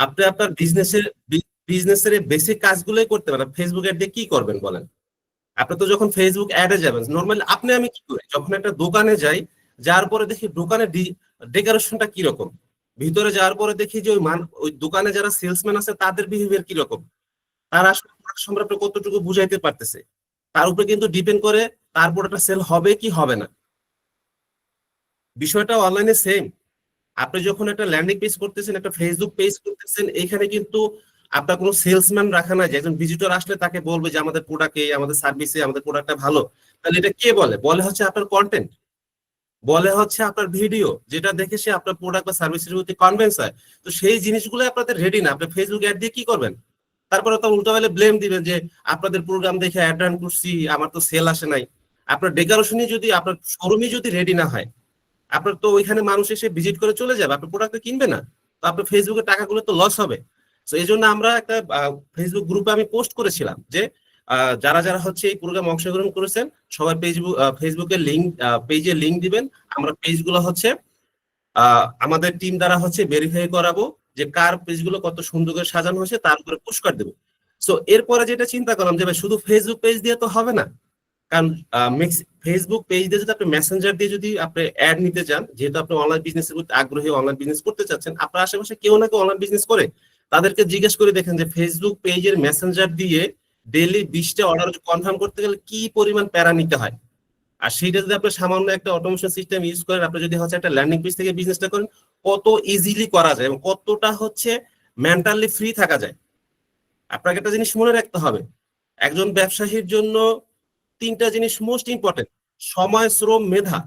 আপনি আপনার বিজনেসের বেসিক কাজগুলোই করতে পারেন। ফেসবুক অ্যাড দিয়ে কি করবেন বলেন? আপনি তো যখন ফেসবুক অ্যাডে যাবেন নর্মালি, আমি কি করি যখন একটা দোকানে যাই, যার পরে দেখি দোকানের ডেকোরেশনটা কিরকম, ভিতরে যাওয়ার পরে দেখি যে ওই দোকানে যারা সেলসম্যান আছে তাদের বিহেভিয়ার কিরকম, তারা আসলে প্রোডাক্ট সম্পর্কে কতটুকু বুঝাইতে পারতেছে, তার উপরে কিন্তু ডিপেন্ড করে তার প্রোডাক্টটা সেল হবে কি হবে না। বিষয়টা অনলাইনে সেম। আপনি যখন একটা ল্যান্ডিং পেজ করতেছেন, একটা ফেসবুক পেজ করতেছেন, এখানে কিন্তু আপনার কোনো সেলসম্যান রাখা নাই যে একজন ভিজিটর আসলে তাকে বলবে যে আমাদের প্রোডাক্টে, আমাদের সার্ভিসে, আমাদের প্রোডাক্টটা ভালো। তাহলে এটা কে বলে? বলে হচ্ছে আপনার কন্টেন্ট, বলে হচ্ছে আপনার ভিডিও, যেটা দেখে সে আপনার প্রোডাক্ট বা সার্ভিসের প্রতি কনভিন্স হয়। তো সেই জিনিসগুলো আপনাদের রেডি না, আপনি ফেসবুক অ্যাড দিয়ে কি করবেন? তারপরে তো উল্টো বেলে ব্লেম দিবেন যে আপনাদের প্রোগ্রাম দেখে অ্যাড রান করছি, আমার তো সেল আসে নাই। আপনার ডেকোরেশনই যদি, আপনার শোরুমই যদি রেডি না হয়, আপনার তো ওইখানে মানুষ এসে ভিজিট করে চলে যাবে, আপনার প্রোডাক্ট কিনবে না। তো আপনার ফেসবুকের টাকাগুলো তো লস হবে। তো এই জন্য আমরা একটা ফেসবুক গ্রুপে আমি পোস্ট করেছিলাম যে যারা যারা হচ্ছে এই প্রোগ্রাম অংশগ্রহণ করেছেন সবাই ফেসবুকের লিঙ্ক, পেজের লিঙ্ক দিবেন। আমরা পেজগুলো হচ্ছে আমাদের টিম দ্বারা হচ্ছে ভেরিফাই করাবো যে কার পেজগুলো কত সুন্দর করে সাজানো হয়েছে, তার উপরে পুরস্কার দেবো। সো এরপরে যেটা চিন্তা করলাম যে ভাই শুধু ফেসবুক পেজ দিয়ে তো হবে না, কারণ ফেসবুক পেজ দিয়ে যদি আপনি মেসেঞ্জার দিয়ে যদি আপনি অ্যাড নিতে চান, যেহেতু আপনি অনলাইন বিজনেসের প্রতি আগ্রহী, অনলাইন বিজনেস করতে চাচ্ছেন, আপনার আশেপাশে কেউ না কেউ অনলাইন বিজনেস করে, তাদেরকে জিজ্ঞেস করে দেখেন যে ফেসবুক পেজের মেসেঞ্জার দিয়ে ডেইলি 20টা অর্ডার কনফার্ম করতে গেলে কি পরিমাণ প্যারা নিতে হয়। আর সেইটা যদি আপনি সামান্য একটা অটোমেশন সিস্টেম ইউজ করেন, আপনি যদি হচ্ছে একটা ল্যান্ডিং পেজ থেকে বিজনেসটা করেন, কত ইজিলি করা যায় এবং কতটা হচ্ছে মেন্টালি ফ্রি থাকা যায়। আপনাকে একটা জিনিস মনে রাখতে হবে, একজন ব্যবসায়ীর জন্য 3টা জিনিস মোস্ট ইম্পর্টেন্ট: সময়, শ্রম, মেধা।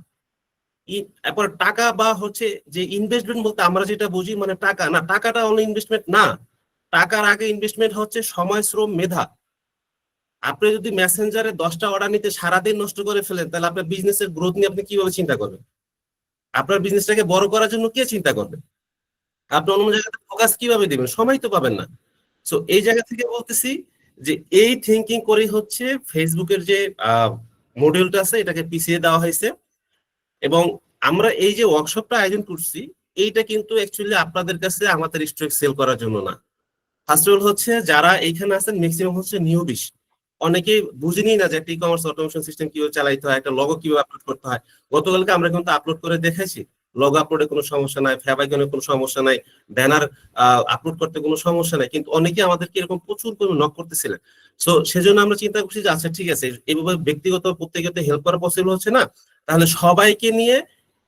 এরপর টাকা বা হচ্ছে যে ইনভেস্টমেন্ট বলতে আমরা যেটা বুঝি মানে টাকা না, টাকাটা অনলি ইনভেস্টমেন্ট না। টাকার আগে ইনভেস্টমেন্ট হচ্ছে সময়, শ্রম, মেধা। আপনি যদি মেসেঞ্জারে 10টা অর্ডার নিতে সারাদিন নষ্ট করে ফেলেন, তাহলে আপনার বিজনেসের গ্রোথ নিয়ে আপনি কিভাবে চিন্তা করবেন? আপনার বিজনেসটাকে বড় করার জন্য কে চিন্তা করবে? আপনি অন্য জায়গাতে ফোকাস কিভাবে দিবেন? সময় তো পাবেন না। সো এই জায়গা থেকে বলতেছি যে এই থিঙ্কিং করেই হচ্ছে ফেসবুকের যে মডিউলটা আছে এটাকে পিছিয়ে দেওয়া হয়েছে। এবং আমরা এই যে ওয়ার্কশপটা আয়োজন করছি, এইটা কিন্তু অ্যাকচুয়ালি আপনাদের কাছে আমাদের স্টক সেল করার জন্য না। ফার্স্ট অফ অল হচ্ছে যারা এইখানে আছেন ম্যাক্সিমাম হচ্ছে নিউবিশ, অনেকেই বুঝিনি না যে একটা ই কমার্স অটোমেশন সিস্টেম কিভাবে চালাইতে হয়, একটা লগো কিভাবে আপলোড করতে হয়। গতকালকে আমরা কিন্তু আপলোড করে দেখাইছি, লগো আপলোডে কোনো সমস্যা নাই, ফ্যাব আইকনে কোনো সমস্যা নাই, ব্যানার আপলোড করতে কোনো সমস্যা নাই। কিন্তু অনেকে আমাদেরকে এরকম প্রচুর পরিমাণে নক করতেছিলেন। সো সেজন্য আমরা চিন্তা করছি যে আচ্ছা ঠিক আছে, এইভাবে ব্যক্তিগত প্রত্যেককে হেল্প করা পসিবল হচ্ছে না, তাহলে সবাইকে নিয়ে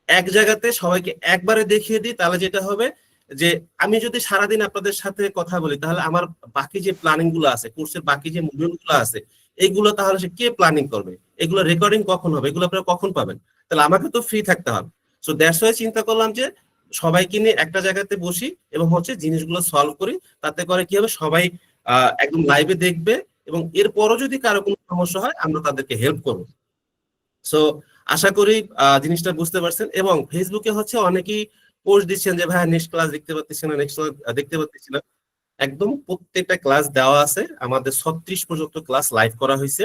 এক জায়গাতে সবাইকে একবারে দেখিয়ে দিই। তাহলে যেটা হবে যে আমি যদি সারাদিন আপনাদের সাথে কথা বলি, তাহলে আমার বাকি যে প্ল্যানিং গুলো আছে, কোর্সের বাকি যে মডিউল গুলো আছে, এগুলো তাহলে সে কে প্ল্যানিং করবে? এগুলো রেকর্ডিং কখন হবে? এগুলো আপনারা কখন পাবেন? তাহলে আমাকে তো ফ্রি থাকতে হবে। সো দ্যাটস ওয়াই চিন্তা করলাম যে সবাইকে নিয়ে একটা জায়গাতে বসি এবং হচ্ছে জিনিসগুলো সলভ করি। তাতে করে কি হবে, সবাই একদম লাইভে দেখবে এবং এরপরও যদি কারো কোনো সমস্যা হয় আমরা তাদেরকে হেল্প করবো। সো আশা করি জিনিসটা বুঝতে পারছেন। এবং ফেসবুকে হচ্ছে অনেকেই পোস্ট দিচ্ছেন যে ভাই নেক্সট ক্লাস দেখতে পাচ্ছি না, নেক্সট ক্লাস দেখতে পাচ্ছি না। একদম প্রত্যেকটা ক্লাস দেওয়া আছে, আমাদের 36 পর্যন্ত ক্লাস লাইভ করা হয়েছে।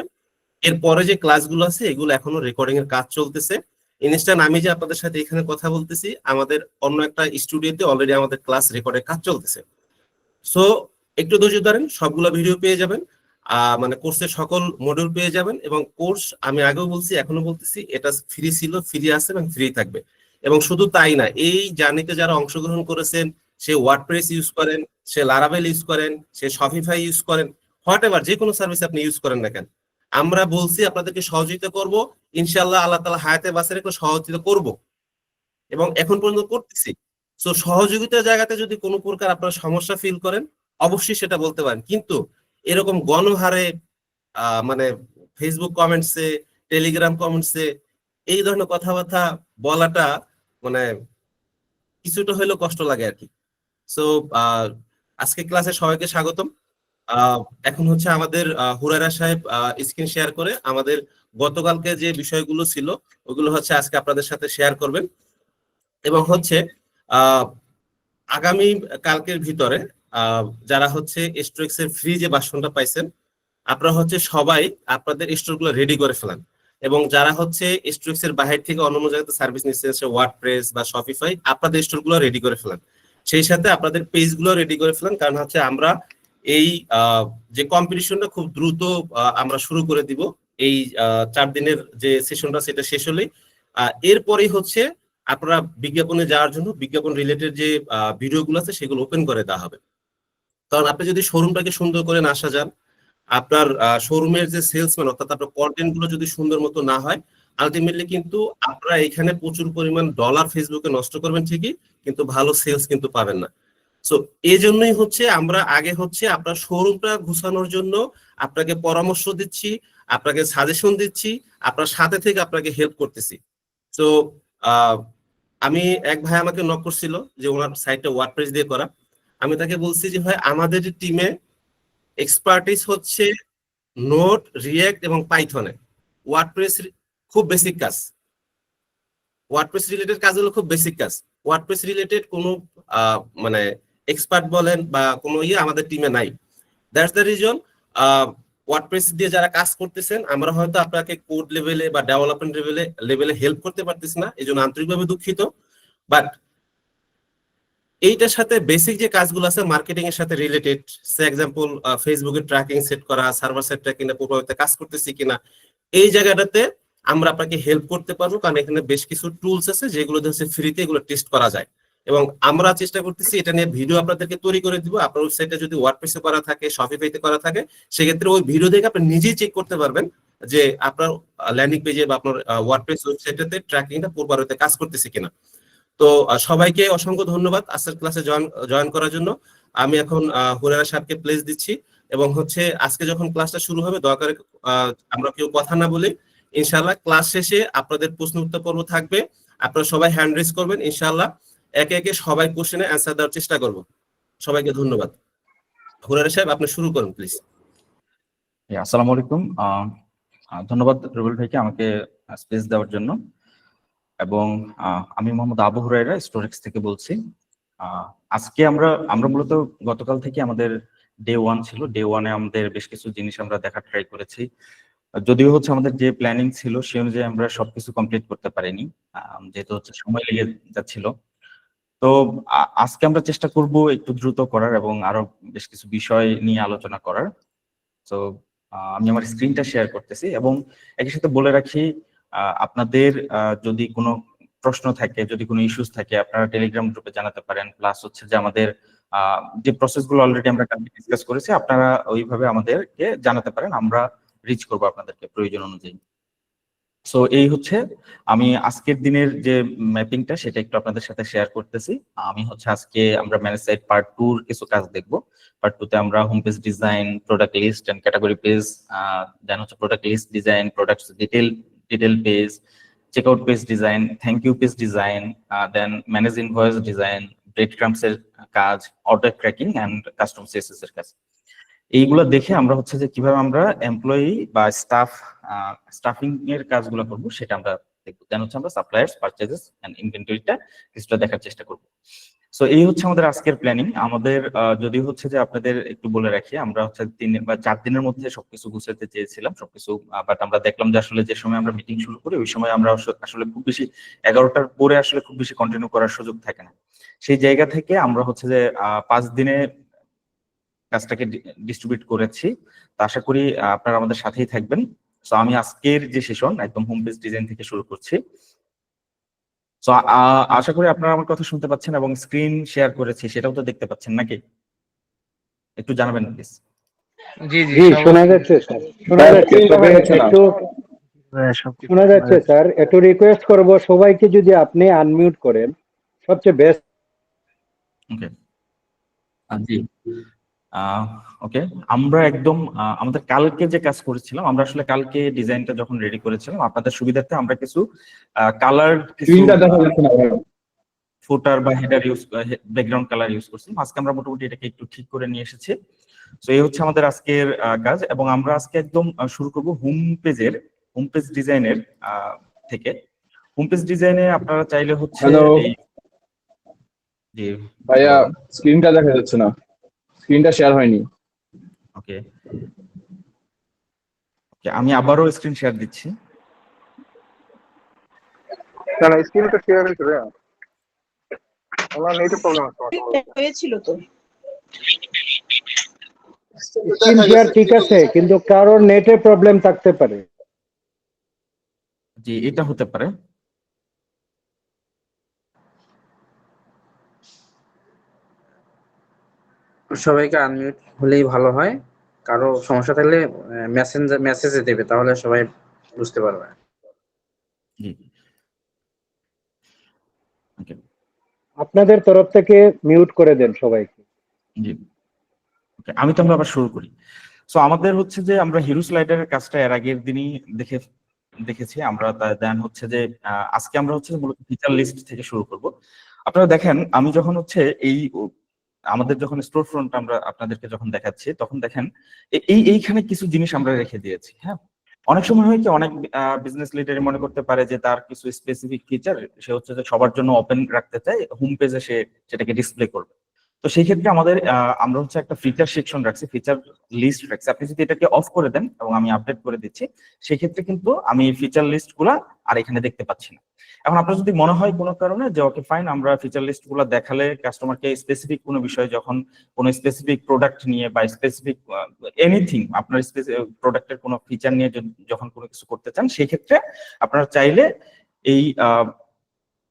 এরপরে যে ক্লাসগুলো আছে এগুলো এখনো রেকর্ডিং এর কাজ চলতেছে। ইনস্ট্যান্ট আমি যে আপনাদের সাথে এখানে কথা বলতেছি, আমাদের অন্য একটা স্টুডিওতে অলরেডি আমাদের ক্লাস রেকর্ডের কাজ চলতেছে। সো একটু ধৈর্য ধরেন, সবগুলো ভিডিও পেয়ে যাবেন, মানে কোর্সের সকল মডিউল পেয়ে যাবেন। এবং কোর্স আমি আগেও বলছি এখনো বলতেছি, এটা ফ্রি ছিল, ফ্রি আছে এবং ফ্রি থাকবে। এবং শুধু তাই না, এই জার্নিতে যারা অংশগ্রহণ করেছেন, সে ওয়ার্ডপ্রেস ইউজ করেন, সে লারাভেল ইউজ করেন, সে শপিফাই ইউজ করেন, হোয়াট এভার যে কোনো সার্ভিস আপনি ইউজ করেন না কেন, আমরা বলছি আপনাদেরকে সহযোগিতা করব। ইনশাল্লাহ আল্লাহ তাআলা হায়াতে বাঁচিয়ে রেখে সহযোগিতা করব এবং এখন পর্যন্ত করতেছি। তো সহযোগিতার জায়গাতে যদি কোনো প্রকার আপনারা সমস্যা ফিল করেন, অবশ্যই সেটা বলতে পারেন। কিন্তু এরকম গণহারে মানে ফেসবুক কমেন্টসে, টেলিগ্রাম কমেন্টসে এই ধরনের কথাবার্তা বলাটা মানে কিছুটা হলেও কষ্ট লাগে আর কি। সো আজকে ক্লাসে সবাইকে স্বাগতম। আহ, এখন হচ্ছে আমাদের হুরায়রা সাহেব স্ক্রিন শেয়ার করে আমাদের গতকালকে যে বিষয়গুলো ছিল ওগুলো হচ্ছে আজকে আপনাদের সাথে শেয়ার করবেন। এবং হচ্ছে আহ আগামী কালকের ভিতরে যারা হচ্ছে স্ট্রোক্স এর ফ্রি যে ভার্সনটা পাইছেন, আপনারা হচ্ছে সবাই আপনাদের স্টোর গুলো রেডি করে ফেলান। এবং যারা হচ্ছে স্ট্রোক্স এর বাহির থেকে অন্য জায়গাতে সার্ভিস নিচ্ছে, ওয়ার্ডপ্রেস বা শপিফাই, আপনাদের স্টোর গুলো রেডি করে ফেলান। সেই সাথে আপনাদের পেজগুলো রেডি করে ফেলেন, কারণ হচ্ছে আমরা এই যে কম্পিটিশনটা খুব দ্রুত আমরা শুরু করে দিব। এই 4 দিনের যে সেশনটা সেটা শেষ হলেই এরপরেই হচ্ছে আপনারা বিজ্ঞাপনে যাওয়ার জন্য বিজ্ঞাপন রিলেটেড যে ভিডিওগুলো আছে সেগুলো ওপেন করে দেওয়া হবে। কারণ আপনি যদি শোরুমটাকে সুন্দর করে না সাজান, আপনার শোরুমের যে সেলসম্যান অর্থাৎ আপনার কন্টেন্ট গুলো যদি সুন্দর মতো না হয়, আলটিমেটলি কিন্তু আপনারা এখানে প্রচুর পরিমাণ ডলার ফেসবুকে নষ্ট করবেন ঠিকই, কিন্তু ভালো সেলস কিন্তু পাবেন না। সো এই জন্যই হচ্ছে আমরা আগে হচ্ছে আপনার শোরুমটা গুছানোর জন্য আপনাকে পরামর্শ দিচ্ছি, আপনাকে সাজেশন দিচ্ছি, আপনার সাথে থেকে আপনাকে হেল্প করতেছি। তো আমি এক ভাই আমাকে নক করছিল যে ওনার সাইটটা ওয়ার্ডপ্রেস দিয়ে করা। আমি তাকে বলছি যে ভাই আমাদের টিমে এক্সপার্টিস হচ্ছে নোট, রিয়েক্ট এবং পাইথনে। ওয়ার্ডপ্রেস খুব বেসিক কাজ, ওয়ার্ডপ্রেস রিলেটেড কাজগুলো খুব বেসিক কাজ। ওয়ার্ডপ্রেস রিলেটেড কোনো মানে এক্সপার্ট বলেন বা কোনো আমাদের টিমে নাই। দ্যাটস দ্য রিজন ওয়ার্ডপ্রেস দিয়ে যারা কাজ করতেছেন আমরা হয়তো আপনাকে কোড লেভেলে বা ডেভেলপমেন্ট লেভেলে হেল্প করতে পারতেছি না, এই জন্য আন্তরিকভাবে দুঃখিত। বাট এইটার সাথে বেসিক যে কাজগুলো আছে মার্কেটিং এর সাথে রিলেটেড, সে এক্সাম্পল ফেসবুকের ট্র্যাকিং সেট করা, সার্ভার সাইড ট্র্যাকিং এর প্রভাবিত কাজ করতেছি কিনা, এই জায়গাটাতে আমরা আপনাকে হেল্প করতে পারবো। কারণ এখানে বেশ কিছু টুলস আছে যেগুলো হচ্ছে ফ্রিতে এগুলো টেস্ট করা যায়, এবং আমরা চেষ্টা করতেছি এটা নিয়ে ভিডিও আপনাদেরকে তৈরি করে দিব। আপনার ওয়েবসাইটে যদি ওয়ার্ডপ্রেসে করা থাকে, শপিফাইতে করা থাকে, সেক্ষেত্রে ওই ভিডিও দেখে আপনি নিজেই চেক করতে পারবেন যে আপনার ল্যান্ডিং পেজে বা আপনার ওয়ার্ডপ্রেস ওয়েবসাইটেতে ট্র্যাকিংটা পূর্বারতে কাজ করতেছে কিনা। তো সবাইকে অসংখ্য ধন্যবাদ আজকের ক্লাসে জয়েন করার জন্য। আমি এখন হুরায়রা সাহেবকে প্লেস দিচ্ছি, এবং হচ্ছে আজকে যখন ক্লাসটা শুরু হবে দয়া করে আমরা কেউ কথা না বলি। ইনশাআল্লাহ ক্লাস শেষে আপনাদের প্রশ্ন উত্তর পর্ব থাকবে, আপনারা সবাই হ্যান্ড রেজ করবেন। ইনশাআল্লাহ একে একে সবাই কোশ্চেনে অ্যান্সার দেওয়ার চেষ্টা করব। সবাইকে ধন্যবাদ। হুরায়রা সাহেব আপনি শুরু করুন প্লিজ। আসসালামু আলাইকুম। ধন্যবাদ রুবেল ভাইকে আমাকে স্পেস দেওয়ার জন্য। এবং আমি মোহাম্মদ আবু হুরায়রা স্টোরেক্স থেকে বলছি। আজকে আমরা মূলত গতকাল থেকে আমাদের ডে 1 ছিল। ডে 1 এ আমাদের বেশ কিছু জিনিস আমরা দেখার ট্রাই করেছি। যদিও হচ্ছে আমাদের যে প্ল্যানিং ছিল সে অনুযায়ী আমরা সবকিছু কমপ্লিট করতে পারিনি, যেহেতু হচ্ছে সময় লেগে যাচ্ছিল। তো আজকে আমরা চেষ্টা করব একটু দ্রুত করার এবং আরো বেশ কিছু বিষয় নিয়ে আলোচনা করার। তো আমি আমার স্ক্রিনটা শেয়ার করতেছি, এবং একই সাথে বলে রাখি আপনাদের যদি কোনো প্রশ্ন থাকে, যদি কোনো ইস্যুস থাকে, আপনারা টেলিগ্রাম গ্রুপে জানাতে পারেন। প্লাস হচ্ছে যে আমাদের যে প্রসেসগুলো অলরেডি আমরা ডিসকাস করেছি আপনারা ওইভাবে আমাদেরকে জানাতে পারেন, আমরা রিচ করবো আপনাদেরকে প্রয়োজন অনুযায়ী। সো এই হচ্ছে আমি আজকের দিনের যে ম্যাপিংটা সেটা একটু আপনাদের সাথে শেয়ার করতেছি। আমি হচ্ছে আজকে আমরা ম্যানেজ সাইট পার্ট 2 এর কিছু কাজ দেখব। পার্ট 2 তে আমরা home page design, product list and category page, then হচ্ছে product list design, products detail page, checkout page design, thank you page design, then manage invoice design, breadcrumbs এর কাজ, order tracking and custom CSS এর কাজ। এইগুলো দেখে আমরা হচ্ছে যে কিভাবে আমরা এমপ্লয়ি বা স্টাফিং এর কাজগুলো করব সেটা আমরা দেখবো। দেন হচ্ছে আমরা সাপ্লায়ার্স, পারচেজেস এন্ড ইনভেন্টরিটা কিছুটা দেখার চেষ্টা করব। সো এই হচ্ছে আমাদের আজকের প্ল্যানিং। আমাদের যদি হচ্ছে যে আপনাদের একটু বলে রাখি, আমরা হচ্ছে 3 বা 4 দিনের মধ্যে সবকিছু গুছাতে চেয়েছিলাম সবকিছু, বাট আমরা দেখলাম যে আসলে যে সময় আমরা মিটিং শুরু করি ওই সময় আমরা আসলে খুব বেশি 11টার পরে আসলে খুব বেশি কন্টিনিউ করার সুযোগ থাকে না। সেই জায়গা থেকে আমরা হচ্ছে যে 5 দিনে কাজটাকে ডিস্ট্রিবিউট করেছি। তো আশা করি আপনারা আমাদের সাথেই থাকবেন। সো আমি আজকের যে সেশন একদম হোম পেজ ডিজাইন থেকে শুরু করছি। সো আশা করি আপনারা আমার কথা শুনতে পাচ্ছেন এবং স্ক্রিন শেয়ার করেছি সেটাও তো দেখতে পাচ্ছেন নাকি? একটু জানাবেন প্লিজ। জি জি শোনা যাচ্ছে স্যার, শোনা যাচ্ছে, তবে একটু শোনা যাচ্ছে স্যার। একটু রিকোয়েস্ট করব সবাইকে যদি আপনি আনমিউট করেন সবচেয়ে বেস্ট। ওকে জি ওকে, আমরা একদম আমাদের কালকে যে কাজ করেছিলাম, আমরা আসলে কালকে ডিজাইনটা যখন রেডি করেছিলাম আপনাদের সুবিধার্থে আমরা কিছু কালার, কিছু ফুটার বা header use, background colour use করছিলাম। আজকে আমরা মোটামুটি এটাকে একটু ঠিক করে নিয়ে এসেছি। তো এই হচ্ছে আমাদের আজকের কাজ, এবং আমরা আজকে একদম শুরু করব হোম পেজ ডিজাইনের থেকে। হোম পেজ ডিজাইনে আপনারা চাইলে হচ্ছে এই জি ভাইয়া স্ক্রিনটা দেখা যাচ্ছে না, স্ক্রিনটা শেয়ার হয়নি। ওকে আমি আবারও স্ক্রিন শেয়ার দিচ্ছি। স্যার স্ক্রিনটা শেয়ার হয়েছে ভাইয়া। হয়েছিল তো। স্ক্রিন শেয়ার ঠিক আছে, কিন্তু কারোর নেটে প্রবলেম থাকতে পারে। জি, এটা হতে পারে। সবাইকে আনমিউট হলেই ভালো হয়। কারো সমস্যা থাকলে মেসেজে দেবে, তাহলে সবাই বুঝতে পারবে। জি, ওকে, আপনাদের তরফ থেকে মিউট করে দেন সবাইকে। জি, ওকে, আমি তাহলে আবার শুরু করি। সো আমাদের হচ্ছে যে আমরা হিরো স্লাইডারের কাজটা এর আগের দিনই দেখেছি আমরা। দেন হচ্ছে যে আজকে আমরা হচ্ছে মূলত ফিচার লিস্ট থেকে শুরু করব। আপনারা দেখেন, আমি যখন হচ্ছে আমাদের যখন স্টোর ফ্রন্ট আমরা আপনাদেরকে যখন দেখাচ্ছি, তখন দেখেন এইখানে কিছু জিনিস আমরা রেখে দিয়েছি। হ্যাঁ, অনেক সময় হয় কি, অনেক বিজনেস লিডার মনে করতে পারে যে তার কিছু স্পেসিফিক ফিচার সে হচ্ছে যে সবার জন্য ওপেন রাখতে চায়, হোম পেজে সে সেটাকে ডিসপ্লে করবে। তো সেই ক্ষেত্রে আমরা হচ্ছে একটা ফিচার সেকশন রাখছি, ফিচার লিস্ট রাখছি। আপনি যদি এটাকে অফ করে দেন এবং আমি আপডেট করে দিচ্ছি, সেক্ষেত্রে কিন্তু আমি ফিচার লিস্ট গুলা আর এখানে দেখতে পাচ্ছি না। এখন আপনার যদি মনে হয় কোনো কারণে যে ওকে ফাইন, আমরা ফিচার লিস্ট গুলা দেখালে কাস্টমারকে স্পেসিফিক কোনো বিষয়, যখন কোনো স্পেসিফিক প্রোডাক্ট নিয়ে বা স্পেসিফিক এনিথিং আপনার প্রোডাক্টের কোনো ফিচার নিয়ে যখন কোনো কিছু করতে চান, সেই ক্ষেত্রে আপনারা চাইলে এই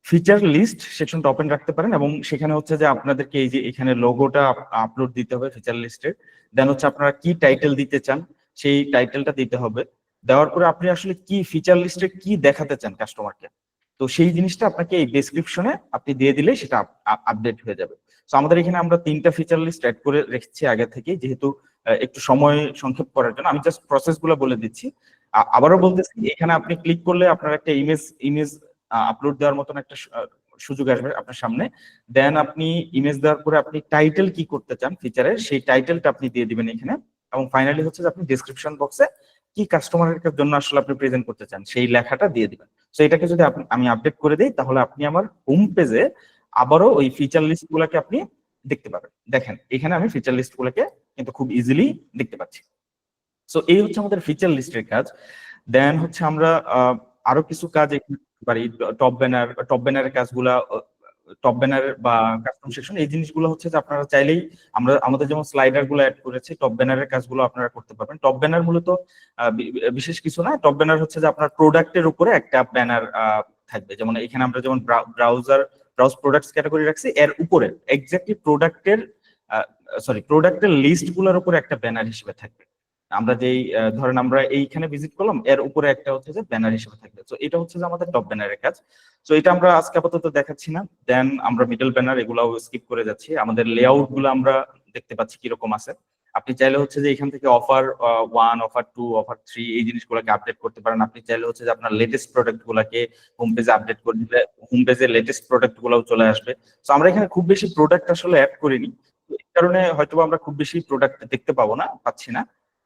ফিচার লিস্ট সেকশনটা ওপেন রাখতে পারেন। এবং সেখানে হচ্ছে যে আপনাদেরকে এই যে এখানে লোগোটা আপলোড দিতে হবে ফিচার লিস্টের। দেন হচ্ছে আপনারা কি টাইটেল দিতে চান সেই টাইটেলটা দিতে হবে। দেওয়ার পরে আপনি আসলে কি ফিচার লিস্টে কি দেখাতে চান কাস্টমারকে, তো সেই জিনিসটা আপনাকে এই ডেসক্রিপশনে আপনি দিয়ে দিলে সেটা আপডেট হয়ে যাবে। তো আমাদের এখানে আমরা 3টা ফিচার লিস্ট অ্যাড করে রেখেছি আগে থেকে, যেহেতু একটু সময় সংক্ষেপ করার জন্য আমি জাস্ট প্রসেস গুলো বলে দিচ্ছি। আবারও বলতেছি, এখানে আপনি ক্লিক করলে আপনার একটা ইমেজ আপলোড দেওয়ার মতন একটা সুযোগ আসবে আপনার সামনে। দেন আপনি ইমেজ দেওয়ার পরে আপনি টাইটেল কি করতে চান ফিচারের, সেই টাইটেলটা আপনি দিয়ে দিবেন এখানে। এবং ফাইনালি হচ্ছে যে আপনি ডেসক্রিপশন বক্সে কি কাস্টমারের জন্য আসলে আপনি প্রেজেন্ট করতে চান সেই লেখাটা দিয়ে দিবেন। তো এটাকে যদি আমি আপডেট করে দিই, তাহলে আপনি আমার হোম পেজে আবারও ওই ফিচার লিস্ট গুলাকে আপনি দেখতে পাবেন। দেখেন, এখানে আমি ফিচার লিস্ট গুলাকে কিন্তু খুব ইজিলি দেখতে পাচ্ছি। সো এই হচ্ছে আমাদের ফিচার লিস্টের কাজ। দেন হচ্ছে আমরা আরো কিছু কাজ পারি। টপ ব্যানারের কাজগুলা, টপ ব্যানার বা কাস্টম সেকশন, এই জিনিসগুলো হচ্ছে যে আপনারা চাইলেই আমাদের যেমন স্লাইডার গুলো অ্যাড করেছি, টপ ব্যানারের কাজগুলো আপনারা করতে পারবেন। টপ ব্যানার মূলত বিশেষ কিছু না, টপ ব্যানার হচ্ছে যে আপনার প্রোডাক্টের উপরে একটা ব্যানার থাকবে। যেমন এখানে আমরা যেমন ব্রাউজ প্রোডাক্টস ক্যাটাগরি রাখছি, এর উপরে এক্স্যাক্টলি প্রোডাক্টের লিস্ট গুলোর উপরে একটা ব্যানার হিসেবে থাকবে। আমরা যেই ধরেন আমরা এইখানে ভিজিট করলাম, এর উপরে একটা হচ্ছে যে ব্যানার হিসেবে থাকবে। তো এটা হচ্ছে যে আমাদের টপ ব্যানারের কাজ। তো এটা আমরা আজকে আপাতত দেখাচ্ছি না। দেন আমরা মিডল ব্যানার এগুলাও স্কিপ করে যাচ্ছি। আমাদের লেআউট গুলো আমরা দেখতে পাচ্ছি কিরকম আছে। আপনি চাইলে হচ্ছে যে এখান থেকে অফার 1, অফার 2, অফার 3 এই জিনিসগুলোকে আপডেট করতে পারেন। আপনি চাইলে হচ্ছে যে আপনার লেটেস্ট প্রোডাক্ট গুলাকে হোম পেজে আপডেট করে দিলে হোম পেজে লেটেস্ট প্রোডাক্ট গুলাও চলে আসবে। তো আমরা এখানে খুব বেশি প্রোডাক্ট আসলে অ্যাড করিনি, এই কারণে হয়তো আমরা খুব বেশি প্রোডাক্ট দেখতে পাচ্ছি না।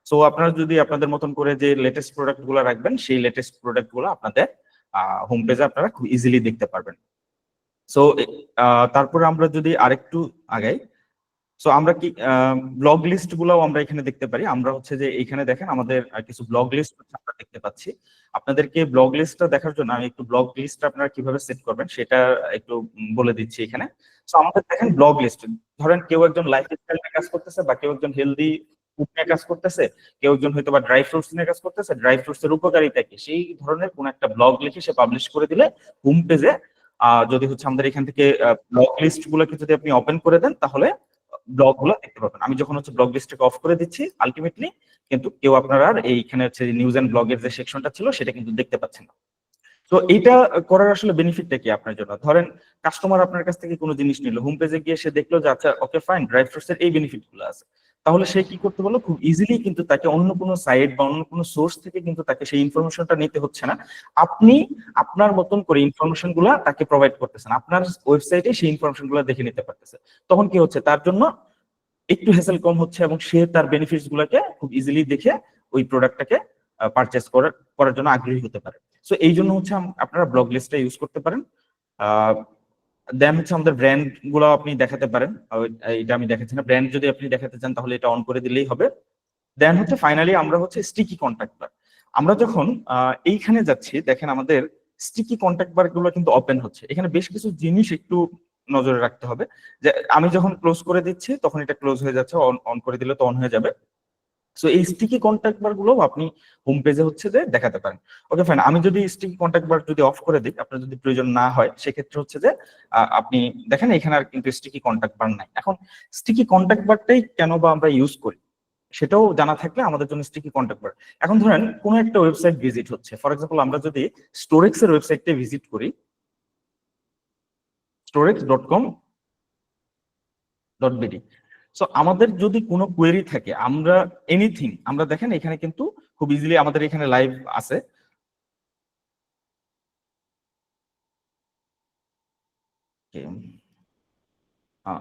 সো আপনারা যদি আপনাদের মতন করে যে লেটেস্ট প্রোডাক্ট গুলো রাখবেন, সেই লেটেস্ট প্রোডাক্ট গুলো আপনাদের হোম পেজে আপনারা খুব ইজিলি দেখতে পারবেন। সো তারপরে আমরা যদি আরেকটু আগাই, সো আমরা কি ব্লগ লিস্ট গুলাও আমরা এখানে দেখতে পারি। আমরা হচ্ছে যে এখানে দেখেন আমাদের কিছু ব্লগ লিস্ট আমরা দেখতে পাচ্ছি। আপনাদেরকে ব্লগ লিস্টটা দেখার জন্য আমি একটু ব্লগ লিস্টটা আপনারা কিভাবে সেট করবেন সেটা একটু বলে দিচ্ছি এখানে। সো আমাদের দেখেন ব্লগ লিস্ট, ধরেন কেউ একজন লাইফস্টাইল নিয়ে কাজ করতেছে, বা কেউ একজন হেলদি ফুড নিয়ে কাজ করতেছে, কেউ একজন হয়তো বা ড্রাই ফ্রুটস নিয়ে কাজ করতেছে, ড্রাই ফ্রুটস এর উপকারিতা কি, সেই ধরনের কোন একটা ব্লগ লিখে সে পাবলিশ করে দিলে হোম পেজে যদি হচ্ছে আমাদের এখান থেকে ব্লগ লিস্ট গুলোকে যদি আপনি ওপেন করে দেন, তাহলে ব্লগ গুলো দেখতে পাবেন। আমি যখন হচ্ছে ব্লগ লিস্টটাকে অফ করে দিচ্ছি, আলটিমেটলি কিন্তু কেউ আপনারা আর এইখানে হচ্ছে নিউজ এন্ড ব্লগের যে সেকশনটা ছিল সেটা কিন্তু দেখতে পাচ্ছেন না। তো এইটা করার আসলে বেনিফিটটা কি আপনার জন্য? ধরেন কাস্টমার আপনার কাছ থেকে কোনো জিনিস নিল, হোম পেজে গিয়ে সে দেখলো যে আচ্ছা ওকে ফাইন, ড্রাই ফ্রুটস এর এই বেনিফিট গুলো আছে, তাহলে সে কি করতে পারলো, খুব ইজিলি কিন্তু তাকে অন্য কোনো সাইট বা অন্য কোনো সোর্স থেকে কিন্তু তাকে সেই ইনফরমেশনটা নিতে হচ্ছে না। আপনি আপনার মতন করে ইনফরমেশন গুলা তাকে প্রোভাইড করতেছেন, আপনার ওয়েবসাইটে সেই ইনফরমেশন গুলা দেখে নিতে পারতেছে। তখন কি হচ্ছে, তার জন্য একটু হ্যাসেল কম হচ্ছে এবং সে তার বেনিফিটস গুলোকে খুব ইজিলি দেখে ওই প্রোডাক্টটাকে পারচেস করার জন্য আগ্রহী হতে পারে। সো এই জন্য হচ্ছে আপনারা ব্লগ লিস্টটা ইউজ করতে পারেন। দেন হচ্ছে আমাদের ব্র্যান্ড গুলো আপনি দেখাতে পারেন। এটা আমি দেখাচ্ছি না, ব্র্যান্ড যদি আপনি দেখাতে চান তাহলে এটা অন করে দিলেই হবে। দেন হচ্ছে ফাইনালি আমরা হচ্ছে স্টিকি কন্ট্যাক্ট বার, আমরা যখন এইখানে যাচ্ছি দেখেন আমাদের স্টিকি কন্ট্যাক্ট বার গুলো কিন্তু ওপেন হচ্ছে। এখানে বেশ কিছু জিনিস একটু নজরে রাখতে হবে যে আমি যখন ক্লোজ করে দিচ্ছি তখন এটা ক্লোজ হয়ে যাচ্ছে, অন অন করে দিলে তো অন হয়ে যাবে। সো এই স্টিকি কন্ট্যাক্ট বার গুলো আপনি হোম পেজে হচ্ছে যে দেখাতে পারেন। ওকে ফাইন, আমি যদি স্টিকি কন্ট্যাক্ট বার যদি অফ করে দিই, আপনার যদি প্রয়োজন না হয়, সেক্ষেত্রে হচ্ছে যে আপনি দেখেন এখানে আর কিন্তু স্টিকি কন্ট্যাক্ট বার নাই। এখন স্টিকি কন্ট্যাক্ট বারটাই কেন বা আমরা ইউজ করি সেটাও জানা থাকলে আমাদের জন্য স্টিকি কন্ট্যাক্ট বার। এখন ধরেন কোনো একটা ওয়েবসাইট ভিজিট হচ্ছে, ফর এক্সাম্পল আমরা যদি স্টোরেক্স এর ওয়েবসাইটে ভিজিট করি, storex.com.bd। সো আমাদের যদি কোনো কোয়েরি থাকে, আমরা এনিথিং, আমরা দেখেন এখানে কিন্তু খুব ইজিলি আমাদের এখানে লাইভ আছে।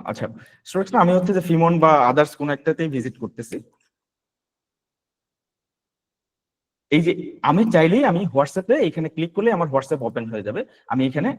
আচ্ছা, স্টোরেক্স না, আমি হচ্ছে যে ফিমন বা আদার্স কোন একটাতেই ভিজিট করতেছি। এই যে আমি চাইলেই আমি হোয়াটসঅ্যাপে এখানে ক্লিক করলে আমার হোয়াটসঅ্যাপ ওপেন হয়ে যাবে। আমি এখানে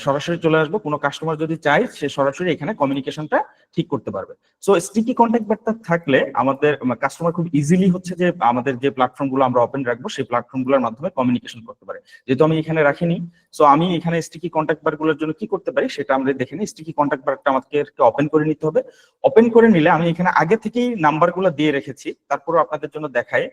সরাসরি চলে আসবো, কোনো কাস্টমার যদি চাই সে সরাসরি এখানে কমিউনিকেশনটা ঠিক করতে পারবে। সো স্টিকি কন্ট্যাক্ট বার্তা থাকলে আমাদের কাস্টমার খুব ইজিলি হচ্ছে যে আমাদের যে প্ল্যাটফর্ম গুলো আমরা ওপেন রাখবো সেই প্ল্যাটফর্ম গুলোর মাধ্যমে কমিউনিকেশন করতে পারে। যেহেতু আমি এখানে রাখিনি, সো আমি এখানে স্টিকি কন্ট্যাক্ট বার গুলোর জন্য কি করতে পারি সেটা আমরা দেখে নিই। স্টিকি কন্ট্যাক্ট বারটা আমাকে ওপেন করে নিতে হবে। ওপেন করে নিলে আমি এখানে আগে থেকেই নাম্বার গুলো দিয়ে রেখেছি, তারপরে আপনাদের জন্য দেখায়।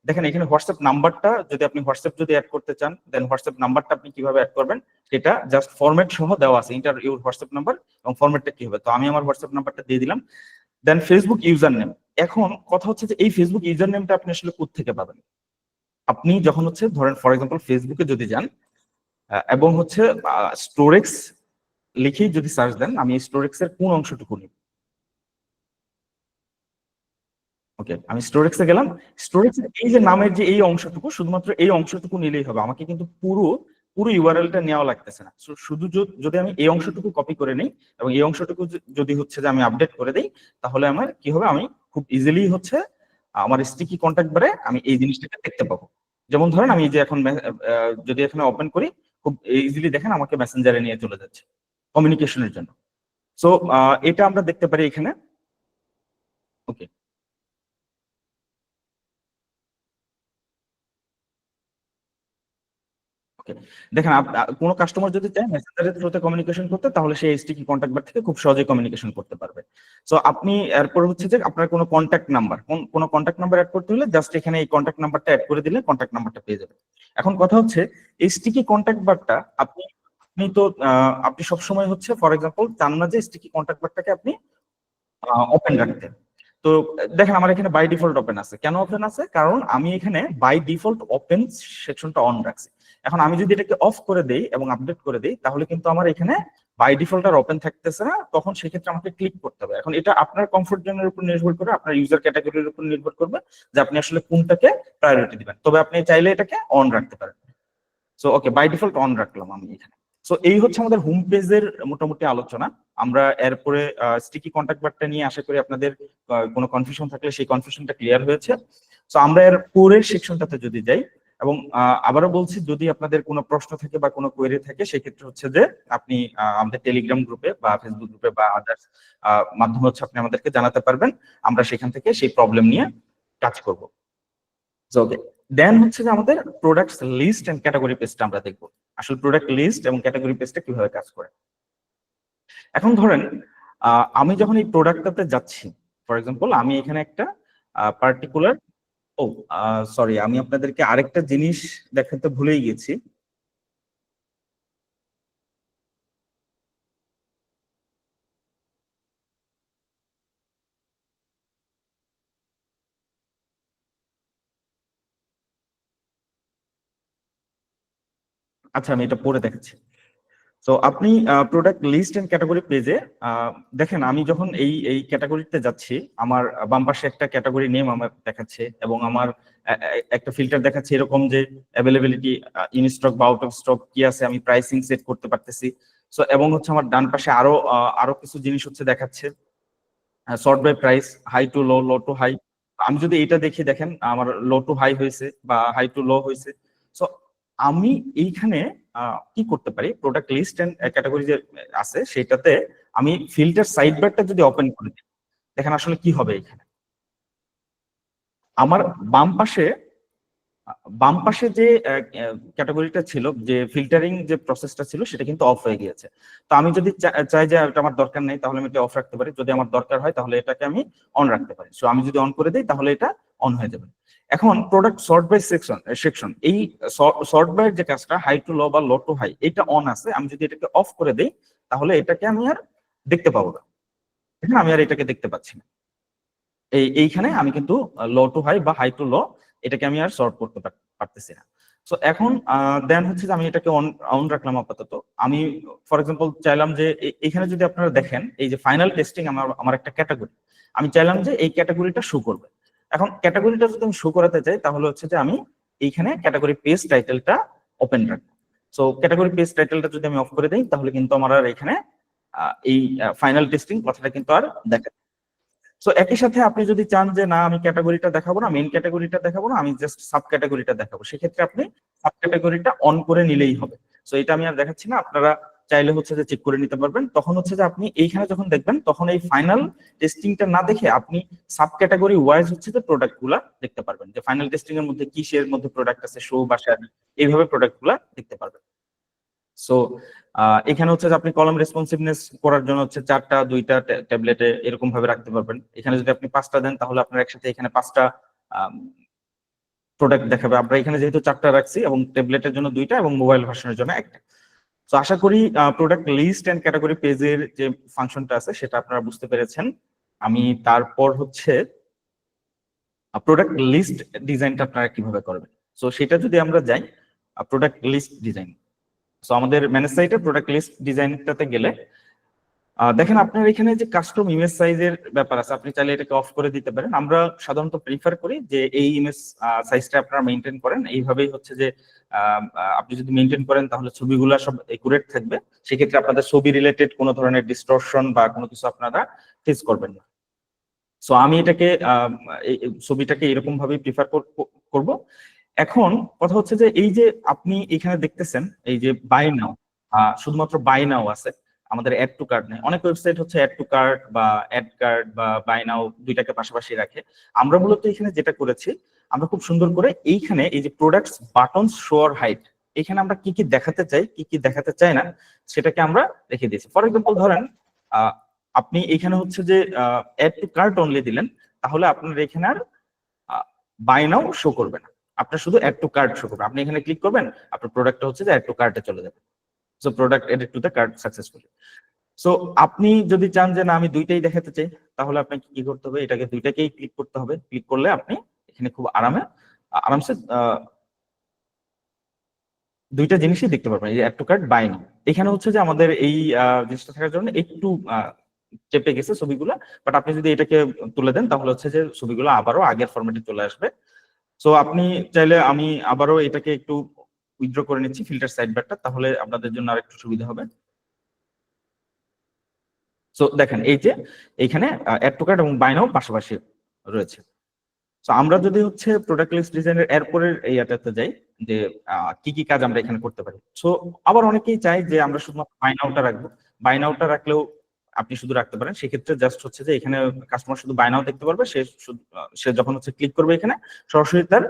দেখেন এখানে হোয়াটসঅ্যাপ নাম্বারটা, যদি আপনি হোয়াটসঅ্যাপ যদি অ্যাড করতে চান, দেন হোয়াটসঅ্যাপ নাম্বারটা আপনি কিভাবে অ্যাড করবেন সেটা জাস্ট ফরম্যাট সহ দেওয়া আছে, ইন্টার ইউর হোয়াটসঅ্যাপ নাম্বার এবং ফরম্যাটটা কি হবে। তো আমি আমার হোয়াটসঅ্যাপ নাম্বারটা দিয়ে দিলাম। দেন ফেসবুক ইউজার নেম। এখন কথা হচ্ছে যে এই ফেসবুক ইউজার নেমটা আপনি আসলে কোত্থেকে পাবেন? আপনি যখন হচ্ছে ধরেন ফর এক্সাম্পল ফেসবুকে যদি যান এবং হচ্ছে স্টোরেক্স লিখেই যদি সার্চ দেন, আমি স্টোরেক্স এর কোন অংশটুকু নিব? ওকে, আমি স্টোরেক্সে গেলাম। স্টোরেক্স এই যে নামের যে এই অংশটুকু, শুধুমাত্র এই অংশটুকু নিলেই হবে, আমাকে কিন্তু পুরো পুরো ইউআরএলটা নেওয়া লাগতেছে না। শুধু যদি আমি এই অংশটুকু কপি করে নিই এবং এই অংশটুকু যদি হচ্ছে যে আমি আপডেট করে দিই, তাহলে আমার কি হবে, আমি খুব ইজিলি হচ্ছে আমার স্টিকি কন্ট্যাক্ট বারে আমি এই জিনিসটাকে দেখতে পাবো। যেমন ধরেন আমি যে এখন যদি এখানে ওপেন করি, খুব ইজিলি দেখেন আমাকে মেসেঞ্জারে নিয়ে চলে যাচ্ছে কমিউনিকেশনের জন্য। সো এটা আমরা দেখতে পারি এখানে। ওকে, দেখেন কোনো কাস্টমার যদি চায় মেসেঞ্জারের থ্রুতে কমিউনিকেশন করতে, তাহলে সেই স্টিকি কন্ট্যাক্ট বার থেকে খুব সহজে কমিউনিকেশন করতে পারবে। সো আপনি এরপর হচ্ছে যে আপনার কোনো কন্ট্যাক্ট নাম্বার, কোনো কন্ট্যাক্ট নাম্বার অ্যাড করতে হলে জাস্ট এখানে এই কন্ট্যাক্ট নাম্বারটা অ্যাড করে দিলে কন্ট্যাক্ট নাম্বারটা পেয়ে যাবে। এখন কথা হচ্ছে এই স্টিকি কন্ট্যাক্ট বারটা আপনি আপনি তো আপনি সবসময় হচ্ছে ফর এক্সাম্পল চান না যে স্টিকি কন্ট্যাক্ট বারটাকে আপনি ওপেন রাখতে। তো দেখেন আমার এখানে বাই ডিফল্ট ওপেন আছে। কেন ওপেন আছে? কারণ আমি এখানে বাই ডিফল্ট ওপেন সেকশনটা অন রাখছি। এখন আমি যদি এটাকে অফ করে দেই এবং আপডেট করে দেই, তাহলে কিন্তু আমার এখানে বাই ডিফল্ট আর ওপেন থাকতেছে না, তখন সেক্ষেত্রে আমাকে ক্লিক করতে হবে। এখন এটা আপনার কমফোর্ট জোনের উপর নির্ভর করে, আপনার ইউজার ক্যাটাগরির উপর নির্ভর করবে যে আপনি আসলে কোনটাকে প্রায়োরিটি দিবেন। তবে আপনি চাইলে এটাকে অন রাখতে পারেন। So okay, by default on রাখলাম আমি এখানে। সো এই হচ্ছে আমাদের হোম পেজের মোটামুটি আলোচনা। আমরা এরপরে স্টিকি কন্ট্যাক্ট বারটা নিয়ে আশা করি আপনাদের কোনো কনফিউশন থাকলে সেই কনফিউশনটা ক্লিয়ার হয়েছে। সো আমরা এর পরের সেকশনটাতে যদি যাই, এবং আবারও বলছি যদি আপনাদের কোনো প্রশ্ন থাকে বা কোনো কোয়েরি থাকে, সেক্ষেত্রে হচ্ছে যে আপনি আমাদের টেলিগ্রাম গ্রুপে বা ফেসবুক গ্রুপে বা আদার্স মাধ্যমে হচ্ছে আপনি আমাদেরকে জানাতে পারবেন। আমরা সেখান থেকে সেই প্রবলেম নিয়ে কাজ করব। ওকে, দেন হচ্ছে যে আমাদের প্রোডাক্টস লিস্ট এন্ড ক্যাটাগরি পেজটা আমরা দেখব। আসলে প্রোডাক্ট লিস্ট এবং ক্যাটাগরি পেজটা কিভাবে কাজ করে। এখন ধরেন আমি যখন এই প্রোডাক্টটাতে যাচ্ছি, ফর এক্সাম্পল আমি এখানে একটা পার্টিকুলার, ও সরি, আমি আপনাদেরকে আরেকটা জিনিস দেখাতে ভুলেই গেছি। আচ্ছা, আমি এটা পরে দেখাচ্ছি। তো আপনি প্রোডাক্ট লিস্ট এন্ড ক্যাটাগরি পেজে দেখেন আমি যখন এই এই ক্যাটাগরিতে যাচ্ছি, আমার বাম পাশে একটা ক্যাটাগরি নেম আমার দেখাচ্ছে এবং আমার একটা ফিল্টার দেখাচ্ছে এরকম যে অ্যাভেলেবিলিটি, ইন স্টক বা আউট অফ স্টক কি আছে, আমি প্রাইসিং সেট করতে পারতেছি। সো এবং হচ্ছে আমার ডান পাশে আরো কিছু জিনিস হচ্ছে দেখাচ্ছে, sort by price, high to low, low to high. আমি যদি এটা দেখি, দেখেন আমার লো টু হাই হয়েছে বা হাই টু লো হয়েছে। সো আমি এইখানে কি করতে পারি, প্রোডাক্ট লিস্ট এন্ড ক্যাটাগরি যে আছে সেটাতে আমি ফিল্টার সাইড বারটা যদি ওপেন করে দিই, দেখেন আসলে কি হবে। এখানে আমার বাম পাশে বাম পাশে যে ক্যাটাগরিটা ছিল, যে ফিল্টারিং যে প্রসেসটা ছিল, সেটা কিন্তু অফ হয়ে গিয়েছে। তো আমি যদি চাই যে এটা আমার দরকার নেই, তাহলে আমি এটা অফ রাখতে পারি। যদি আমার দরকার হয় তাহলে এটাকে আমি অন রাখতে পারি। সো আমি যদি অন করে দিই তাহলে এটা অন হয়ে যাবে। এখন প্রোডাক্ট সর্ট বাই সেকশন, এই সর্ট বাই যে কাজটা, হাই টু লো বা লো টু হাই, এটা অন আছে। আমি যদি এটাকে অফ করে দিই তাহলে এটাকে আমি আর দেখতে পাবো না। এখানে আমি আর এটাকে দেখতে পাচ্ছি না। এইখানে আমি কিন্তু লো টু হাই বা হাই টু লো এটাকে আমি আর সর্ট করতে পারতেছি না। সো এখন দেন হচ্ছে যে আমি এটাকে অন অন রাখলাম আপাতত। আমি ফর এক্সাম্পল চাইলাম যে এখানে যদি আপনারা দেখেন, এই যে ফাইনাল টেস্টিং আমার একটা ক্যাটাগরি, আমি চাইলাম যে এই ক্যাটাগরিটা শো করবে। এখন ক্যাটাগরিটা যদি আমি শো করাতে চাই তাহলে হচ্ছে যে আমি এইখানে ক্যাটাগরি পেজ টাইটেলটা ওপেন রাখবো। সো ক্যাটাগরি পেজ টাইটেলটা যদি আমি অফ করে দিই তাহলে কিন্তু আমার আর এখানে এই ফাইনাল টেস্টিং কথাটা কিন্তু আর দেখা। সো একই সাথে আপনি যদি চান যে না আমি ক্যাটাগরিটা দেখাবো না, মেইন ক্যাটাগরিটা দেখাবো না, আমি জাস্ট সাব ক্যাটাগরিটা দেখাবো, সেক্ষেত্রে আপনি সাব ক্যাটাগরিটা অন করে নিলেই হবে। সো এটা আমি আর দেখাচ্ছি না, আপনারা চাইলে হচ্ছে যে চেক করে নিতে পারবেন। তখন হচ্ছে যে আপনি এইখানে যখন দেখবেন তখন এই ফাইনাল টেস্টিংটা না দেখে আপনি সাব ক্যাটাগরি ওয়াইজ হচ্ছে যে প্রোডাক্টগুলা দেখতে পারবেন, যে ফাইনাল টেস্টিং এর মধ্যে কিসের মধ্যে প্রোডাক্ট আছে, শো বা শেয়ার, এইভাবে প্রোডাক্টগুলা দেখতে পারবেন। সো এখানে হচ্ছে যে আপনি কলাম রেসপন্সিভনেস করার জন্য হচ্ছে 4টা 2টা ট্যাবলেটে এরকম ভাবে রাখতে পারবেন। এখানে যদি আপনি 5টা দেন তাহলে আপনার একসাথে এখানে 5টা প্রোডাক্ট দেখাবে। আমরা এখানে যেহেতু 4টা রাখছি এবং ট্যাবলেটের জন্য 2টা এবং মোবাইল ভার্সনের জন্য 1টা। তো আশা করি প্রোডাক্ট লিস্ট এন্ড ক্যাটাগরি পেজের যে ফাংশনটা আছে সেটা আপনারা বুঝতে পেরেছেন। আমি তারপর হচ্ছে প্রোডাক্ট লিস্ট ডিজাইনটা আপনারা কিভাবে করবেন, সো সেটা যদি আমরা যাই প্রোডাক্ট লিস্ট ডিজাইন। সো আমাদের ম্যানেজ সাইটে প্রোডাক্ট লিস্ট ডিজাইনটাতে গেলে দেখেন আপনার এখানে যে কাস্টম ইমেজ সাইজের ব্যাপার আছে, আপনি চাইলে এটাকে অফ করে দিতে পারেন। আমরা সাধারণত প্রিফার করি যে এই ইমেজ সাইজটা আপনারা মেনটেন করেন। এইভাবেই হচ্ছে যে আপনি যদি মেনটেন করেন তাহলে ছবিগুলো সব একুরেট থাকবে। সেক্ষেত্রে আপনাদের ছবি রিলেটেড কোনো ধরনের ডিস্টরশন বা কোনো কিছু আপনারা ফেস করবেন না। সো আমি এটাকে ছবিটাকে এরকম ভাবে প্রিফার করব। এখন কথা হচ্ছে যে এই যে আপনি এখানে দেখতেছেন এই যে বাই নাও, শুধুমাত্র বাই নাও আছে, আমাদের অ্যাড টু কার্ট নেই। অনেক ওয়েবসাইট হচ্ছে অ্যাড টু কার্ট বা অ্যাড কার্ট বা বাই নাও দুইটাকে পাশাপাশি রাখে। আমরা মূলত এখানে যেটা করেছি, আমরা খুব সুন্দর করে এইখানে এই যে products buttons show or hide, এখানে আমরা কি কি দেখাতে চাই কি কি দেখাতে চাই না সেটাকে আমরা রেখে দিয়েছি। ফর এক্সাম্পল ধরেন আপনি এখানে হচ্ছে যে অ্যাড টু কার্ট অনলি দিলেন, তাহলে আপনার এখানে আর বাই নাও শো করবে না, আপনার শুধু অ্যাড টু কার্ট শো করবে। আপনি এখানে ক্লিক করবেন, আপনার প্রোডাক্টটা হচ্ছে যে অ্যাড টু কার্টে চলে যাবে। So product added to the cart successfully. So আপনি যদি চান যে না আমি দুইটাই দেখাতে চাই, তাহলে আপনাকে কি করতে হবে, এটাকে দুইটাকেই ক্লিক করতে হবে। ক্লিক করলে আপনি এখানে খুব আরামসে দুইটা জিনিসই দেখতে পারবেন, এই অ্যাড টু কার্ট বাই নাও। এখানে হচ্ছে যে আমাদের এই জিনিসটা থাকার জন্য একটু চেপে গেছে ছবিগুলো, বাট আপনি যদি এটাকে তুলে দেন তাহলে হচ্ছে যে ছবিগুলো আবারও আগের ফরম্যাটে চলে আসবে। সো আপনি চাইলে আমি আবারও এটাকে একটু উইথড্র করে নিচ্ছি ফিল্টার সাইড বারটা, তাহলে আপনাদের জন্য আরেকটু সুবিধা হবে। সো দেখেন এই যে এইখানে অ্যাড টু কার্ট এবং বাই নাও পাশাপাশি রয়েছে। সো আমরা যদি হচ্ছে প্রোডাক্ট লিস্ট ডিজাইনের এরপরের এইটাতে যাই যে কি কি কাজ আমরা এখানে করতে পারি। সো আবার অনেকেই চাই যে আমরা শুধুমাত্র বাই নাওটা রাখবো, বাই নাওটা রাখলেও আপনি শুধু রাখতে পারেন। সেক্ষেত্রে জাস্ট হচ্ছে যে এখানে কাস্টমার শুধু বাই নাও দেখতে পারবে, সে যখন হচ্ছে ক্লিক করবে এখানে সরাসরি তার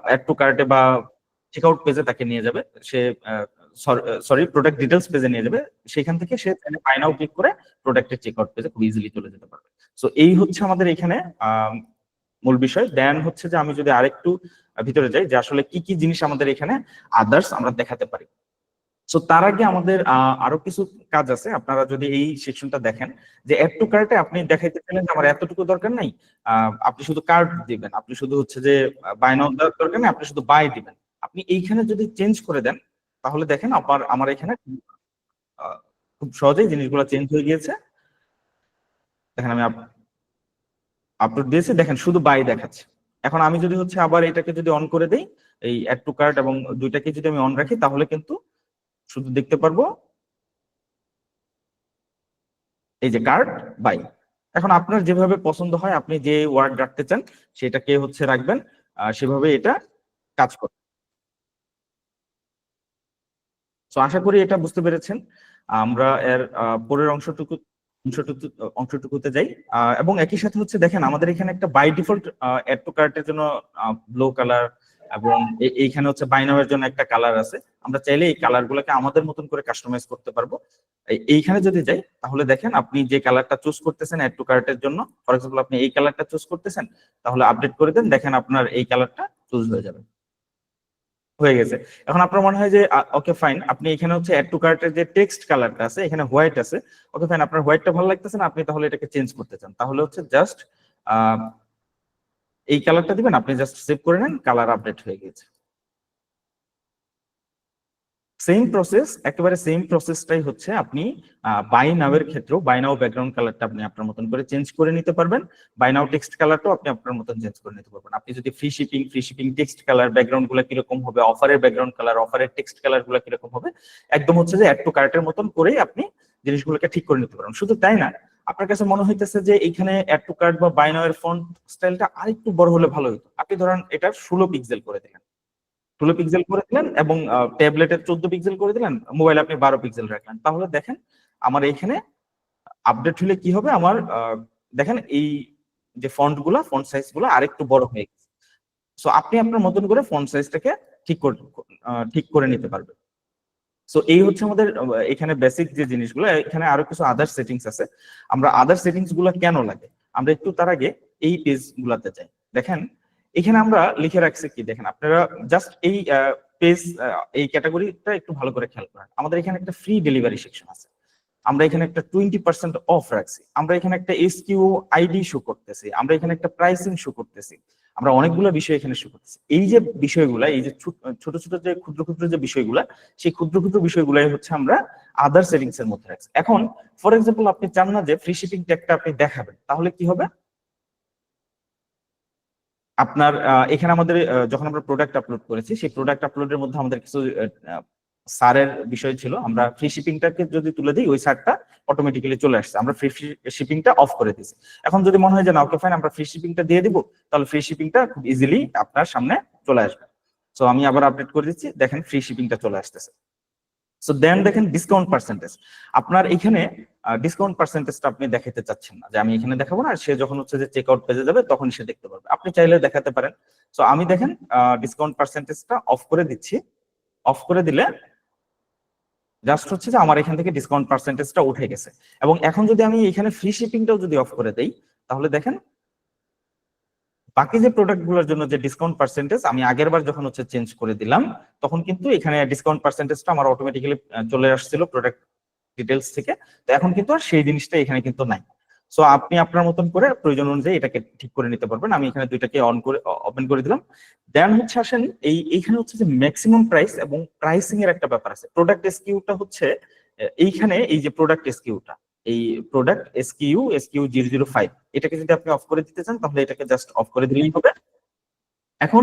অ্যাড টু কার্টে বা চেকআউট পেজে তাকে নিয়ে যাবে, সে সরি প্রোডাক্ট ডিটেলস পেজে নিয়ে যাবে। সেখান থেকে সে বাই নাও ক্লিক করে প্রোডাক্টের চেকআউট পেজে খুব ইজিলি চলে যেতে পারবে। সো এই হচ্ছে আমাদের এখানে মূল বিষয়। দেন হচ্ছে যে আমি যদি আরেকটু ভিতরে যাই যে আসলে কি কি জিনিস আমাদের এখানে আদার্স আমরা দেখাতে পারি। সো তার আগে আমাদের আরো কিছু কাজ আছে। আপনারা যদি এই সেকশনটা দেখেন যে অ্যাড টু কার্টে আপনি দেখাইতে চাইলেন যে আমার এতটুকু দরকার নাই, আপনি শুধু কার্ট দিবেন, আপনি শুধু হচ্ছে যে বাই নাও দরকার নেই, আপনি শুধু বাই দিবেন। আপনি এইখানে যদি চেঞ্জ করে দেন তাহলে দেখেন আমার এখানে খুব সহজেই জিনিসগুলো চেঞ্জ হয়ে গিয়েছে। দেখেন আমি আপলোড দিয়েছি, দেখেন শুধু বাই দেখাচ্ছে। এখন আমি যদি হচ্ছে আবার এটাকে যদি অন করে দেই, এই অ্যাড টু কার্ট এবং দুইটাকে যদি আমি অন রাখি তাহলে কিন্তু শুধু দেখতে পারবো এই যে কার্ট বাই। এখন আপনার যেভাবে পছন্দ হয়, আপনি যে ওয়ার্ড রাখতে চান সেটাকে হচ্ছে রাখবেন, সেভাবে এটা কাজ করবে। তো আশা করি এটা বুঝতে পেরেছেন। আমরা এর পরের অংশটুকুতে যাই এবং একই সাথে হচ্ছে দেখেন আমাদের এখানে একটা বাই ডিফল্ট অ্যাড টু কার্টের জন্য ব্লু কালার, এবং এইখানে হচ্ছে বাই নাও এর জন্য একটা কালার আছে, আমরা চাইলে এই কালার গুলোকে আমাদের মতন করে কাস্টমাইজ করতে পারবো। এইখানে যদি যাই তাহলে দেখেন আপনি যে কালারটা চুজ করতেছেন অ্যাড টু কার্টের জন্য, ফর এক্সাম্পল আপনি এই কালারটা চুজ করতেছেন, তাহলে আপডেট করে দেন, দেখেন আপনার এই কালারটা চুজ হয়ে যাবে, হয়ে গেছে। এখন আপনার মনে হয় যে ওকে ফাইন, আপনি এখানে হচ্ছে অ্যাড টু কার্টের যে টেক্সট কালারটা আছে এখানে হোয়াইট আছে, ওকে ফাইন, আপনার হোয়াইটটা ভালো লাগতেছে না, আপনি তাহলে এটাকে চেঞ্জ করতে চান, তাহলে হচ্ছে জাস্ট এই কালারটা দিবেন, আপনি জাস্ট সেভ করে নেন, কালার আপডেট হয়ে গেছে। সেম প্রসেস, একেবারে সেম প্রসেসটাই হচ্ছে আপনি বাই নাও এর ক্ষেত্রেও বাই নাও ব্যাকগ্রাউন্ড কালারটা আপনি আপনার মতন করে চেঞ্জ করে নিতে পারবেন, বাই নাও টেক্সট কালারটাও আপনি আপনার মতন চেঞ্জ করে নিতে পারবেন। আপনি যদি free shipping text colour background গুলো কিরকম হবে, অফারের ব্যাকগ্রাউন্ড কালার, অফারের টেক্সট কালার গুলো কিরকম হবে, একদম হচ্ছে যে অ্যাড টু কার্টের মতন করেই আপনি জিনিসগুলোকে ঠিক করে নিতে পারবেন। শুধু তাই না, আপনার কাছে মনে হইতেছে যে এখানে অ্যাড টু কার্ট বা বাই নাও এর ফন্ট স্টাইলটা আরেকটু বড় হলে ভালো হতো, আপনি ধরেন এটা 16 পিক্সেল করে দিলেন, 16 পিক্সেল করে দিলেন এবং ট্যাবলেটের 14 পিক্সেল করে দিলেন, মোবাইলে আপনি 12 পিক্সেল রাখলেন, তাহলে দেখেন আমার এইখানে আপডেট হলে কি হবে, আমার দেখেন এই যে ফন্ট সাইজ গুলো আরেকটু বড় হয়ে গেছে। সো আপনি আপনার মতন করে ফন্ট সাইজটাকে ঠিক করে নিতে পারবেন। সো এই হচ্ছে আমাদের এখানে বেসিক যে জিনিসগুলো, এখানে আরো কিছু আদার সেটিংস আছে। আমরা আদার সেটিংস গুলো কেন লাগে আমরা একটু তার আগে এই পেজ গুলাতে যাই। দেখেন এখানে আমরা লিখে রাখছি কি, দেখেন আপনারা জাস্ট এই পেজ এই ক্যাটাগরিটা একটু ভালো করে খেয়াল করেন। আমাদের এখানে একটা ফ্রি ডেলিভারি সেকশন আছে, আমরা এখানে একটা 20% অফ রাখছি, আমরা এখানে একটা এসকিউ আইডি শো করতেছি, আমরা এখানে একটা প্রাইসিং শো করতেছি, আমরা অনেকগুলো বিষয় এখানে শো করতেছি। এই যে বিষয়গুলা, এই যে ছোট ছোট যে ক্ষুদ্র যে বিষয়গুলা, সেই ক্ষুদ্র বিষয়গুলাই হচ্ছে আমরা আদার সেটিংস এর মধ্যে রাখছি। এখন ফর এক্সাম্পল আপনি চান না যে ফ্রি শিপিং ট্যাগটা আপনি দেখাবেন, তাহলে কি হবে, আপনার এখানে আমাদের যখন আমরা প্রোডাক্ট আপলোড করেছি সেই প্রোডাক্ট আপলোডের মধ্যে আমাদের কিছু সারের বিষয় ছিল, আমরা ফ্রি শিপিংটাকে যদি তুলে দিই ওই সারটা অটোমেটিক্যালি চলে আসছে, আমরা ফ্রি শিপিংটা অফ করে দিয়েছি। এখন যদি মনে হয় যে না ওকে ফাইন আমরা ফ্রি শিপিংটা দিয়ে দিব, তাহলে ফ্রি শিপিংটা খুব ইজিলি আপনার সামনে চলে আসবে। সো আমি আবার আপডেট করে দিচ্ছি, দেখেন ফ্রি শিপিংটা চলে আসতেছে। সো দেন দেখেন ডিসকাউন্ট পার্সেন্টেজ, আপনার এখানে ডিসকাউন্ট পার্সেন্টেজটা আপনি দেখাতে চাচ্ছেন না যে আমি এখানে দেখাবো না, সে যখন হচ্ছে যে চেক আউট পেজে যাবে তখন সে দেখতে পারবে, আপনি চাইলে দেখাতে পারেন। সো আমি দেখেন ডিসকাউন্ট পার্সেন্টেজটা অফ করে দিচ্ছি, অফ করে দিলে জাস্ট হচ্ছে যে আমার এখান থেকে ডিসকাউন্ট পার্সেন্টেজটা উঠে গেছে। এবং এখন যদি আমি এখানে ফ্রি শিপিংটাও যদি অফ করে দেই, তাহলে দেখেন বাকি যে প্রোডাক্ট গুলোর জন্য যে ডিসকাউন্ট পার্সেন্টেজ আমি আগের বার যখন হচ্ছে চেঞ্জ করে দিলাম, তখন কিন্তু এখানে ডিসকাউন্ট পার্সেন্টেজটা আমার অটোমেটিক্যালি চলে আসছিল প্রোডাক্ট ডিটেলস থেকে, তো এখন কিন্তু আর সেই জিনিসটা এখানে কিন্তু নাই। সো আপনি আপনার মতন করে প্রয়োজন অনুযায়ী এটাকে ঠিক করে নিতে পারবেন। আমি এখানে দুইটাকে অন করে ওপেন করে দিলাম। দেন হচ্ছে আসেন এইখানে হচ্ছে যে ম্যাক্সিমাম প্রাইস এবং প্রাইসিং এর একটা ব্যাপার আছে। প্রোডাক্ট এসকিউটা হচ্ছে এইখানে এই যে প্রোডাক্ট এসকিউটা, এই প্রোডাক্ট এসকিউ 005 এটাকে যদি আপনি অফ করে দিতে চান তাহলে এটাকে জাস্ট অফ করে দিলেই হবে। এখন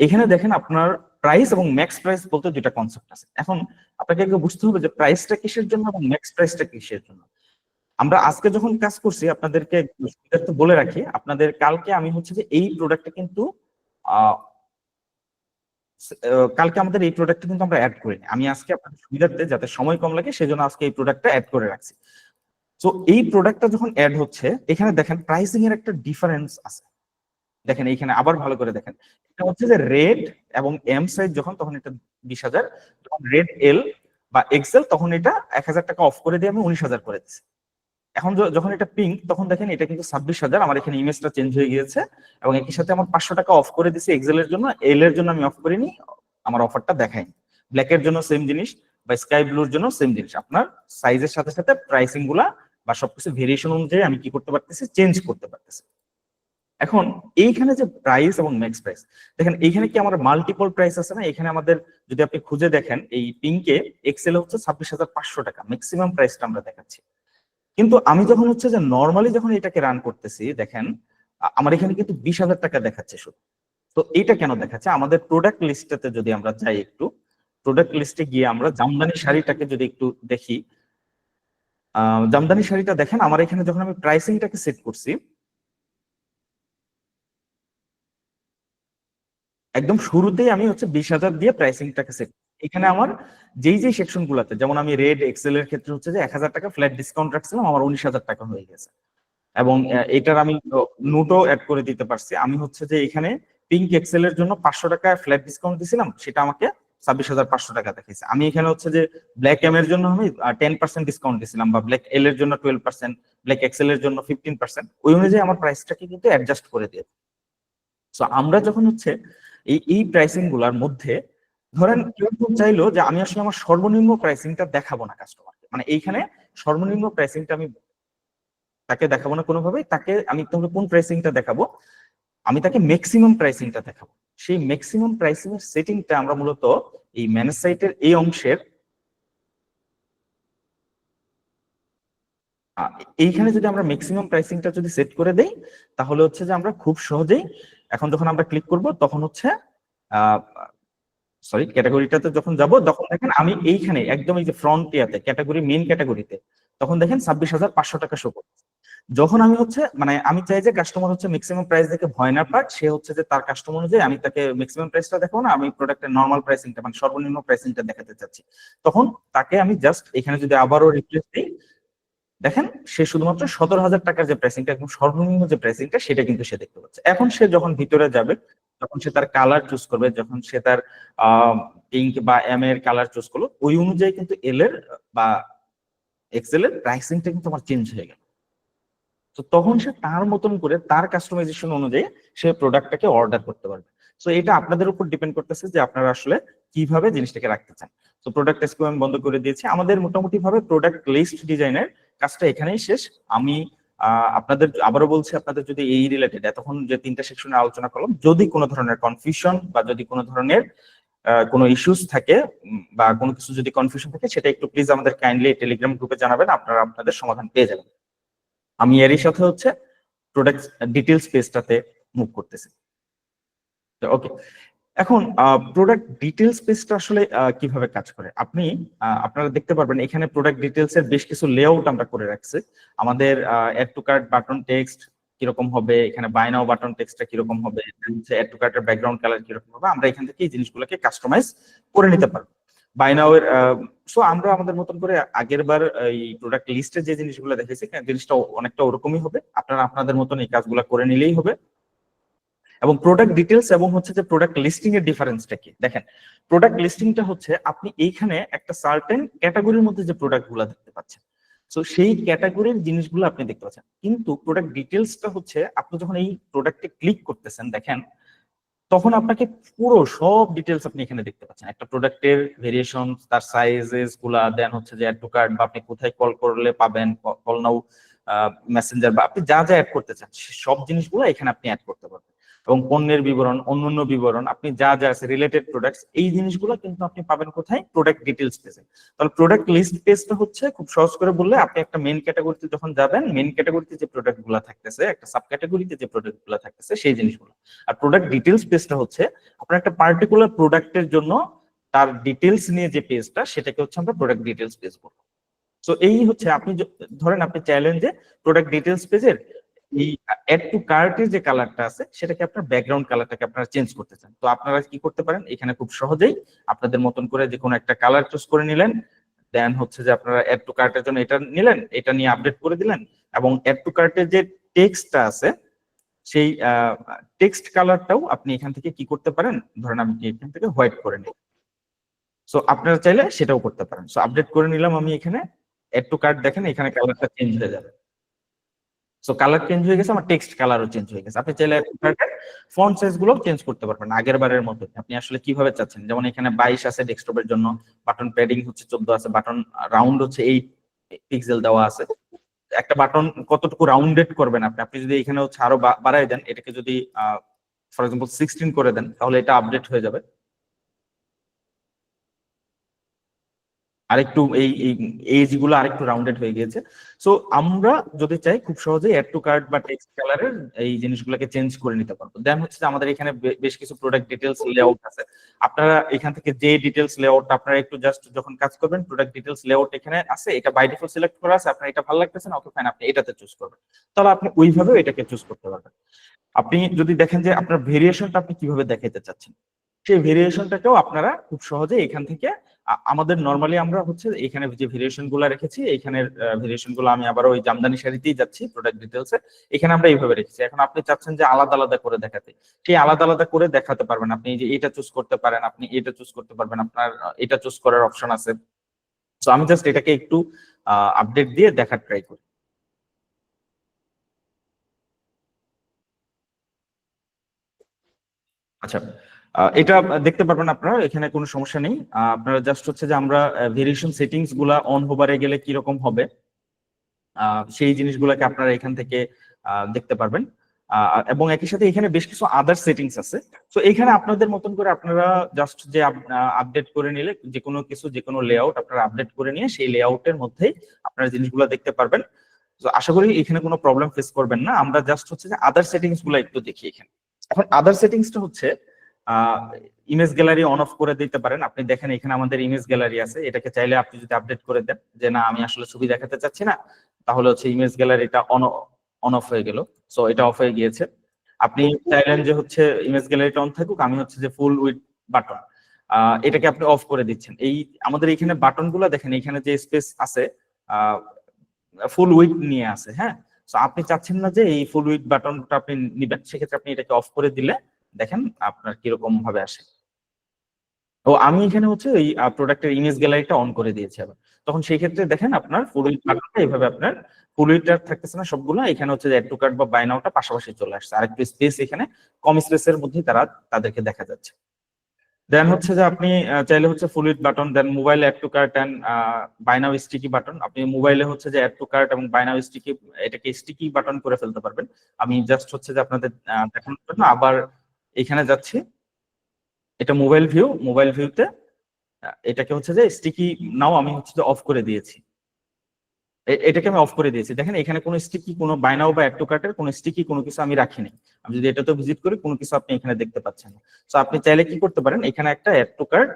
এখানে দেখেন আপনার প্রাইস এবং ম্যাক্স প্রাইস বলতে দুইটা কনসেপ্ট আছে। এখন আপনাকে আগে বুঝতে হবে যে প্রাইসটা কিসের জন্য এবং ম্যাক্স প্রাইসটা কিসের জন্য। আমরা আজকে যখন কাজ করছি আপনাদেরকে বলে রাখি, আপনাদের কালকে আমি হচ্ছে যে এই প্রোডাক্টটা কিন্তু কালকে আমাদের এই প্রোডাক্টটা কিন্তু আমরা অ্যাড করিনি, আমি আজকে আপনাদের সুবিধার্থে যাতে সময় কম লাগে সেজন্য আজকে এই প্রোডাক্টটা অ্যাড করে রাখছি। তো এই প্রোডাক্টটা যখন অ্যাড হচ্ছে এখানে দেখেন প্রাইসিং এর একটা ডিফারেন্স আছে। দেখেন এইখানে আবার ভালো করে দেখেন, এটা হচ্ছে যে রেড এবং এম সাইজ যখন তখন এটা 20,000, যখন রেড এল বা এক্সেল তখন এটা 1,000 টাকা অফ করে দিয়ে আমি 19,000 করে দিচ্ছি। এখন যখন এটা পিঙ্ক তখন দেখেন এটা কিন্তু 26,000, আমার এখানে ইমেজটা চেঞ্জ হয়ে গিয়েছে এবং একই সাথে আমার 500 টাকা অফ করে দিছি এক্সেল এর জন্য, এল এর জন্য আমি অফ করিনি, আমার অফারটা দেখাইনি। ব্ল্যাক এর জন্য সেম জিনিস বা স্কাই ব্লুর জন্য সেম জিনিস, আপনার সাইজের সাথে সাথে প্রাইসিং গুলা বা সবকিছু ভেরিয়েশন অনুযায়ী আমি কি করতে পারতেছি, চেঞ্জ করতে পারতেছি। এখন এইখানে যে প্রাইস এবং ম্যাক্স প্রাইস, দেখেন এইখানে কি আমার মাল্টিপল প্রাইস আছে না, এখানে আমাদের যদি আপনি খুঁজে দেখেন এই পিঙ্কে এক্সেল হচ্ছে 26,500 টাকা ম্যাক্সিমাম প্রাইসটা আমরা দেখাচ্ছি। কিন্তু আমি যখন হচ্ছে যে নর্মালি যখন এটাকে রান করতেছি দেখেন আমার এখানে কিন্তু 20,000 টাকা দেখাচ্ছে শুধু। তো এইটা কেন দেখাচ্ছে, আমাদের প্রোডাক্ট লিস্টটাতে যদি আমরা যাই, একটু প্রোডাক্ট লিস্টে গিয়ে আমরা জামদানি শাড়িটাকে যদি একটু দেখি, জামদানি শাড়িটা দেখেন আমার এখানে যখন আমি প্রাইসিংটাকে সেট করছি একদম শুরুতেই আমি হচ্ছে 20,000 দিয়ে প্রাইসিংটাকে সেট, এখানে আমার যেই সেকশন গুলাতে, যেমন আমি রেড এক্সেল এর ক্ষেত্রে হচ্ছে যে 1,000 টাকা ফ্ল্যাট ডিসকাউন্ট রাখছিলাম, আমার 19,000 টাকা হয়ে গেছে। এবং এটার আমি নোটও অ্যাড করে দিতে পারছি, আমি হচ্ছে যে এখানে পিঙ্ক এক্সেল এর জন্য 500 টাকা ফ্ল্যাট ডিসকাউন্ট দিছিলাম, সেটা আমাকে 26,500 টাকা দেখাইছে। আমি এখানে হচ্ছে যে ব্ল্যাক এম এর জন্য আমি 10% ডিসকাউন্ট দিছিলাম, বা ব্ল্যাক এল এর জন্য 12%, ব্ল্যাক এক্সেল এর জন্য 15%, ওই অনুযায়ী আমার প্রাইসটাকে কিন্তু অ্যাডজাস্ট করে দিয়েছে। সো আমরা যখন হচ্ছে এই প্রাইসিং গুলার মধ্যে ধরেন কেউ চাইলো যে আমি আসলে আমার সর্বনিম্ন প্রাইসিংটা দেখাবো না কাস্টমারকে, মানে এইখানে সর্বনিম্ন প্রাইসিংটা আমি তাকে দেখাবো না কোনোভাবেই, তাকে আমি তাহলে কোন প্রাইসিংটা দেখাবো, আমি তাকে ম্যাক্সিমাম প্রাইসিংটা দেখাবো। সেই ম্যাক্সিমাম প্রাইসিং এর সেটিংটা আমরা মূলত এই ম্যানেজ সাইটের এই অংশের এইখানে যদি আমরা ম্যাক্সিমাম প্রাইসিংটা যদি সেট করে দেই, তাহলে হচ্ছে যে আমরা খুব সহজেই এখন যখন আমরা ক্লিক করব তখন হচ্ছে সরি ক্যাটাগরিটাতে যখন যাব তখন দেখেন আমি এইখানে একদম এই যে ফ্রন্ট ইয়াতে ক্যাটাগরি মেইন ক্যাটাগরিতে তখন দেখেন 26,500 টাকা শো করছে। যখন আমি হচ্ছে মানে আমি চাই যে কাস্টমার হচ্ছে ম্যাক্সিমাম প্রাইস দেখে ভয় না পাক, সে হচ্ছে যে তার কাস্টমার অনুযায়ী আমি তাকে ম্যাক্সিমাম প্রাইসটা দেখাবো না, আমি প্রোডাক্টের নরমাল প্রাইসিংটা মানে সর্বনিম্ন প্রাইসিংটা দেখাতে চাচ্ছি, তখন তাকে আমি জাস্ট এখানে যদি আবারও রিপ্লেস দিই, দেখেন সে শুধুমাত্র 17,000 টাকার যে প্রাইসিংটা একদম সর্বনিম্ন যে প্রাইসিংটা সেটা কিন্তু সে দেখতে পাচ্ছে। এখন সে যখন ভিতরে যাবে, যখন সে তার কালার চুজ করবে, যখন সে তার পিঙ্ক বা এম এর কালার চুজ করলো, ওই অনুযায়ী কিন্তু এল এর বা এক্সেল এর প্রাইসিংটা কিন্তু আমার চেঞ্জ হয়ে গেল। তো তখন সে তার মতন করে তার কাস্টমাইজেশন অনুযায়ী সে প্রোডাক্টটাকে অর্ডার করতে পারবে। তো এটা আপনাদের উপর ডিপেন্ড করতেছে যে আপনারা আসলে কিভাবে জিনিসটাকে রাখতে চান। তো প্রোডাক্ট এসকিউ আমি বন্ধ করে দিয়েছি। আমাদের মোটামুটি ভাবে প্রোডাক্ট লিস্ট ডিজাইনের কাজটা এখানেই শেষ। আমি আপনাদের আবারও বলছি, আপনাদের যদি এই রিলেটেড এতক্ষণ যে 3টা সেকশনে আলোচনা করলাম, যদি কোনো ধরনের কনফিউশন বা যদি কোনো ধরনের কোনো ইস্যুস থাকে বা কোনো কিছু যদি কনফিউশন থাকে, সেটা একটু প্লিজ আমাদের কাইন্ডলি টেলিগ্রাম গ্রুপে জানাবেন, আপনারা আপনাদের সমাধান পেয়ে যাবেন। আমি এরই সাথে হচ্ছে প্রোডাক্ট ডিটেইলস পেজটাতে মুভ করতেছি। ওকে, এখন প্রোডাক্ট ডিটেইলস পেজটা আসলে কিভাবে কাজ করে আপনি আপনারা দেখতে পারবেন। এখানে প্রোডাক্ট ডিটেইলস এর বেশ কিছু লেআউট আমরা করে রাখছি। আমাদের add to cart button text কিরকম হবে, এখানে বাই নাও বাটন টেক্সটটা কিরকম হবে, অ্যাড টু কার্টের ব্যাকগ্রাউন্ড কালার কিরকম হবে, আমরা এখান থেকে এই জিনিসগুলোকে কাস্টমাইজ করে নিতে পারবো। বাই নাও এর সো আমরা আমাদের মতন করে আগের বার এই প্রোডাক্ট লিস্টে যে জিনিসগুলো দেখেছি জিনিসটা অনেকটা ওরকমই হবে। আপনারা আপনাদের মতন এই কাজগুলো করে নিলেই হবে। এবং প্রোডাক্ট ডিটেলস এবং হচ্ছে যে প্রোডাক্ট লিস্টিং এর ডিফারেন্সটা কি দেখেন। প্রোডাক্ট লিস্টিংটা হচ্ছে আপনি এইখানে একটা সার্টেন ক্যাটাগরির মধ্যে যে প্রোডাক্টগুলো দেখতে পাচ্ছেন, সো সেই ক্যাটাগরির জিনিসগুলো আপনি দেখতে পাচ্ছেন। কিন্তু প্রোডাক্ট ডিটেলসটা হচ্ছে আপনি যখন এই প্রোডাক্টে ক্লিক করতেছেন দেখেন, তখন আপনাকে পুরো সব ডিটেলস আপনি এখানে দেখতে পাচ্ছেন। একটা প্রোডাক্টের ভেরিয়েশন, তার সাইজেস গুলা, দেন হচ্ছে যে অ্যাড টু কার্ট বা আপনি কোথায় কল করলে পাবেন, কল নাও, মেসেঞ্জার বা আপনি যা যা অ্যাড করতে চান সব জিনিসগুলো এখানে আপনি অ্যাড করতে পারবেন। এবং পণ্যের বিবরণ, অন্যান্য বিবরণ, আপনি যা যা আছে রিলেটেড প্রোডাক্টস, এই জিনিসগুলো কিন্তু আপনি পাবেন কোথায়? প্রোডাক্ট ডিটেলস পেজে। তাহলে প্রোডাক্ট লিস্ট পেজটা হচ্ছে খুব সহজ করে বললে, আপনি একটা মেইন ক্যাটাগরিতে যখন যাবেন, মেইন ক্যাটাগরিতে যে প্রোডাক্টগুলো থাকতেছে, একটা সাব ক্যাটাগরিতে যে প্রোডাক্টগুলো থাকতেছে সেই জিনিসগুলো। আর প্রোডাক্ট ডিটেলস পেজটা হচ্ছে আপনার একটা পার্টিকুলার প্রোডাক্টের জন্য তার ডিটেলস নিয়ে যে পেজটা, সেটাকে হচ্ছে আমরা প্রোডাক্ট ডিটেলস পেজ বলবো। সো এই হচ্ছে আপনি ধরেন আপনি চাইলেন যে প্রোডাক্ট ডিটেলস পেজের এই অ্যাড টু কার্টের যে কালারটা আছে সেটাকে আপনার ব্যাকগ্রাউন্ড কালারটাকে আপনারা চেঞ্জ করতে চান, তো আপনারা কি করতে পারেন, এখানে খুব সহজেই আপনাদের মতন করে যে কোনো একটা কালার চুজ করে নিলেন, দেন হচ্ছে যে আপনারা অ্যাড টু কার্টের জন্য এটা নিলেন, এটা নিয়ে আপডেট করে দিলেন, এবং অ্যাড টু কার্টের যে টেক্সটটা আছে সেই টেক্সট কালারটাও আপনি এখান থেকে কি করতে পারেন, ধরেন আমি এখান থেকে হোয়াইট করে নিই। সো আপনারা চাইলে সেটাও করতে পারেন। সো আপডেট করে নিলাম আমি এখানে, অ্যাড টু কার্ট দেখেন এখানে কালারটা চেঞ্জ হয়ে যাবে। সো কালার চেঞ্জ হয়ে গেছে, আমার টেক্সট কালারও চেঞ্জ হয়ে গেছে। আপনি চাইলে ফন্ট সাইজ গুলো চেঞ্জ করতে পারবেন আগের বারের মতো। আপনি আসলে কিভাবে চাচ্ছেন, যেমন এখানে 22 আছে ডেস্কটপের জন্য, বাটন প্যাডিং হচ্ছে 14 আছে, বাটন রাউন্ড হচ্ছে 8 পিক্সেল দেওয়া আছে। একটা বাটন কতটুকু রাউন্ডেড করবেন আপনি, আপনি যদি এখানে হচ্ছে আরো বাড়ায় দেন, এটাকে যদি ফর এক্সাম্পল 16 করে দেন, তাহলে এটা আপডেট হয়ে যাবে। আরেকটু এই এজ গুলো আরেকটু রাউন্ডেড হয়ে গিয়েছে। সো আমরা যদি চাই খুব সহজে অ্যাড টু কার্ট বা টেক্সট কালারের এই জিনিসগুলোকে চেঞ্জ করে নিতে পারবো। দেন হচ্ছে যে আমাদের এখানে বেশ কিছু প্রোডাক্ট ডিটেলস লেআউট আছে। আপনারা এখান থেকে যে ডিটেলস লেআউট আপনারা একটু জাস্ট যখন কাজ করবেন, প্রোডাক্ট ডিটেলস লেআউট এখানে আছে, এটা বাই ডিফল্ট সিলেক্ট করা আছে, আপনার এটা ভালো লাগতেছে না, ওকে ফাইন, আপনি এটাতে চুজ করবেন, তাহলে আপনি ওইভাবে এটাকে চুজ করতে পারবেন। আপনি যদি দেখেন যে আপনার ভেরিয়েশনটা আপনি কিভাবে দেখাইতে চাচ্ছেন, সেই ভেরিয়েশনটাকেও আপনারা খুব সহজে এখান থেকে আমাদের নরমালি আমরা হচ্ছে এখানে যে ভেরিয়েশন গুলো রেখেছি, এইখানের ভেরিয়েশন গুলো আমি আবার ওই জামদানি শাড়িতেই যাচ্ছি প্রোডাক্ট ডিটেলসে, এখানে আমরা এইভাবে রেখেছি। এখন আপনি চাচ্ছেন যে আলাদা আলাদা করে দেখাতে, সেই আলাদা আলাদা করে দেখাতে পারবেন। আপনি যে এটা চুজ করতে পারেন, আপনি এটা চুজ করতে পারবেন, আপনার এটা চুজ করার অপশন আছে। তো আমি জাস্ট এটাকে একটু আপডেট দিয়ে দেখার ট্রাই করি। আচ্ছা, এটা দেখতে পারবেন আপনারা, এখানে কোনো সমস্যা নেই। আপনারা জাস্ট হচ্ছে যে আমরা ভেরিয়েশন সেটিংস গুলা অন হোভারে গেলে কিরকম হবে সেই জিনিসগুলোকে আপনারা এখান থেকে দেখতে পারবেন। এবং একই সাথে এখানে বেশ কিছু আদার সেটিংস আছে। তো এখানে আপনাদের মতন করে আপনারা জাস্ট যে আপডেট করে নিলে যে কোনো কিছু, যে কোনো লেআউট আপনারা আপডেট করে নিয়ে সেই লেআউটের মধ্যেই আপনারা জিনিসগুলো দেখতে পারবেন। তো আশা করি এখানে কোনো প্রবলেম ফেস করবেন না। আমরা জাস্ট হচ্ছে যে আদার সেটিংস গুলো একটু দেখি এখানে। এখন আদার সেটিংসটা হচ্ছে ইমেজ গ্যালারি অন অফ করে দিতে পারেন। আপনি দেখেন এখানে আমাদের ইমেজ গ্যালারি আছে, এটাকে চাইলে আপনি যদি আপডেট করে দেন যে না আমি আসলে ছবি দেখাতে চাচ্ছি না, তাহলে হচ্ছে ইমেজ গ্যালারিটা অন অফ হয়ে গেল। সো এটা অফ হয়ে গিয়েছে। আপনি চাইলেন যে হচ্ছে ইমেজ গ্যালারিটা অন থাকুক, আমি হচ্ছে যে ফুল উইথ বাটন এটাকে আপনি অফ করে দিচ্ছেন। এই আমাদের এখানে বাটন গুলা দেখেন, এখানে যে স্পেস আছে ফুল উইথ নিয়ে আছে। হ্যাঁ, তো আপনি চাচ্ছেন না যে এই ফুল উইথ বাটনটা আপনি নিবেন, সেক্ষেত্রে আপনি এটাকে অফ করে দিলে দেখেন আপনার কিরকম ভাবে আসে। ও আমি এখানে হচ্ছে ওই প্রোডাক্টের ইমেজ গ্যালারিটা অন করে দিয়েছি আবার, তখন সেই ক্ষেত্রে দেখেন আপনার ফুল উইথ বাটনটা এইভাবে আপনার ফুল উইথ থাকতেছে না সবগুলো, এখানে হচ্ছে যে অ্যাড টু কার্ট বা বাই নাওটা পাশাপাশি চলে আসছে, আর একটু স্পেস এখানে কম স্পেসের মধ্যে তাদেরকে দেখা যাচ্ছে। দেন হচ্ছে যে আপনি চাইলে হচ্ছে ফুল উইথ বাটন, দেন মোবাইলে add to cart and buy now sticky button, আপনি মোবাইলে হচ্ছে যে অ্যাড টু কার্ট এবং বাই নাও স্টিকি এটাকে স্টিকি বাটন করে ফেলতে পারবেন। আমি জাস্ট হচ্ছে যে আপনাদের দেখানোর জন্য আবার এখানে যাচ্ছি, এটা মোবাইল ভিউতে এটাকে হচ্ছে যে স্টিকি নাও আমি হচ্ছে যে অফ করে দিয়েছি, এটাকে আমি অফ করে দিয়েছি। দেখেন এখানে কোনো স্টিকি, কোনো বাই নাও বা অ্যাড টু কার্টের কোনো স্টিকি কোনো কিছু আমি রাখিনি। আমি যদি এটাতে ভিজিট করি কোনো কিছু আপনি এখানে দেখতে পাচ্ছেন না। তো আপনি চাইলে কি করতে পারেন, এখানে একটা অ্যাড টু কার্ট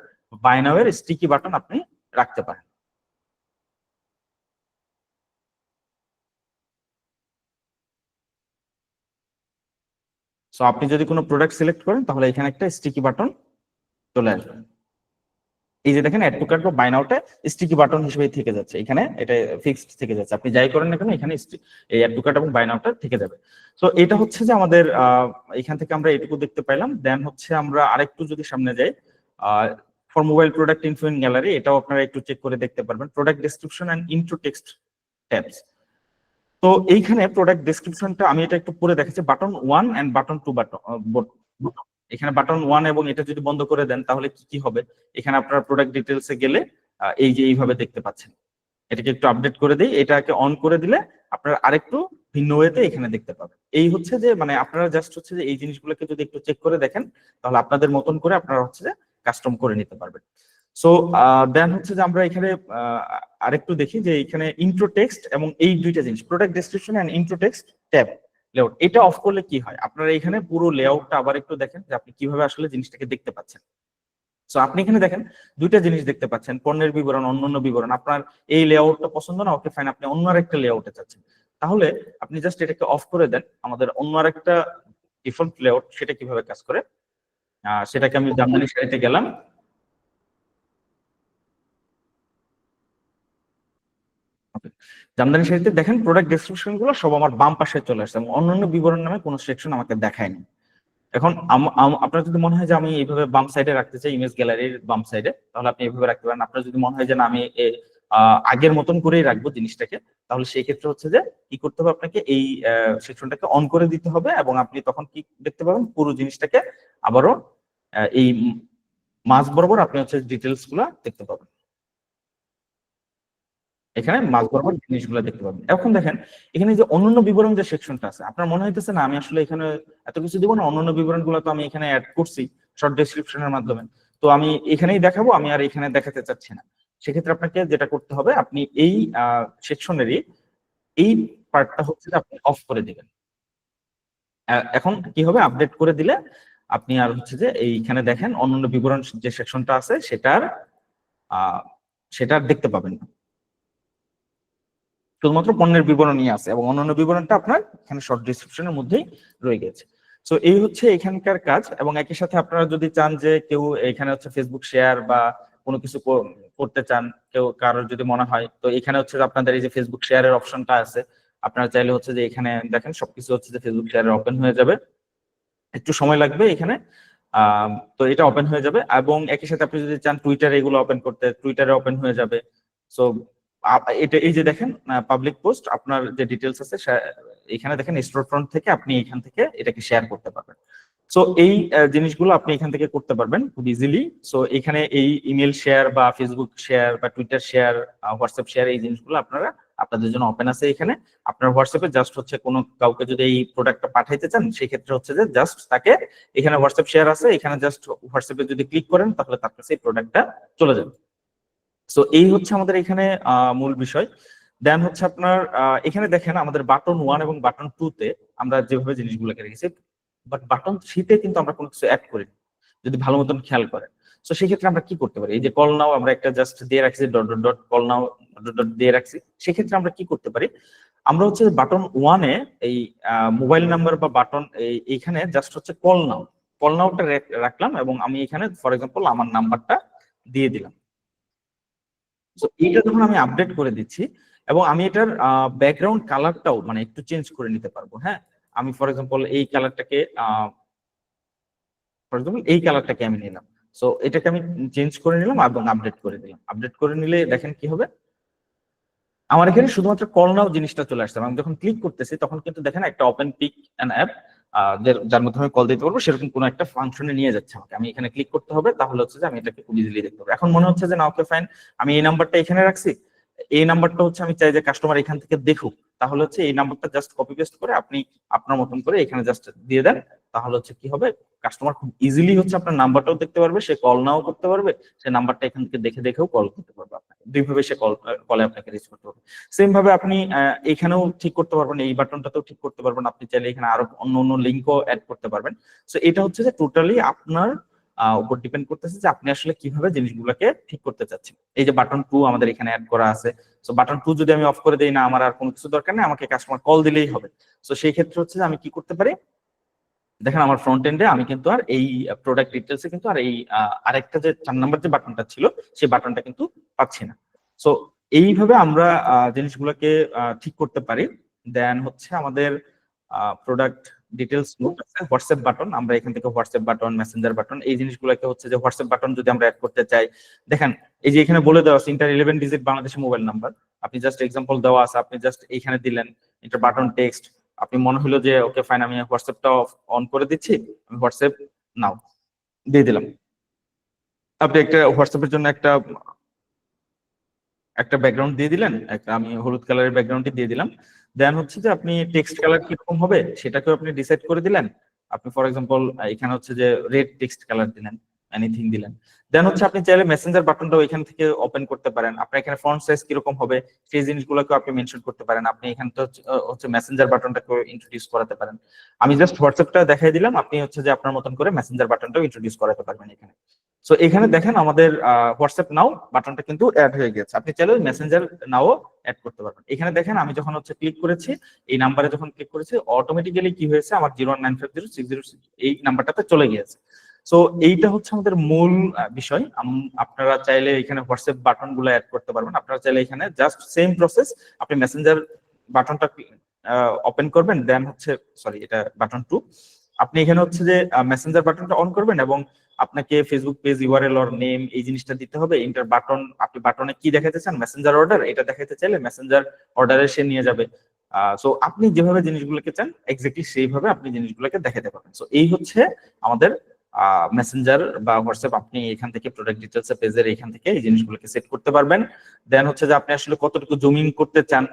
বাই নাও এর স্টিকি বাটন আপনি রাখতে পারেন। সো আপনি যদি কোনো প্রোডাক্ট সিলেক্ট করেন তাহলে এখানে একটা স্টিকি বাটন চলে আসবে। এই যে দেখেন অ্যাড টু কার্ট বা বাই নাওটা স্টিকি বাটন হিসেবে থেকে যাচ্ছে, এখানে এটা ফিক্সড থেকে যাচ্ছে। আপনি যাই করেন না কেন এখানে এই অ্যাড টু কার্ট এবং বাই নাওটা থেকে যাবে। তো এটা হচ্ছে যে আমাদের এখান থেকে আমরা এটুকু দেখতে পাইলাম। দেন হচ্ছে আমরা আরেকটু যদি সামনে যাই, for mobile product info in gallery, এটাও আপনারা একটু চেক করে দেখতে পারবেন। Product description and intro text tabs. তো এইখানে প্রোডাক্ট ডেসক্রিপশনটা আমি এটা একটু পরে দেখাচ্ছি। বাটন 1 এন্ড বাটন 2 বাটন, এখানে বাটন 1 এবং এটা যদি বন্ধ করে দেন তাহলে কি হবে, এখানে আপনারা প্রোডাক্ট ডিটেলসে গেলে এই যে এইভাবে দেখতে পাচ্ছেন। এটাকে একটু আপডেট করে দিই, এটাকে অন করে দিলে আপনারা আরেকটু ভিন্ন ওয়েতে এখানে দেখতে পাবেন। এই হচ্ছে যে মানে আপনারা জাস্ট হচ্ছে যে এই জিনিসগুলোকে যদি একটু চেক করে দেখেন তাহলে আপনাদের মতন করে আপনারা হচ্ছে যে কাস্টম করে নিতে পারবেন। সো দেন হচ্ছে যে আমরা এখানে আরেকটু দেখি যে এখানে ইন্ট্রো টেক্সট এবং এই দুইটা জিনিস product description and intro text tab layout, এটা অফ করলে কি হয়, আপনারা এখানে পুরো লেআউটটা আবার একটু দেখেন যে আপনি কিভাবে আসলে জিনিসটাকে দেখতে পাচ্ছেন। সো আপনি এখানে দেখেন দুইটা জিনিস দেখতে পাচ্ছেন, পণ্যের বিবরণ, অন্যান্য বিবরণ। আপনার এই লেআউটটা পছন্দ না, ওকে ফাইন, আপনি অন্য আরেকটা লেআউটে চাচ্ছেন, তাহলে আপনি জাস্ট এটাকে অফ করে দেন। আমাদের অন্য আরেকটা ডিফল্ট লেআউট, সেটা কিভাবে কাজ করে সেটাকে আমি জামদানি শাড়িতে গেলাম। জামদানি শাড়িতে দেখেন প্রোডাক্ট ডেসক্রিপশন গুলো সব আমার বাম পাশে চলে আসছে এবং অন্যান্য বিবরণ নামে কোনো সেকশন আমাকে দেখায়নি। এখন আপনার যদি মনে হয় যে আমি এইভাবে বাম সাইডে রাখতে চাই, ইমেজ গ্যালারির বাম সাইডে, তাহলে আপনি এইভাবে রাখতে পারেন। আপনার যদি মনে হয় যে না আমি আগের মতন করেই রাখবো জিনিসটাকে, তাহলে সেই ক্ষেত্রে হচ্ছে যে কি করতে হবে, আপনাকে এই সেকশনটাকে অন করে দিতে হবে এবং আপনি তখন কি দেখতে পাবেন, পুরো জিনিসটাকে আবারও এই মাঝ বরাবর আপনি হচ্ছে ডিটেলস গুলা দেখতে পাবেন। এখানে মাঝ বরাবর জিনিসগুলো দেখতে পাবেন। এখন দেখেন এখানে যে অন্যান্য বিবরণ যে সেকশনটা আছে, আপনার মনে হইতেছে না আমি আসলে এখানে এত কিছু দিব না, অন্যান্য বিবরণগুলো তো আমি এখানে অ্যাড করছি শর্ট ডেসক্রিপশনের মাধ্যমে, তো আমি এখানেই দেখাবো, আমি আর এখানে দেখাতে চাচ্ছি না। সেক্ষেত্রে আপনাকে যেটা করতে হবে, আপনি এই সেকশনেরই এই পার্টটা হচ্ছে আপনি অফ করে দিবেন। এখন কি হবে, আপডেট করে দিলে আপনি আর হচ্ছে যে এইখানে দেখেন অন্যান্য বিবরণ যে সেকশনটা আছে সেটা দেখতে পাবেন না, শুধুমাত্র পণ্যের বিবরণই আছে এবং অন্যান্য বিবরণটা আপনার এখানে শর্ট ডেসক্রিপশনের মধ্যেই রয়ে গেছে। সো এই হচ্ছে এখানকার কাজ। এবং একই সাথে আপনারা যদি চান যে কেউ এখানে হচ্ছে ফেসবুক শেয়ার বা কোনো কিছু করতে চান, কেউ কারোর যদি মনে হয়, তো এখানে হচ্ছে যে আপনাদের এই যে ফেসবুক শেয়ারের অপশনটা আছে, আপনারা চাইলে হচ্ছে যে এখানে দেখেন সবকিছু হচ্ছে যে ফেসবুক শেয়ারে ওপেন হয়ে যাবে। একটু সময় লাগবে এখানে, তো এটা ওপেন হয়ে যাবে। এবং একই সাথে আপনি যদি চান টুইটারে এগুলো ওপেন করতে, টুইটারে ওপেন হয়ে যাবে। সো এটা এই যে দেখেন পাবলিক পোস্ট, আপনার যে ডিটেলস আছে এখানে দেখেন স্টোর ফ্রন্ট থেকে আপনি এখান থেকে এটাকে শেয়ার করতে পারবেন। সো এই জিনিসগুলো আপনি এখান থেকে করতে পারবেন খুব ইজিলি। সো এখানে এই ইমেল শেয়ার বা ফেসবুক শেয়ার বা টুইটার শেয়ার, হোয়াটসঅ্যাপ শেয়ার, এই জিনিসগুলো আপনাদের জন্য ওপেন আছে এখানে। আপনার হোয়াটসঅ্যাপে জাস্ট হচ্ছে কোনো কাউকে যদি এই প্রোডাক্টটা পাঠাইতে চান, সেই ক্ষেত্রে হচ্ছে যে জাস্ট তাকে, এখানে হোয়াটসঅ্যাপ শেয়ার আছে, এখানে জাস্ট হোয়াটসঅ্যাপে যদি ক্লিক করেন তাহলে তার কাছে এই প্রোডাক্টটা চলে যাবে। সো এই হচ্ছে আমাদের এখানে মূল বিষয়। দেন হচ্ছে আপনার এখানে দেখেন আমাদের বাটন 1 এবং বাটন 2 তে আমরা যেভাবে জিনিসগুলোকে রেখেছি, বাট বাটন 3 তে কিন্তু আমরা কোনো কিছু অ্যাড করিনি, যদি ভালো মতন খেয়াল করেন। তো সেই ক্ষেত্রে আমরা কি করতে পারি, এই যে কল নাও আমরা একটা জাস্ট দিয়ে রাখছি, dot dot dot call now dot dot দিয়ে রাখছি। সেক্ষেত্রে আমরা কি করতে পারি, আমরা হচ্ছে বাটন 1 এ এই মোবাইল নাম্বার বা বাটন এইখানে জাস্ট হচ্ছে কল নাওটা রাখলাম, এবং আমি এখানে ফর এক্সাম্পল আমার নাম্বারটা দিয়ে দিলাম। তো এইটা যখন আমি আপডেট করে দিচ্ছি, এবং আমি এটার ব্যাকগ্রাউন্ড কালারটাও মানে একটু চেঞ্জ করে নিতে পারবো। হ্যাঁ, আমি ফর এক্সাম্পল এই কালারটাকে আমি নিলাম। সো এটাকে আমি চেঞ্জ করে নিলাম এবং আপডেট করে দিলাম। আপডেট করে নিলে দেখেন কি হবে, আমার এখানে শুধুমাত্র কল নাও জিনিসটা চলে আসছে। আমি যখন ক্লিক করতেছি তখন কিন্তু দেখেন একটা ওপেন পিক অ্যান্ড অ্যাপ, যার মাধ্যমে কল দিতে পারবো, সেরকম কোনো একটা ফাংশনে নিয়ে যাচ্ছে আমাকে। আমি এখানে ক্লিক করতে হবে, তাহলে হচ্ছে যে আমি এটাকে খুব ইজিলি দেখতে পাবো। এখন মনে হচ্ছে যে না, ওকে ফাইন, আমি এই নাম্বারটা এখানে রাখছি, এই নাম্বারটা হচ্ছে আমি চাই যে কাস্টমার এখান থেকে দেখুক, তাহলে হচ্ছে এই নাম্বারটা জাস্ট কপি পেস্ট করে আপনি আপনার মতন করে এখানে জাস্ট দিয়ে দেন। তাহলে হচ্ছে কি হবে, কাস্টমার খুব ইজিলি হচ্ছে আপনার নাম্বারটাও দেখতে পারবে, সে কল নাও করতে পারবে, সে নাম্বারটা এখান থেকে দেখেও কল করতে পারবে আপনাকে। দুইভাবে সে কলে আপনাকে রিচ করতে পারবে। সেম ভাবে আপনি এখানেও ঠিক করতে পারবেন, এই বাটনটাতেও ঠিক করতে পারবেন। আপনি চাইলে এখানে আরো অন্য লিঙ্কও অ্যাড করতে পারবেন। সো এটা হচ্ছে যে টোটালি আপনার উপর ডিপেন্ড করতেছে যে আপনি আসলে কিভাবে জিনিসগুলোকে ঠিক করতে চাচ্ছেন। এই যে বাটন 2 আমাদের এখানে অ্যাড করা আছে। সো বাটন 2 যদি আমি অফ করে দেই, না আমার আর কোনো কিছু দরকার নেই, আমাকে কাস্টমার কল দিলেই হবে। সো সেই ক্ষেত্রে হচ্ছে যে আমি কি করতে পারি, দেখেন আমার ফ্রন্ট এন্ডে আমি কিন্তু আর এই প্রোডাক্ট ডিটেলসে কিন্তু আর এই আরেকটা যে 4 নাম্বার যে বাটনটা ছিল, সেই বাটনটা কিন্তু পাচ্ছি না। সো এইভাবে আমরা জিনিসগুলোকে ঠিক করতে পারি। দেন হচ্ছে আমাদের প্রোডাক্ট ডিটেলস নোট আছে, হোয়াটসঅ্যাপ বাটন, আমরা এখান থেকে হোয়াটসঅ্যাপ বাটন, মেসেঞ্জার বাটন, এই জিনিসগুলোকে হচ্ছে যে হোয়াটসঅ্যাপ বাটন যদি আমরা অ্যাড করতে চাই, দেখেন এই যে এখানে বলে দেওয়া আছে inter 11 digit Bangladeshi mobile number. আপনি জাস্ট এক্সাম্পল দেওয়া আছে, আপনি জাস্ট এইখানে দিলেন এটা বাটন টেক্সট। আপনি মনে হলো যে ওকে ফাইন, আমি হোয়াটসঅ্যাপটা অন করে দিচ্ছি, আমি হোয়াটসঅ্যাপ নাও দিয়ে দিলাম। আপনি একটা হোয়াটসঅ্যাপের জন্য একটা ব্যাকগ্রাউন্ড দিয়ে দিলেন, আমি হলুদ কালারের ব্যাকগ্রাউন্ডটি দিয়ে দিলাম। দেন হচ্ছে যে আপনি টেক্সট কালার কিরকম হবে সেটাকেও আপনি ডিসাইড করে দিলেন। আপনি ফর এক্সাম্পল এখানে হচ্ছে যে রেড টেক্সট কালার দিলেন, এনিথিং দিলেন। দেন হচ্ছে আপনি চাইলে মেসেঞ্জার বাটনটাও এখান থেকে ওপেন করতে পারেন। আপনার এখানে ফন্ট সাইজ কিরকম হবে সেই জিনিসগুলোকে আপনি মেনশন করতে পারেন। আপনি এখানে তো হচ্ছে মেসেঞ্জার বাটনটাকে ইন্ট্রোডিউস করাতে পারেন। আমি জাস্ট হোয়াটসঅ্যাপটা দেখাই দিলাম, আপনি হচ্ছে যে আপনার মতন করে মেসেঞ্জার বাটনটাও ইন্ট্রোডিউস করাতে পারবেন এখানে। সো এখানে দেখেন আমাদের হোয়াটসঅ্যাপ নাও বাটনটা কিন্তু অ্যাড হয়ে গেছে। আপনি চাইলে মেসেঞ্জার নাও অ্যাড করতে পারবেন। এখানে দেখেন আমি যখন হচ্ছে ক্লিক করেছি, এই নাম্বারে যখন ক্লিক করেছি, অটোমেটিক্যালি কি হয়েছে, আমার 019506006 এই নাম্বারটাতে চলে গিয়েছে। সো এইটা হচ্ছে আমাদের মূল বিষয়। আপনারা চাইলে এখানে হোয়াটসঅ্যাপ বাটন গুলো অ্যাড করতে পারবেন। আপনারা চাইলে এখানে জাস্ট সেম প্রসেস, আপনি মেসেঞ্জার বাটনটা ওপেন করবেন, দেন হচ্ছে সরি এটা বাটন 2, আপনি এখানে হচ্ছে যে মেসেঞ্জার বাটনটা অন করবেন এবং আপনাকে Facebook page URL or name এই জিনিসটা দিতে হবে। ইন্টার বাটন, আপনি বাটনে কি দেখাতে চান, মেসেঞ্জার অর্ডার, এটা দেখাতে চাইলে মেসেঞ্জার অর্ডারে সে নিয়ে যাবে। সো আপনি যেভাবে জিনিসগুলোকে চান এক্স্যাক্টলি সেইভাবে আপনি জিনিসগুলোকে দেখাতে পারবেন। সো এই হচ্ছে আমাদের মেসেঞ্জার বা হোয়াটসঅ্যাপ। আপনি এখান থেকে প্রোডাক্ট ডিটেলস পেজের এখান থেকে এই জিনিসগুলোকে সেট করতে পারবেন। দেন হচ্ছে যে আপনি আসলে কতটুকু জুমিং করতে চান,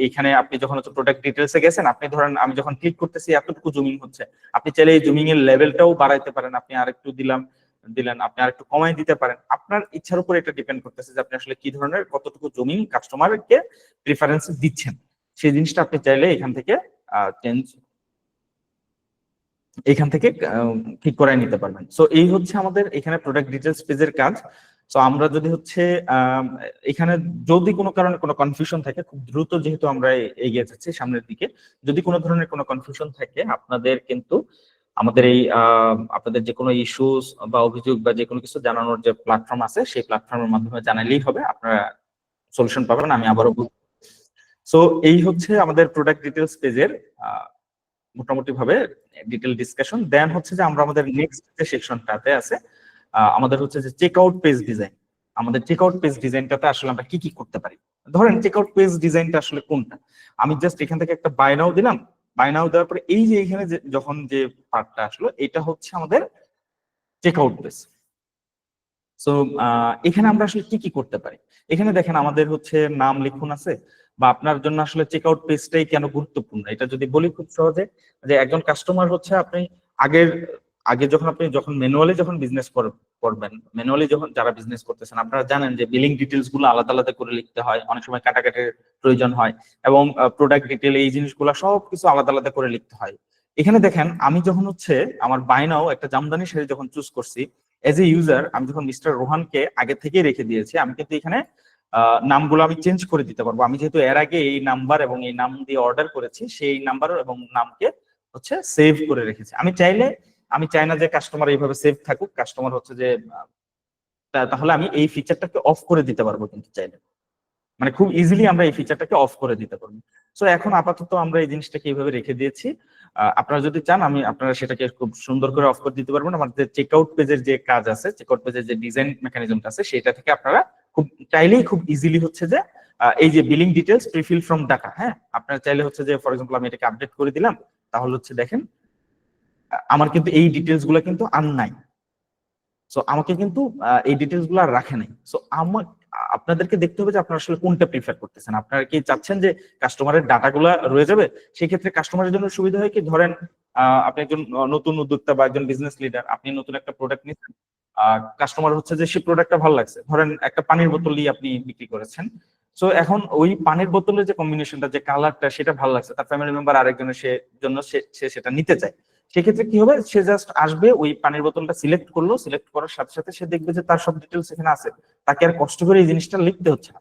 এইখানে আপনি যখন হচ্ছে প্রোডাক্ট ডিটেলসে গেছেন, আপনি ধরেন আমি যখন ক্লিক করতেছি এতটুকু জুমিং হচ্ছে, আপনি চাইলে এই জুমিং এর লেভেলটাও বাড়াইতে পারেন। আপনি আরেকটু দিলেন, আপনি আরেকটু কমাই দিতে পারেন। আপনার ইচ্ছার উপর এটা ডিপেন্ড করতেছে যে আপনি আসলে কি ধরনের কতটুকু জুমিং কাস্টমারকে প্রিফারেন্স দিচ্ছেন, সেই জিনিসটা আপনি চাইলে এখান থেকে ঠিক করাই নিতে পারবেন। সো এই হচ্ছে আমাদের এখানে প্রোডাক্ট ডিটেলস পেজের কাজ। সো আমরা যদি হচ্ছে এখানে যদি কোনো কারণে কোনো কনফিউশন থাকে, খুব দ্রুত যেহেতু আমরা এগিয়ে যাচ্ছি সামনের দিকে, যদি কোনো ধরনের কোনো কনফিউশন থাকে আপনাদের কিন্তু আমাদের এই আপনাদের যে কোনো ইস্যুস বা অভিযোগ বা যে কোনো কিছু জানানোর যে প্ল্যাটফর্ম আছে সেই প্ল্যাটফর্মের মাধ্যমে জানালেই হবে, আপনারা সলিউশন পাবেন। আমি আবারও সো এই হচ্ছে আমাদের প্রোডাক্ট ডিটেলস পেজের মোটামুটি ভাবে ডিটেল ডিসকাশন। দেন হচ্ছে যে আমরা আমাদের নেক্সট যে সেকশনটাতে আছে আমাদের হচ্ছে যে চেক আউট পেজ ডিজাইন। আমাদের চেক আউট পেজ ডিজাইনটাতে আসলে আমরা কি কি করতে পারি। ধরেন চেক আউট পেজ ডিজাইনটা আসলে কোনটা, আমি জাস্ট এখান থেকে একটা বাই নাও দিলাম, বাই নাও দেওয়ার পরে এই যে এখানে যখন যে পার্টটা আসলো এটা হচ্ছে আমাদের চেক আউট পেজ। সো এখানে আমরা আসলে কি কি করতে পারি, এখানে দেখেন আমাদের হচ্ছে নাম লিখুন আছে, বা আপনার জন্য আসলে চেক আউট পেজটাই কেন গুরুত্বপূর্ণ এটা যদি বলি খুব সহজে, যে একজন কাস্টমার হচ্ছে আপনি আগে যখন ম্যানুয়ালি যখন বিজনেস করবেন, ম্যানুয়ালি যখন যারা বিজনেস করতেছেন আপনারা জানেন যে বিলিং ডিটেলস গুলো আলাদা আলাদা করে লিখতে হয়, অনেক সময় কাটাকাটির প্রয়োজন হয়, এবং প্রোডাক্ট ডিটেল এই জিনিসগুলো সবকিছু আলাদা আলাদা করে লিখতে হয়। এখানে দেখেন আমি যখন হচ্ছে আমার বাই নাও একটা জামদানি শাড়ি যখন চুজ করছি, এজ এ ইউজার আমি যখন মিস্টার রোহানকে আগে থেকেই রেখে দিয়েছি, আমি কিন্তু এখানে নামগুলো আমি চেঞ্জ করে দিতে পারবো। আমি যেহেতু এর আগে এই নাম্বার এবং এই নাম দিয়ে অর্ডার করেছি, সেই নাম্বার এবং নামকে হচ্ছে সেভ করে রেখেছি। আমি চাই না যে কাস্টমার এইভাবে সেভ থাকুক, কাস্টমার হচ্ছে যে তাহলে আমি এই ফিচারটাকে অফ করে দিতে পারবো, কিন্তু চাইলে মানে খুব ইজিলি আমরা এই ফিচারটাকে অফ করে দিতে পারবো। সো এখন আপাতত আমরা এই জিনিসটাকে এইভাবে রেখে দিয়েছি। আপনারা যদি চান আপনারা সেটাকে খুব সুন্দর করে অফ করে দিতে পারবেন। আমাদের চেকআউট পেজের যে কাজ আছে, চেকআউট পেজের যে ডিজাইন মেকানিজমটা আছে, সেটা থেকে আপনারা খুব চাইলেই খুব ইজিলি হচ্ছে যে এই যে billing details prefill from data, হ্যাঁ আপনারা চাইলে হচ্ছে যে ফর এক্সাম্পল আমি এটাকে আপডেট করে দিলাম, তাহলে হচ্ছে দেখেন আমার কিন্তু এই ডিটেলস গুলা কিন্তু আর নাই। সো আমাকে কিন্তু এই ডিটেলস গুলো আর রাখে নাই। সো আপনাদেরকে দেখতে হবে যে আপনারা আসলে কোনটা প্রিফার করতেছেন। আপনারা কি চাচ্ছেন যে কাস্টমারের ডাটাগুলো রয়ে যাবে? সেই ক্ষেত্রে কাস্টমারের জন্য সুবিধা হয় কি, ধরেন আপনি একজন নতুন উদ্যোক্তা বা একজন বিজনেস লিডার, আপনি নতুন একটা প্রোডাক্ট নিচ্ছেন, কাস্টমার হচ্ছে যে সেই প্রোডাক্টটা ভালো লাগছে, ধরেন একটা পানির বোতলই আপনি বিক্রি করেছেন। সো এখন ওই পানির বোতলের যে কম্বিনেশনটা, যে কালারটা, সেটা ভালো লাগছে, তার ফ্যামিলি মেম্বার আরেকজনের জন্য সে সেটা নিতে চায়। সেক্ষেত্রে কি হবে, সে জাস্ট আসবে, ওই পানির বোতলটা সিলেক্ট করলো, সিলেক্ট করার সাথে সাথে সে দেখবে যে তার সব ডিটেলস এখানে আছে, তাকে আর কষ্ট করে এই জিনিসটা লিখতে হচ্ছে না।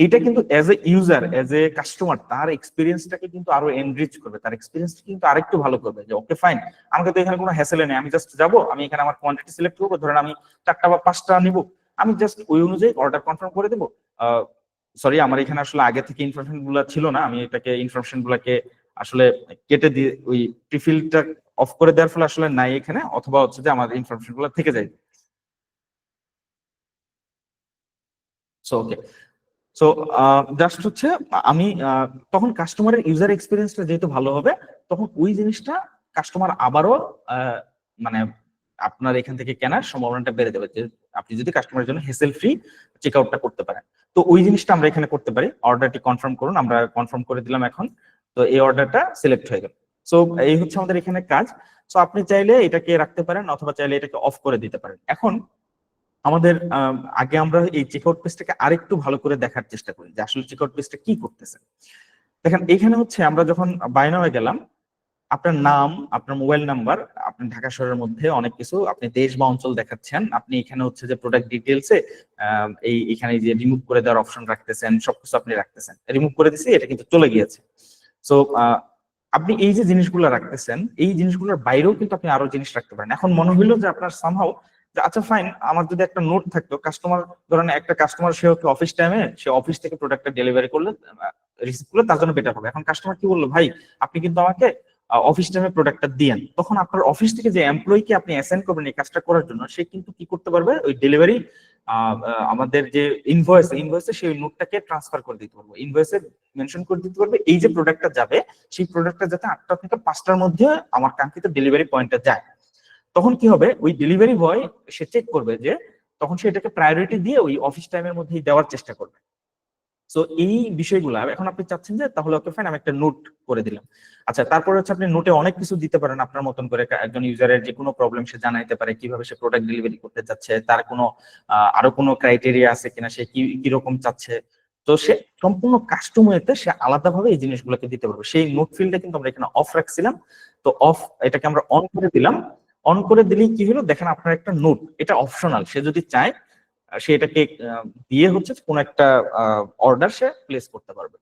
এটা কিন্তু as a user, as a customer, তার এক্সপিরিয়েন্সটাকে কিন্তু আরো এনরিচ করবে, তার এক্সপিরিয়েন্সটা কিন্তু আরেকটু ভালো করবে। যে ওকে ফাইন, আমাকে তো এখানে কোনো হ্যাসেলে নেই, আমি জাস্ট যাবো, আমি এখানে আমার কোয়ান্টিটি সিলেক্ট করবো, ধরেন আমি 4টা বা 5টা নিব, আমি জাস্ট ওই অনুযায়ী অর্ডার কনফার্ম করে দেবো। সরি, আমার এখানে আসলে আগে থেকে ইনফরমেশন গুলা ছিল না, আমি এটাকে ইনফরমেশন গুলাকে আসলে কেটে দিয়ে ওই প্রিফিলটা অফ করে দেওয়ার ফলে আসলে নাই এখানে, অথবা হচ্ছে যে আমার ইনফরমেশন গুলো থেকে যায়। সো ওকে, সো জাস্ট হচ্ছে আমি তখন কাস্টমারের ইউজার এক্সপিরিয়েন্সটা যেহেতু ভালো হবে, তখন ওই জিনিসটা কাস্টমার আবারও মানে আপনার এখান থেকে কেনার সম্ভাবনাটা বেড়ে যাবে, যে আপনি যদি কাস্টমারের জন্য হেসেল ফ্রি চেক আউটটা করতে পারেন। তো ওই জিনিসটা আমরা এখানে করতে পারি। অর্ডারটি কনফার্ম করুন, আমরা কনফার্ম করে দিলাম এখন। তো এই অর্ডারটা সিলেক্ট হয়ে গেল। সো এই হচ্ছে আমাদের এখানে কাজ। সো আপনি চাইলে এটাকে রাখতে পারেন, অথবা চাইলে এটাকে অফ করে দিতে পারেন। এখন আমাদের আগে আমরা এই চেকআউট পেজটাকে আরেকটু ভালো করে দেখার চেষ্টা করি যে আসলে চেকআউট পেজটা কি করতেছে। দেখেন এখানে হচ্ছে আমরা যখন বাই নাও গেলাম, আপনার নাম, আপনার মোবাইল নাম্বার, আপনি ঢাকা শহরের মধ্যে অনেক কিছু, আপনি দেশ বা অঞ্চল দেখাচ্ছেন, আপনি এখানে হচ্ছে যে প্রোডাক্ট ডিটেলসে এখানে যে রিমুভ করে দেওয়ার অপশন রাখতেছেন, সবকিছু আপনি রাখতেছেন। রিমুভ করে দিছি, এটা কিন্তু চলে গিয়েছে। সো আপনি এই যে জিনিসগুলো রাখতেছেন, এই জিনিসগুলোর বাইরেও কিন্তু আপনি আরো জিনিস রাখতে পারেন। এখন মনে হইলো যে আপনার সামহাও যে আচ্ছা ফাইন, আমার যদি একটা নোট থাকতো, কাস্টমার ধরেন একটা কাস্টমার, সে হচ্ছে অফিস টাইমে, সে অফিস থেকে প্রোডাক্টটা ডেলিভারি করলে, রিসিভ করলে তার জন্য বেটার হবে। এখন কাস্টমার কি বললো, ভাই আপনি কিন্তু আমাকে অফিস টাইমে প্রোডাক্টটা দিয়েন, তখন আপনার অফিস থেকে যে এমপ্লয়িকে আপনি অ্যাসাইন করবেন এই কাজটা করার জন্য, সে কিন্তু কি করতে পারবে, ওই ডেলিভারি আমাদের যে ইনভয়েসে সেই নোটটাকে ট্রান্সফার করে দিতে পারবো, ইনভয়েসে মেনশন করে দিতে পারবে এই যে প্রোডাক্টটা যাবে, সেই প্রোডাক্টটা যাতে 8টা থেকে 5টার মধ্যে আমার কাঙ্ক্ষিত ডেলিভারি পয়েন্টে যায়। তখন কি হবে, ওই ডেলিভারি বয় সে চেক করবে যে তখন সে এটাকে প্রায়োরিটি দিয়ে ওই অফিস টাইমের মধ্যেই দেওয়ার চেষ্টা করবে। সো এই বিষয়গুলো এখন আপনি চাচ্ছেন যে তাহলে ওকে ফাইন, আমি একটা নোট করে দিলাম। আচ্ছা, তারপরে হচ্ছে আপনি নোটে অনেক কিছু দিতে পারেন আপনার মতন করে। একজন ইউজারের যে কোনো প্রবলেম সে জানাইতে পারে, কিভাবে সে প্রোডাক্ট ডেলিভারি করতে চাচ্ছে, তার কোনো আরো কোনো ক্রাইটেরিয়া আছে কিনা, সে কিরকম চাচ্ছে। তো সে সম্পূর্ণ কাস্টম ওয়েতে সে আলাদাভাবে এই জিনিসগুলোকে দিতে পারবে। সেই নোট ফিল্ডটা কিন্তু আমরা এখানে অফ রাখছিলাম, তো অফ এটাকে আমরা অন করে দিলাম। অন করে দিলেই কি হলো, দেখেন আপনার একটা নোট, এটা অপশনাল, সে যদি চায় সে এটাকে দিয়ে হচ্ছে কোন একটা অর্ডার সে প্লেস করতে পারবে।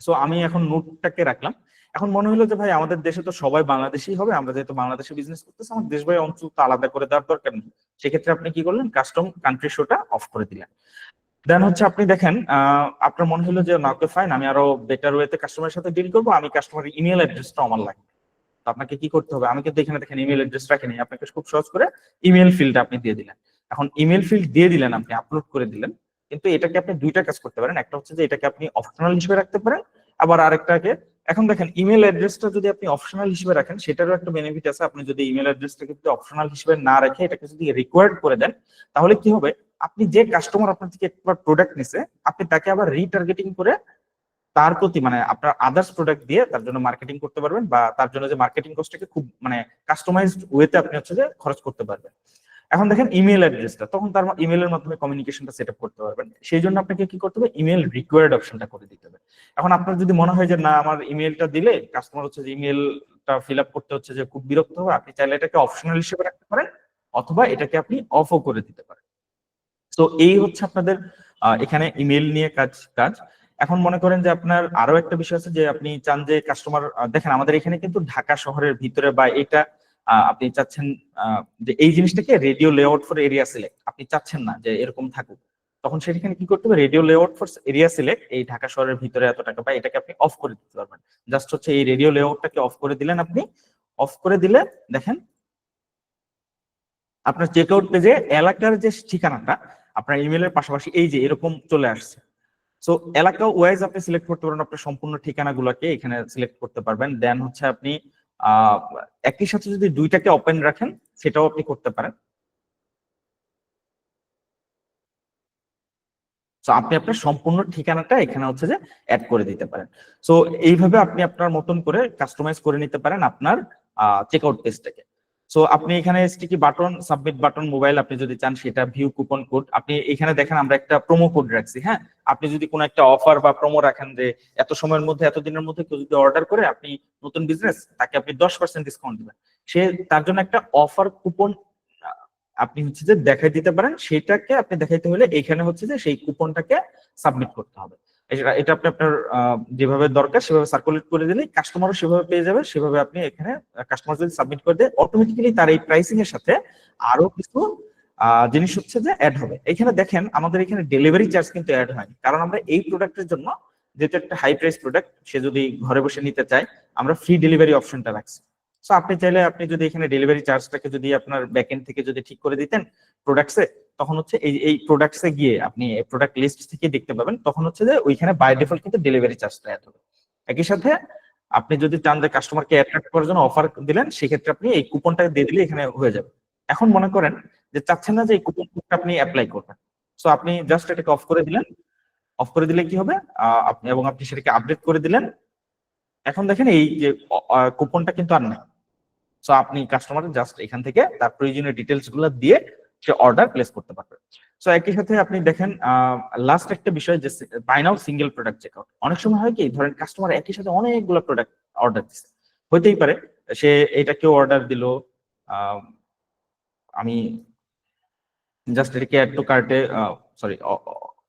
সো আমি এখন নোটটাকে রাখলাম। এখন মনে হলো যে ভাই আমাদের দেশে তো সবাই বাংলাদেশী হবে, আমরা যেহেতু বাংলাদেশে বিজনেস করতেছি, আমার দেশ ভাই অঞ্চল তো আলাদা করে দেওয়ার দরকার নেই। সেক্ষেত্রে আপনি কি করলেন, কাস্টম কান্ট্রি শোটা অফ করে দিলেন। দেন হচ্ছে আপনি দেখেন আপনার মনে হলো যে না ওকে ফাইন, আমি আরো বেটার ওয়েতে কাস্টমারের সাথে ডিল করবো, আমি কাস্টমারের ইমেল অ্যাড্রেসটা আমার লাগবে। তো আপনাকে কি করতে হবে, আমি কিন্তু এখানে দেখেন ইমেল অ্যাড্রেস রাখিনি, আপনাকে খুব সহজ করে ইমেল ফিল্ড আপনি দিয়ে দিলেন। এখন ইমেল ফিল্ড দিয়ে দিলেন, আপনি আপলোড করে দিলেন, কিন্তু এটাকে আপনি দুইটা কাজ করতে পারেন। একটা হচ্ছে যে এটাকে আপনি অপশনাল হিসেবে রাখতে পারেন, আবার আরেকটাকে, এখন দেখেন ইমেল অ্যাড্রেসটা যদি আপনি অপশনাল হিসেবে রাখেন সেটারও একটা বেনিফিট আছে। আপনি যদি ইমেল অ্যাড্রেসটাকে যদি অপশনাল হিসেবে না রেখে এটাকে যদি রিকোয়ার্ড করে দেন, তাহলে কি হবে, আপনি যে কাস্টমার আপনার থেকে একবার প্রোডাক্ট নিছে, আপনি তাকে আবার রিটার্গেটিং করে তার প্রতি মানে আপনার আদার্স প্রোডাক্ট দিয়ে তার জন্য মার্কেটিং করতে পারবেন, বা তার জন্য যে মার্কেটিং কস্টটাকে খুব মানে কাস্টমাইজড ওয়েতে আপনি হচ্ছে যে খরচ করতে পারবেন। এখন দেখেন ইমেল অ্যাড্রেসটা, তখন তার ইমেলের মাধ্যমে কমিউনিকেশনটা সেট আপ করতে পারবেন। সেই জন্য আপনাকে কি করতে হবে, ইমেল রিকোয়ার্ড অপশনটা করে দিতে হবে। এখন আপনার যদি মনে হয় যে না আমার ইমেলটা দিলে কাস্টমার হচ্ছে যে ইমেলটা ফিল আপ করতে হচ্ছে যে খুব বিরক্ত হবে, আপনি চাইলে এটাকে অপশনাল হিসেবে রাখতে পারেন, অথবা এটাকে আপনি অফও করে দিতে পারেন। তো এই হচ্ছে আপনাদের এখানে ইমেল নিয়ে কাজ। এখন মনে করেন যে আপনার আরো একটা বিষয় আছে যে আপনি চান যে কাস্টমার, দেখেন আমাদের এখানে কিন্তু ঢাকা শহরের ভিতরে বা এটা আপনি চাচ্ছেন যে এই জিনিসটাকে radio layout for area select আপনি চাচ্ছেন না যে এরকম থাকুক, তখন সেখানে কি করতে হবে, radio layout for area select এই ঢাকা শহরের ভিতরে এত টাকা পায়, এটাকে আপনি অফ করে দিতে পারবেন। জাস্ট হচ্ছে এই রেডিও লেআউটটাকে অফ করে দিলেন, আপনি অফ করে দিলে দেখেন আপনার চেকআউট পেজে এলাকার যে ঠিকানাটা আপনার ইমেলের পাশাপাশি এই যে এরকম চলে আসছে। সো এলাকা ওয়াইজ আপনি সিলেক্ট করতে পারেন, আপনার সম্পূর্ণ ঠিকানাগুলোকে এখানে সিলেক্ট করতে পারবেন। দেন হচ্ছে আপনি একই সাথে যদি দুইটাকে ওপেন রাখেন সেটাও আপনি করতে পারেন। সো আপনি আপনার সম্পূর্ণ ঠিকানাটা এখানে হচ্ছে যে অ্যাড করে দিতে পারেন। সো এইভাবে আপনি আপনার মতন করে কাস্টমাইজ করে নিতে পারেন আপনার চেকআউট পেজটাকে। সো আপনি এখানে sticky button, submit button, mobile আপনি যদি চান সেটা, ভিউ কুপন কোড, আপনি এখানে দেখেন আমরা একটা প্রোমো কোড রাখছি। হ্যাঁ, আপনি যদি কোনো একটা অফার বা প্রোমো রাখেন যে এত সময়ের মধ্যে এত দিনের মধ্যে কেউ যদি অর্ডার করে আপনি নতুন বিজনেস তাকে আপনি 10% ডিসকাউন্ট দিবেন, সে তার জন্য একটা অফার কুপন আপনি হচ্ছে যে দেখাই দিতে পারেন। সেটাকে আপনি দেখাইতে হলে এখানে হচ্ছে যে সেই কুপনটাকে সাবমিট করতে হবে। এটা আপনি আপনার যেভাবে দরকার সেভাবে সার্কুলেট করে দিলে কাস্টমারও সেভাবে পেয়ে যাবে। সেভাবে আপনি এখানে কাস্টমার যদি সাবমিট করে দেয় অটোমেটিক্যালি তার এই প্রাইসিং এর সাথে আরো কিছু জিনিস হচ্ছে যে অ্যাড হবে। এখানে দেখেন আমাদের এখানে ডেলিভারি চার্জ কিন্তু অ্যাড হয়নি, কারণ আমরা এই প্রোডাক্টের জন্য, যেহেতু একটা হাই প্রাইস প্রোডাক্ট, সে যদি ঘরে বসে নিতে চায় আমরা ফ্রি ডেলিভারি অপশনটা রাখছি। সো আপনি চাইলে আপনি যদি এখানে ডেলিভারি চার্জটাকে যদি আপনার ব্যাকএন্ড থেকে যদি ঠিক করে দিতেন প্রোডাক্টসে, তখন হচ্ছে এই প্রোডাক্টসে গিয়ে আপনি প্রোডাক্ট লিস্ট থেকে দেখতে পাবেন, তখন হচ্ছে যে ওইখানে বাই ডিফল্ট কিন্তু ডেলিভারি চার্জটা অ্যাড হবে। একই সাথে আপনি যদি চান যে কাস্টমারকে অ্যাট্রাক্ট করার জন্য অফার দিলেন, সেক্ষেত্রে আপনি এই কুপনটা দিয়ে দিলে এখানে হয়ে যাবে। এখন মনে করেন যে চাচ্ছেন না যে এই কুপন কোডটা আপনি অ্যাপ্লাই করবেন, সো আপনি জাস্ট এটাকে অফ করে দিলেন। অফ করে দিলে কি হবে, আপনি সেটাকে আপডেট করে দিলেন। এখন দেখেন এই যে কুপনটা কিন্তু আর নেই। সো আপনি কাস্টমার জাস্ট এখান থেকে তার প্রয়োজনীয় ডিটেলস গুলো দিয়ে সে অর্ডার প্লেস করতে পারবে। সো একই সাথে আপনি দেখেন লাস্ট একটা বিষয় যে buy now single product checkout. অনেক সময় হয় কি, ধরেন কাস্টমার একই সাথে অনেকগুলো প্রোডাক্ট অর্ডার দিচ্ছে, হইতেই পারে সে এটা কেউ অর্ডার দিল, আমি জাস্ট এটাকে অ্যাড টু কার্টে সরি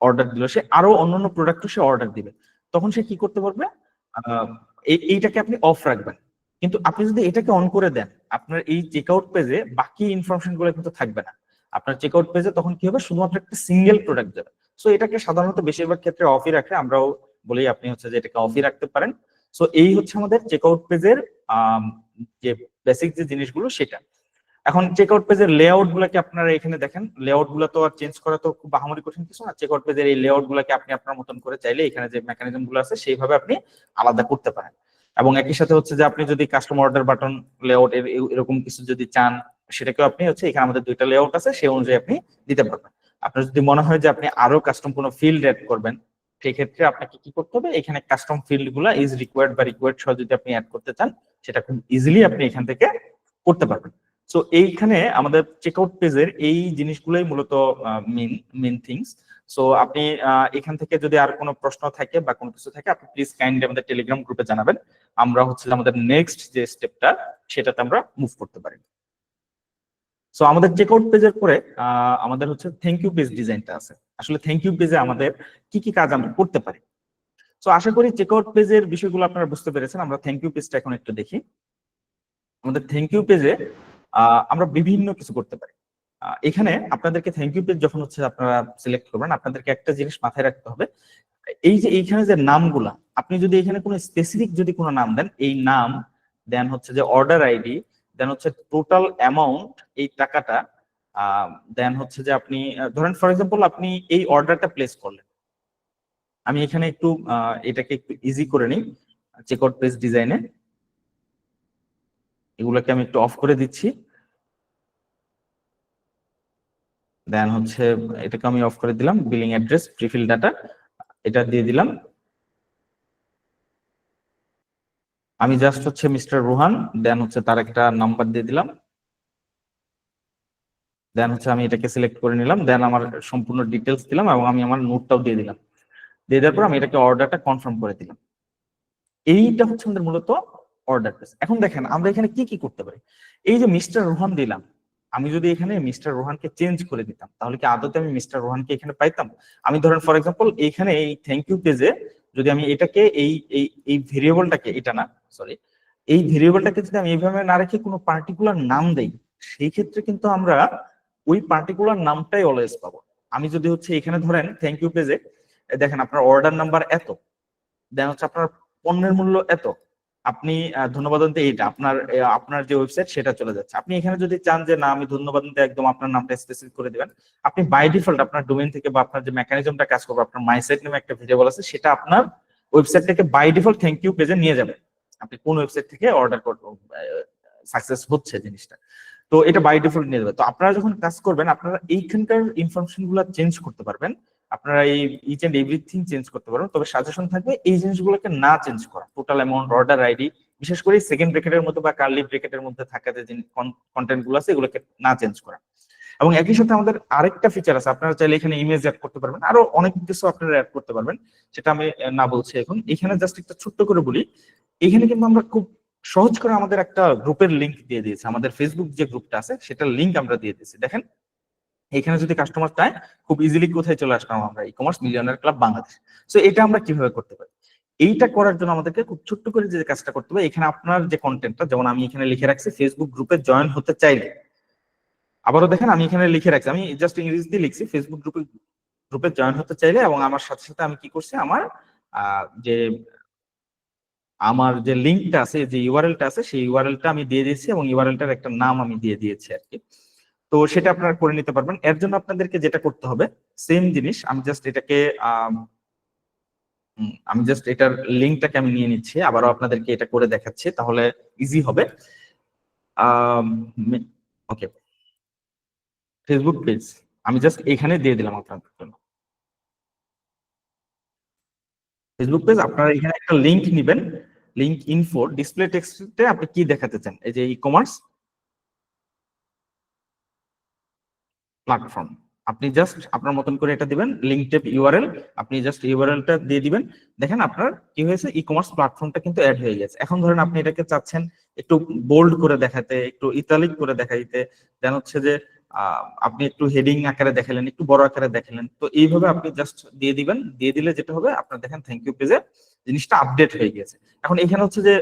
অর্ডার দিল, সে আরো অন্যান্য প্রোডাক্টও সে অর্ডার দিবে, তখন সে কি করতে পারবে, এইটাকে আপনি অফ রাখবেন। কিন্তু আপনি যদি এটাকে অন করে দেন, আপনার এই চেকআউট পেজে বাকি ইনফরমেশন গুলো কিন্তু থাকবে না। আপনার চেকআউট পেজে তখন কি হবে, শুধুমাত্র একটা সিঙ্গেল প্রোডাক্ট যাবে। সো এটাকে সাধারণত বেশিরভাগ ক্ষেত্রে অফই রাখে, আমরাও বলি আপনি হচ্ছে যে এটাকে অফই রাখতে পারেন। সো এই হচ্ছে আমাদের চেকআউট পেজের যে বেসিক যে জিনিসগুলো সেটা। এখন চেকআউট পেজের লেআউট গুলাকে আপনারা এখানে দেখেন, লেআউট গুলো তো আর চেঞ্জ করা তো খুব বাহামরি কঠিন কিছু না। চেকআউট পেজের এই লেআউট গুলাকে আপনি আপনার মতন করে চাইলে এখানে যে মেকানিজম গুলো আছে সেইভাবে আপনি আলাদা করতে পারেন। এবং একই সাথে হচ্ছে যে আপনি যদি কাস্টমার অর্ডার বাটন লেআউট এরকম কিছু যদি চান, সেটাকেও আপনি হচ্ছে এখানে আমাদের দুইটা লেআউট আছে সেই অনুযায়ী আপনি দিতে পারবেন। আপনার যদি মনে হয় যে আপনি আরো কাস্টম কোনো ফিল্ড অ্যাড করবেন, সেই ক্ষেত্রে আপনাকে কি করতে হবে, এখানে কাস্টম ফিল্ড গুলা ইজ রিকোয়ার্ড বা রিকোয়ার্ড সহ যদি আপনি অ্যাড করতে চান, সেটা খুব ইজিলি আপনি এখান থেকে করতে পারবেন। সো এইখানে আমাদের চেকআউট পেজের এই জিনিসগুলোই মূলত মেইন থিংস। সো আপনি এখান থেকে যদি আর কোনো প্রশ্ন থাকে বা কোনো কিছু থাকে, আপনি প্লিজ কাইন্ডলি আমাদের টেলিগ্রাম গ্রুপে জানাবেন। আমরা হচ্ছে আমাদের নেক্সট যে স্টেপটা সেটাতে আমরা মুভ করতে পারি। সো আমাদের চেকআউট পেজের পরে আমাদের হচ্ছে থ্যাংক ইউ পেজ ডিজাইনটা আছে। আসলে থ্যাংক ইউ পেজে আমাদের কি কি কাজ আমরা করতে পারি। সো আশা করি চেকআউট পেজের বিষয়গুলো আপনারা বুঝতে পেরেছেন। আমরা থ্যাংক ইউ পেজটা এখন একটু দেখি। আমাদের থ্যাংক ইউ পেজে আমরা বিভিন্ন কিছু করতে পারি। এখানে আপনাদেরকে থ্যাংক ইউ পেজ যখন হচ্ছে আপনারা সিলেক্ট করবেন, আপনাদেরকে একটা জিনিস মাথায় রাখতে হবে, এই যে এইখানে যে নামগুলা, আপনি যদি এখানে কোনো স্পেসিফিক যদি কোনো নাম দেন, এই নাম দেন হচ্ছে যে অর্ডার আইডি, দেন হচ্ছে টোটাল অ্যামাউন্ট এই টাকাটা, দেন হচ্ছে যে আপনি ধরেন ফর এক্সাম্পল আপনি এই অর্ডারটা প্লেস করলেন। আমি এখানে একটু এটাকে একটু ইজি করে নিই চেকআউট পেজ ডিজাইনে, এগুলোকে আমি একটু অফ করে দিচ্ছি। দেন হচ্ছে এটাকে আমি অফ করে দিলাম, বিলিং অ্যাড্রেস প্রিফিল ডাটা এটা দিয়ে দিলাম। আমি জাস্ট হচ্ছে মিস্টার রোহান, দেন হচ্ছে তার একটা নাম্বার দিয়ে দিলাম। দেন হচ্ছে আমি এটাকে সিলেক্ট করে নিলাম, দেন আমার সম্পূর্ণ ডিটেলস দিলাম এবং আমি আমার নোটটাও দিয়ে দিলাম। দিয়ে দেওয়ার পর আমি এটাকে অর্ডারটা কনফার্ম করে দিলাম। এইটা হচ্ছে আমাদের মূলত অর্ডার পেজ। এখন দেখেন আমরা এখানে কি কি করতে পারি। এই যে মিস্টার রোহান দিলাম, আমি যদি এখানে মিস্টার রোহানকে চেঞ্জ করে দিতাম তাহলে কি আদতে আমি মিস্টার রোহানকে এখানে পাইতাম? আমি ধরেন ফর এক্সাম্পল এখানে এই থ্যাংক ইউ পেজে যদি আমি এটাকে এই এই এই ভেরিয়েবলটাকে, এটা না সরি, এই ভেরিয়েবলটাকে যদি আমি এইভাবে না রেখে কোনো পার্টিকুলার নাম দেই, সেই ক্ষেত্রে কিন্তু আমরা ওই পার্টিকুলার নামটাই অলওয়েজ পাবো। আমি যদি হচ্ছে এখানে ধরেন থ্যাংক ইউ পেজে দেখেন আপনার অর্ডার নাম্বার এত, দেন হচ্ছে আপনার পণ্যের মূল্য এত, আপনি ধন্যবাদ দিতে এইটা আপনার আপনার যে ওয়েবসাইট সেটা চলে যাচ্ছে। আপনি এখানে যদি চান যে না আমি ধন্যবাদ দিতে একদম আপনার নামটা স্পেসিফিক করে দিবেন, আপনি বাই ডিফল্ট আপনার ডোমেইন থেকে বা আপনার যে মেকানিজমটা কাজ করবে, আপনার মাই সাইট নামে একটা ভেরিয়েবল আছে, সেটা আপনার ওয়েবসাইট থেকে বাই ডিফল্ট থ্যাংক ইউ পেজে নিয়ে যাবে। আপনি কোন ওয়েবসাইট থেকে অর্ডার করবেন সাকসেস হচ্ছে জিনিসটা, তো এটা বাই ডিফল্ট নিয়ে যাবে। তো আপনারা যখন কাজ করবেন আপনারা এইখানকার ইনফরমেশন গুলো চেঞ্জ করতে পারবেন, আপনারা এই ইচ এন্ড এভরিথিং চেঞ্জ করতে পারবেন। তবে সাজেশন থাকবে এই জিনিসগুলোকে না চেঞ্জ করা, টোটাল অ্যামাউন্ট, অর্ডার আইডি, বিশেষ করে সেকেন্ড ব্র্যাকেটের মধ্যে বা কার্লি ব্র্যাকেটের মধ্যে থাকা যে কন্টেন্ট গুলো আছে এগুলোকে না চেঞ্জ করা। এবং একই সাথে আমাদের আরেকটা ফিচার আছে, আপনারা চাইলে এখানে ইমেজ অ্যাড করতে পারবেন, আরো অনেক কিছু আপনারা অ্যাড করতে পারবেন, সেটা আমি না বলছি এখন। এখানে জাস্ট একটা ছোট্ট করে বলি, এখানে কিন্তু আমরা খুব সহজ করে আমাদের একটা গ্রুপের লিংক দিয়ে দিয়েছি, আমাদের ফেসবুক যে গ্রুপটা আছে সেটার লিংক আমরা দিয়ে দিয়েছি। দেখেন এখানে যদি কাস্টমার চায় খুব ইজিলি কোথায় চলে আসলাম আমরা, e commerce millionaire club Bangladesh. So এটা আমরা কিভাবে করতে পারি, এইটা করার জন্য আমাদেরকে খুব ছোট্ট করে যে কাজটা করতে হবে, এখানে আপনার যে কন্টেন্টটা, যেমন আমি এখানে লিখে রাখছি ফেসবুক গ্রুপে জয়েন হতে চাইলে, আবারও দেখেন আমি এখানে লিখে রাখছি, আমি জাস্ট ইংরেজি দিয়ে লিখছি ফেসবুক গ্রুপে জয়েন হতে চাইলে, এবং আমার সাথে সাথে আমি কি করছি আমার যে লিঙ্কটা আছে, যে ইউআরএলটা আছে, সেই ইউআরএলটা আমি দিয়ে দিয়েছি এবং ইউআরএলটার একটা নাম আমি দিয়ে দিয়েছি আর কি। তো সেটা আপনারা করে নিতে পারবেন। এর জন্য আপনাদেরকে যেটা করতে হবে সেম জিনিস, আমি জাস্ট এটাকে এটার লিঙ্কটাকে আমি নিয়ে নিচ্ছি, আবারও আপনাদেরকে এটা করে দেখাচ্ছি তাহলে ইজি হবে। ওকে, ফেসবুক পেজ আমি জাস্ট এখানে দিয়ে দিলাম আপনাদের জন্য। ফেসবুক পেজ আপনারা এখানে একটা লিংক নেবেন, লিংক ইনফো ডিসপ্লে টেক্সটে আপনি কি দেখাতে চান, এই যে ই কমার্স প্ল্যাটফর্ম, আপনি জাস্ট আপনার মতন করে এটা দিবেন, লিংক টেপ ইউআরএল, আপনি জাস্ট ইউআরএলটা দিয়ে দিবেন। দেখেন আপনার কি হয়েছে, ই কমার্স প্ল্যাটফর্মটা কিন্তু অ্যাড হয়ে গেছে। এখন ধরেন আপনি এটাকে চাচ্ছেন একটু বোল্ড করে দেখাতে, একটু ইতালিক করে দেখাইতে, দেন হচ্ছে যে আপনি একটু হেডিং আকারে দেখালেন, একটু বড় আকারে দেখালেন, তো এইভাবে আপনি জাস্ট দিয়ে দিবেন। দিয়ে দিলে যেটা হবে আপনার দেখেন থ্যাংক ইউ পেজে জিনিসটা আপডেট হয়ে গেছে। এখন এখানে হচ্ছে যে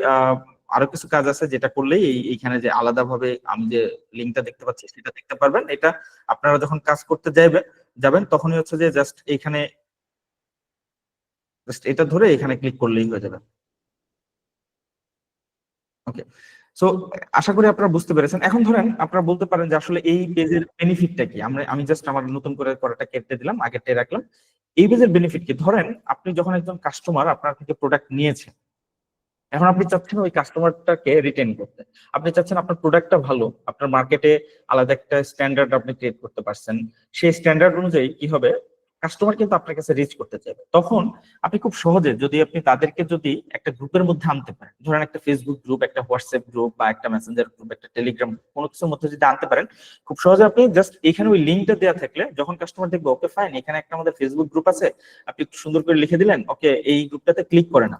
আরো কিছু কাজ আছে যেটা করলেই এইখানে যে আলাদাভাবে আমি যে লিঙ্কটা দেখতে পাচ্ছি সেটা দেখতে পারবেন। এটা আপনারা যখন কাজ করতে যাবেন তখনই হচ্ছে যে জাস্ট এখানে জাস্ট এটা ধরে এখানে ক্লিক করলেই হয়ে যাবে। ওকে, সো আশা করি আপনারা বুঝতে পেরেছেন। এখন ধরেন আপনারা বলতে পারেন যে আসলে এই পেজের বেনিফিটটা কি, আমি জাস্ট আমার নতুন করে করাটা কেটে দিলাম, আগেরটাই রাখলাম। এই পেজের বেনিফিট কি, ধরেন আপনি যখন একজন কাস্টমার আপনার থেকে প্রোডাক্ট নিয়েছে, এখন আপনি চাচ্ছেন ওই কাস্টমারটাকে রিটেন করতে, আপনি চাচ্ছেন আপনার প্রোডাক্টটা ভালো, আপনার মার্কেটে আলাদা একটা স্ট্যান্ডার্ড আপনি ক্রিয়েট করতে পারছেন, সেই স্ট্যান্ডার্ড অনুযায়ী কি হবে কাস্টমার কিন্তু আপনার কাছে রিচ করতে চাইবে। তখন আপনি খুব সহজে যদি আপনি তাদেরকে যদি একটা গ্রুপের মধ্যে আনতে পারেন, ধরেন একটা ফেসবুক গ্রুপ, একটা হোয়াটসঅ্যাপ গ্রুপ বা একটা মেসেঞ্জার গ্রুপ, একটা টেলিগ্রাম, কোনো কিছুর মধ্যে যদি আনতে পারেন, খুব সহজে আপনি জাস্ট এখানে ওই লিঙ্কটা দেওয়া থাকলে যখন কাস্টমার দেখবে ওকে ফাইন এখানে একটা আমাদের ফেসবুক গ্রুপ আছে, আপনি একটু সুন্দর করে লিখে দিলেন ওকে এই গ্রুপটাতে ক্লিক করেন,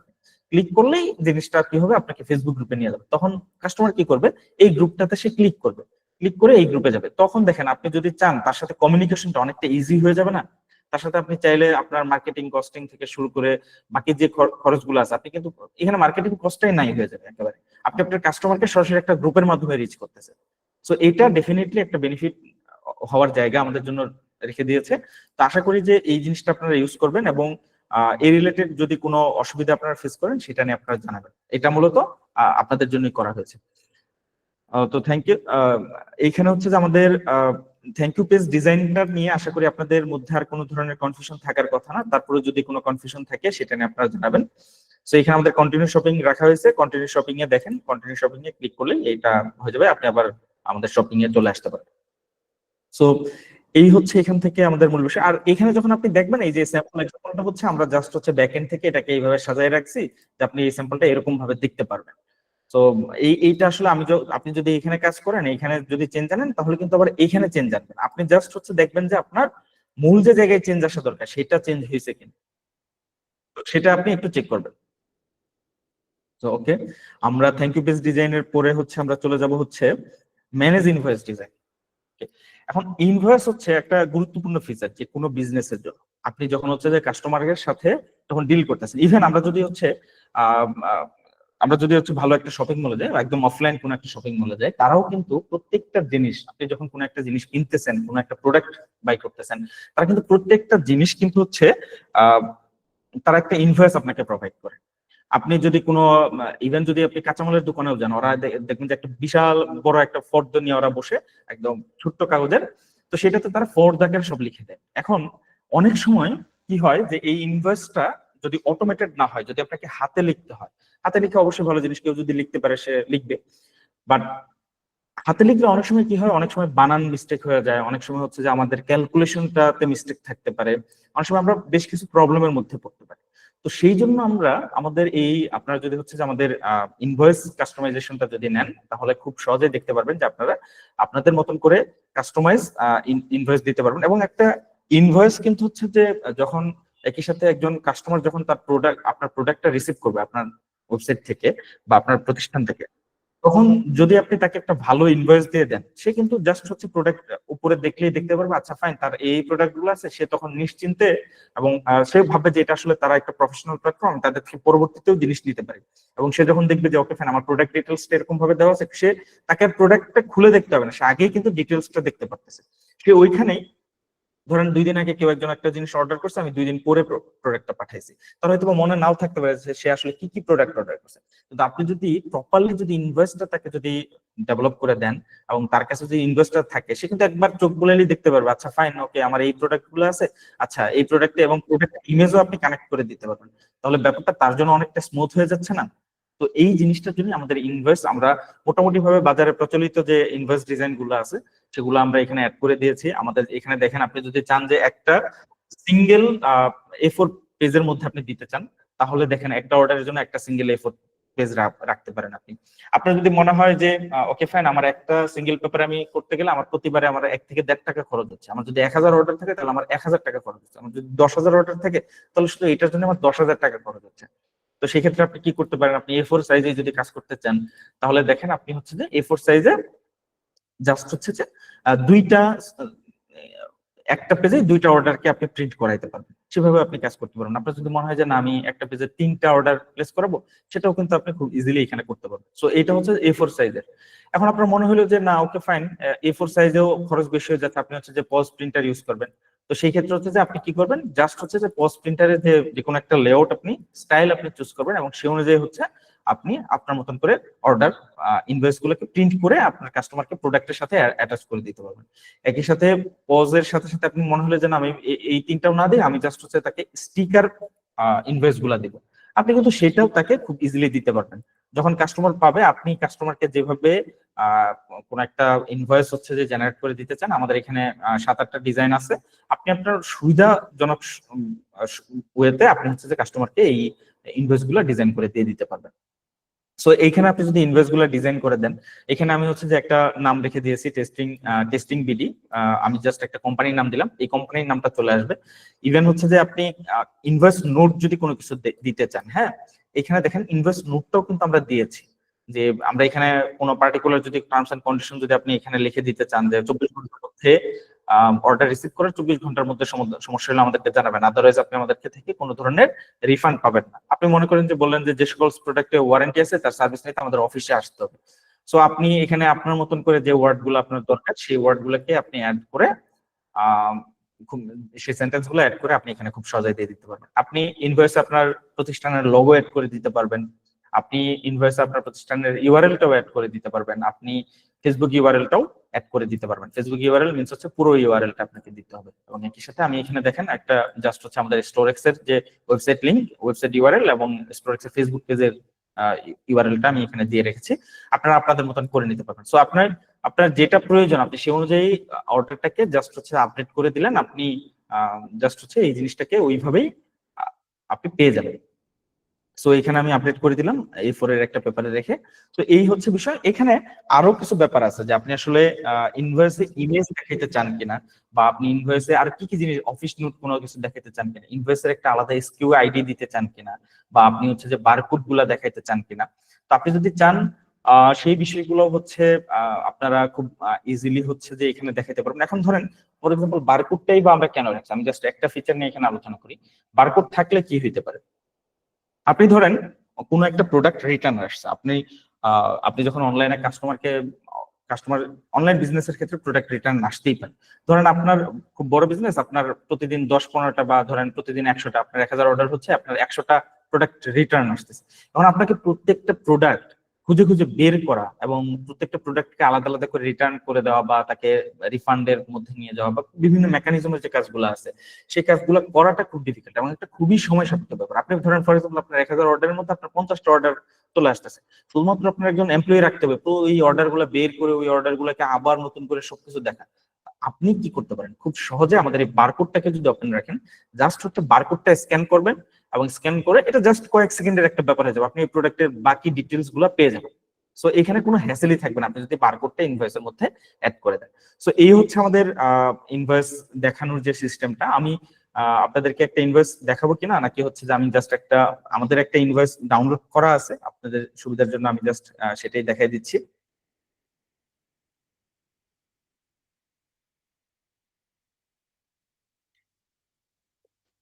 ক্লিক করলেই জিনিসটা কি হবে আপনাকে ফেসবুক গ্রুপে নিয়ে যাবে। তখন কাস্টমার কি করবে, এই গ্রুপটাতে সে ক্লিক করবে, ক্লিক করে এই গ্রুপে যাবে। তখন দেখেন আপনি যদি চান তার সাথে কমিউনিকেশনটা অনেকটা ইজি হয়ে যাবে না, তার সাথে আপনি চাইলে আপনার মার্কেটিং কস্টিং থেকে শুরু করে বাকি যে খরচগুলো আছে, আপনি কিন্তু এখানে মার্কেটিং কস্টটাই নাই হয়ে যাবে একেবারে। আপনি আপনার কাস্টমারকে সরাসরি একটা গ্রুপের মাধ্যমে রিচ করতেছেন। সো এটা ডেফিনেটলি একটা বেনিফিট হওয়ার জায়গা আমাদের জন্য রেখে দিয়েছে। তো আশা করি যে এই জিনিসটা আপনারা ইউজ করবেন, এবং এই রিলেটেড যদি কোনো অসুবিধা আপনারা ফেস করেন সেটা নিয়ে আপনারা জানাবেন। এটা মূলত আপনাদের জন্যই করা হয়েছে। তো থ্যাংক ইউ। এইখানে হচ্ছে যে আমাদের থ্যাংক ইউ পেজ ডিজাইনটা নিয়ে আশা করি আপনাদের মধ্যে আর কোনো ধরনের কনফিউশন থাকার কথা না। তারপরে যদি কোনো কনফিউশন থাকে সেটা নিয়ে আপনারা জানাবেন। সো এখানে আমাদের কন্টিনিউ শপিং রাখা হয়েছে, কন্টিনিউ শপিং এ দেখেন, কন্টিনিউ শপিং এ ক্লিক করলে এটা হয়ে যাবে, আপনি আবার আমাদের শপিং এ চলে আসতে পারেন। সো এই হচ্ছে এখান থেকে আমাদের মূল বিষয়। আর এখানে যখন আপনি দেখবেন এই যে স্যাম্পল এক্সাম্পলটা হচ্ছে আমরা জাস্ট হচ্ছে ব্যাকএন্ড থেকে এটাকে এইভাবে সাজায় রাখছি যে আপনি এই স্যাম্পলটা এরকম ভাবে দেখতে পারবেন। তো এইটা আসলে আপনি যদি এখানে কাজ করেন, এখানে যদি চেঞ্জ আনেন তাহলে কিন্তু আবার এইখানে চেঞ্জ আনবেন। আপনি জাস্ট হচ্ছে দেখবেন যে আপনার মূল যে জায়গায় চেঞ্জ আসা দরকার সেটা চেঞ্জ হয়েছে কিনা, সেটা আপনি একটু চেক করবেন। তো ওকে, আমরা থ্যাংক ইউ পেজ ডিজাইনের পরে হচ্ছে আমরা চলে যাব হচ্ছে ম্যানেজ ইনভয়েস ডিজাইন। এখন ইনভয়েস হচ্ছে একটা গুরুত্বপূর্ণ ফিচার যে কোনো বিজনেসের জন্য। আপনি যখন হচ্ছে যে কাস্টমারের সাথে যখন ডিল করতেছেন, ইভেন আমরা যদি হচ্ছে ভালো একটা শপিং মলে যাই, একদম অফলাইন কোনো একটা শপিং মলে যাই, তারাও কিন্তু প্রত্যেকটা জিনিস, আপনি যখন কোনো একটা জিনিস কিনতেছেন, কোনো একটা প্রোডাক্ট বাই করতেছেন, তারা কিন্তু প্রত্যেকটা জিনিস কিন্তু হচ্ছে তারা একটা ইনভয়েস আপনাকে প্রোভাইড করে। আপনি যদি কোনো ইভেন যদি আপনি কাঁচামালের দোকানেও যান, ওরা দেখবেন যে একটা বিশাল বড় একটা ফর্দ নিয়ে ওরা বসে, একদম ছোট্ট কাগজের, তো সেটাতে তারা ফর্দ আকারে সব লিখে দেয়। এখন অনেক সময় কি হয় যে এই ইনভয়েসটা যদি অটোমেটেড না হয়, যদি আপনাকে হাতে লিখতে হয়, হাতে লিখে অবশ্যই ভালো জিনিস, কেউ যদি লিখতে পারে সে লিখবে, বাট হাতে লিখলে অনেক সময় কি হয়, অনেক সময় বানান মিস্টেক হয়ে যায়, অনেক সময় হচ্ছে যে আমাদের ক্যালকুলেশনটাতে মিস্টেক থাকতে পারে, অনেক সময় আমরা বেশ কিছু প্রবলেমের মধ্যে পড়তে পারি। তো সেই জন্য আমরা আমাদের আপনারা যদি হচ্ছে যে আমাদের ইনভয়েস কাস্টমাইজেশনটা যদি নেন, তাহলে খুব সহজে দেখতে পারবেন যে আপনারা আপনাদের মতন করে কাস্টমাইজ ইনভয়েস দিতে পারবেন। এবং একটা ইনভয়েস কিন্তু হচ্ছে যে যখন একই সাথে একজন কাস্টমার যখন তার আপনার প্রোডাক্টটা রিসিভ করবে আপনার ওয়েবসাইট থেকে বা আপনার প্রতিষ্ঠান থেকে, তখন যদি আপনি তাকে একটা ভালো ইনভয়েস দিয়ে দেন, সে কিন্তু জাস্ট হচ্ছে প্রোডাক্ট উপরে দেখলেই দেখতে পারবে, আচ্ছা ফাইন, তার এই প্রোডাক্ট গুলো আছে, সে তখন নিশ্চিন্তে এবং সে ভাববে যে এটা আসলে তারা একটা প্রফেশনাল প্ল্যাটফর্ম, তাদের থেকে পরবর্তীতেও জিনিস নিতে পারে। এবং সে যখন দেখবে যে ওকে ফাইন, আমার প্রোডাক্ট ডিটেলসটা এরকম ভাবে দেওয়া আছে, সে তাকে প্রোডাক্টটা খুলে দেখতে হবে না, সে আগেই কিন্তু ডিটেলসটা দেখতে পারতেছে। সে ওইখানেই, ধরেন 2 দিন আগে কেউ একজন একটা জিনিস অর্ডার করছে, আমি 2 দিন পরে প্রোডাক্টটা পাঠাইছি, তার হয়তো মনে নাও থাকতে পারে যে সে আসলে কি কি প্রোডাক্ট অর্ডার করছে। কিন্তু আপনি যদি প্রপারলি যদি ইনভয়েসটা তাকে যদি ডেভেলপ করে দেন এবং তার কাছে যদি ইনভয়েসটা থাকে, সে কিন্তু একবার চোখ বুলালেই দেখতে পারবে, আচ্ছা ফাইন, ওকে, আমার এই প্রোডাক্ট গুলো আছে, আচ্ছা এই প্রোডাক্টে, এবং প্রোডাক্ট ইমেজও আপনি কানেক্ট করে দিতে পারবেন, তাহলে ব্যাপারটা তার জন্য অনেকটা স্মুথ হয়ে যাচ্ছে না? তো এই জিনিসটার জন্য আমাদের ইনভয়েস, আমরা মোটামুটি ভাবে বাজারে প্রচলিত যে ইনভয়েস ডিজাইন গুলো আছে সেগুলো আমরা এখানে অ্যাড করে দিয়েছি। আমাদের এখানে দেখেন, আপনি যদি চান যে একটা সিঙ্গেল A4 পেজের মধ্যে আপনি দিতে চান, তাহলে দেখেন একটা অর্ডারের জন্য একটা সিঙ্গেল A4 পেজ রাখতে পারেন আপনি। আপনার যদি মনে হয় যে ওকে ফাইন, আমার একটা সিঙ্গেল পেপার আমি করতে গেলে আমার প্রতিবারে আমার 1 থেকে 1.5 টাকা খরচ হচ্ছে, আমার যদি 1000 অর্ডার থাকে তাহলে আমার 1000 টাকা খরচ হচ্ছে, আমার যদি 10,000 অর্ডার থাকে তাহলে শুধু এটার জন্য আমার 10,000 টাকা খরচ হচ্ছে। তো সেই ক্ষেত্রে আপনি কি করতে পারেন, আপনি A4 সাইজে যদি কাজ করতে চান, তাহলে দেখেন আপনি হচ্ছে যে A4 সাইজে জাস্ট হচ্ছে যে একটা পেজে 2টা অর্ডারকে আপনি প্রিন্ট করাইতে পারবেন, সেভাবে আপনি কাজ করতে পারবেন। আপনার যদি মনে হয় যে না, আমি একটা পেজে 3টা অর্ডার প্লেস করাবো, সেটাও কিন্তু আপনি খুব ইজিলি এখানে করতে পারবেন। সো এটা হচ্ছে A4 সাইজের। এখন আপনার মনে হলো যে না, ওকে ফাইন, A4 সাইজেও খরচ বেশি হয়ে যাচ্ছে, আপনি হচ্ছে যে পজ প্রিন্টার ইউজ করবেন। তো সেই ক্ষেত্রে হচ্ছে যে আপনি কি করবেন, জাস্ট হচ্ছে যে পজ প্রিন্টারের যে কোনো একটা লেআউট আপনি স্টাইল আপনি চুজ করবেন, এবং সেই অনুযায়ী হচ্ছে আপনি আপনার মতন করে অর্ডার ইনভয়েস গুলোকে প্রিন্ট করে আপনার কাস্টমারকে প্রোডাক্টের সাথে অ্যাটাচ করে দিতে পারবেন। একই সাথে পজের সাথে সাথে আপনি মনে হলে যে না, আমি এই 3টাও না দিই, আমি জাস্ট হচ্ছে তাকে স্টিকার ইনভয়েস গুলা দিব, আপনি কিন্তু সেটাও তাকে খুব ইজিলি দিতে পারবেন। যখন কাস্টমার পাবে, আপনি কাস্টমারকে যেভাবে কোন একটা ইনভয়েস হচ্ছে যে জেনারেট করে দিতে চান, আমাদের এখানে 7-8টা ডিজাইন আছে, আপনি আপনার সুবিধাজনক ওয়েতে আপনি হচ্ছে যে কাস্টমারকে এই ইনভয়েস গুলা ডিজাইন করে দিয়ে দিতে পারবেন। সো এইখানে আপনি যদি ইনভয়েস গুলো ডিজাইন করে দেন, এখানে আমি হচ্ছে যে একটা নাম রেখে দিয়েছি, টেস্টিং বিডি। আমি জাস্ট একটা কোম্পানির নাম দিলাম, এই কোম্পানির নামটা চলে আসবে। ইভেন হচ্ছে যে আপনি ইনভয়েস নোট যদি কোনো কিছু দিতে চান, হ্যাঁ, এখানে দেখেন ইনভয়েস নোটটাও কিন্তু আমরা দিয়েছি, যে আমরা এখানে কোনো পার্টিকুলার যদি টার্মস এন্ড কন্ডিশন যদি আপনি এখানে লিখে দিতে চান যে 24 ঘন্টার মধ্যে অর্ডার রিসিভ করে 24 ঘন্টার মধ্যে সমস্যা হলে আমাদেরকে জানাবেন, আদারওয়াইজ আপনি আমাদেরকে থেকে কোনো ধরনের রিফান্ড পাবেন না। আপনি মনে করেন যে বললেন যে সকল প্রোডাক্টে ওয়ারেন্টি আছে তার সার্ভিস নিতে আমাদের অফিসে আসতে হবে, সো আপনি এখানে আপনার মতন করে যে ওয়ার্ড গুলো আপনার দরকার সেই ওয়ার্ড গুলোকে আপনি অ্যাড করে সেই সেন্টেন্স গুলো অ্যাড করে আপনি এখানে খুব সহজেই দিয়ে দিতে পারবেন। আপনি ইনভয়েসে আপনার প্রতিষ্ঠানের লোগো অ্যাড করে দিতে পারবেন, আপনি ইনভয়েসে আপনার প্রতিষ্ঠানের ইউআরএলটাও অ্যাড করে দিতে পারবেন, আপনি ফেসবুক ইউআরএলটাও অ্যাড করে দিতে পারবেন। ফেসবুক ইউআরএল মিন্স হচ্ছে পুরো ইউআরএলটা আপনাকে দিতে হবে। এবং একই সাথে আমি এখানে দেখেন একটা জাস্ট হচ্ছে আমাদের স্টোরেক্স এর যে ওয়েবসাইট লিংক, ওয়েবসাইট ইউআরএল এবং স্টোরেক্স এর ফেসবুক পেজের ইউআরএলটা আমি এখানে দিয়ে রেখেছি, আপনারা আপনাদের মতন করে নিতে পারবেন। সো আপনার যেটা প্রয়োজন আপনি সেই অনুযায়ী অর্ডারটাকে জাস্ট হচ্ছে আপডেট করে দিলেন, আপনি জাস্ট হচ্ছে এই জিনিসটাকে ওইভাবেই আপনি পেয়ে যাবেন। সো এখানে আমি আপডেট করে দিলাম A4 এর একটা পেপারে রেখে। তো এই হচ্ছে বিষয়। এখানে আরো কিছু ব্যাপার আছে যে আপনি আসলে ইনভয়েসে ইমেজ দেখাইতে চান কিনা, বা আপনি ইনভয়েসে আর কি কি জিনিস অফিস নোট কোনো কিছু দেখাইতে চান কিনা, ইনভয়েসের একটা আলাদা SKU আইডি দিতে চান কিনা, বা আপনি হচ্ছে যে বারকোড গুলা দেখাইতে চান কিনা। তো আপনি যদি চান সেই বিষয়গুলো হচ্ছে আপনারা খুব ইজিলি হচ্ছে যে এখানে দেখাইতে পারবেন। এখন ধরেন ফর এক্সাম্পল বারকোডটাই বা আমরা কেন রাখছি, আমি জাস্ট একটা ফিচার নিয়ে এখানে আলোচনা করি। বারকোড থাকলে কি হইতে পারে, আপনি ধরেন কোনো একটা প্রোডাক্ট রিটার্ন আসছে, আপনি যখন অনলাইনে কাস্টমার অনলাইন বিজনেসের ক্ষেত্রে প্রোডাক্ট রিটার্ন আসতেই পারে। ধরেন আপনার খুব বড় বিজনেস, আপনার প্রতিদিন 10-15টা বা ধরেন প্রতিদিন 100টা, আপনার 1000 অর্ডার হচ্ছে, আপনার 100টা প্রোডাক্ট রিটার্ন আসতেছে। এখন আপনাকে প্রত্যেকটা প্রোডাক্ট খুঁজে খুঁজে বের করা এবং প্রত্যেকটা প্রোডাক্টকে আলাদা আলাদা করে রিটার্ন করে দেওয়া বা তাকে রিফান্ডের মধ্যে নিয়ে যাওয়া বা বিভিন্ন মেকানিজমের যে কাজগুলো আছে সেই কাজগুলো করাটা খুব ডিফিকাল্ট এবং একটা খুবই সময় সাপেক্ষ ব্যাপার। আপনি ধরেন ফর এক্সাম্পল আপনার 1000 অর্ডারের মধ্যে আপনার 50টা অর্ডার চলে আসতেছে, শুধুমাত্র আপনার একজন এমপ্লয়ি রাখতে হবে তো এই অর্ডার গুলো বের করে ওই অর্ডার গুলোকে আবার নতুন করে সবকিছু দেখা। আপনি কি করতে পারেন, খুব সহজে আমাদের এই বারকোডটাকে যদি ওপেন রাখেন, জাস্ট হচ্ছে বারকোডটা স্ক্যান করবেন এবং স্ক্যান করে এটা জাস্ট কয়েক সেকেন্ডের একটা ব্যাপার হয়ে যাবে, আপনি এই প্রোডাক্টের বাকি ডিটেলস গুলো পেয়ে যাবেন। সো এখানে কোনো হ্যাসেলই থাকবে না আপনি যদি বারকোডটা ইনভয়েসের মধ্যে অ্যাড করে দেন। সো এই হচ্ছে আমাদের ইনভয়েস দেখানোর যে সিস্টেমটা। আমি আপনাদেরকে একটা ইনভয়েস দেখাবো কিনা, নাকি হচ্ছে যে আমি জাস্ট আমাদের একটা ইনভয়েস ডাউনলোড করা আছে আপনাদের সুবিধার জন্য, আমি জাস্ট সেটাই দেখাই দিচ্ছি।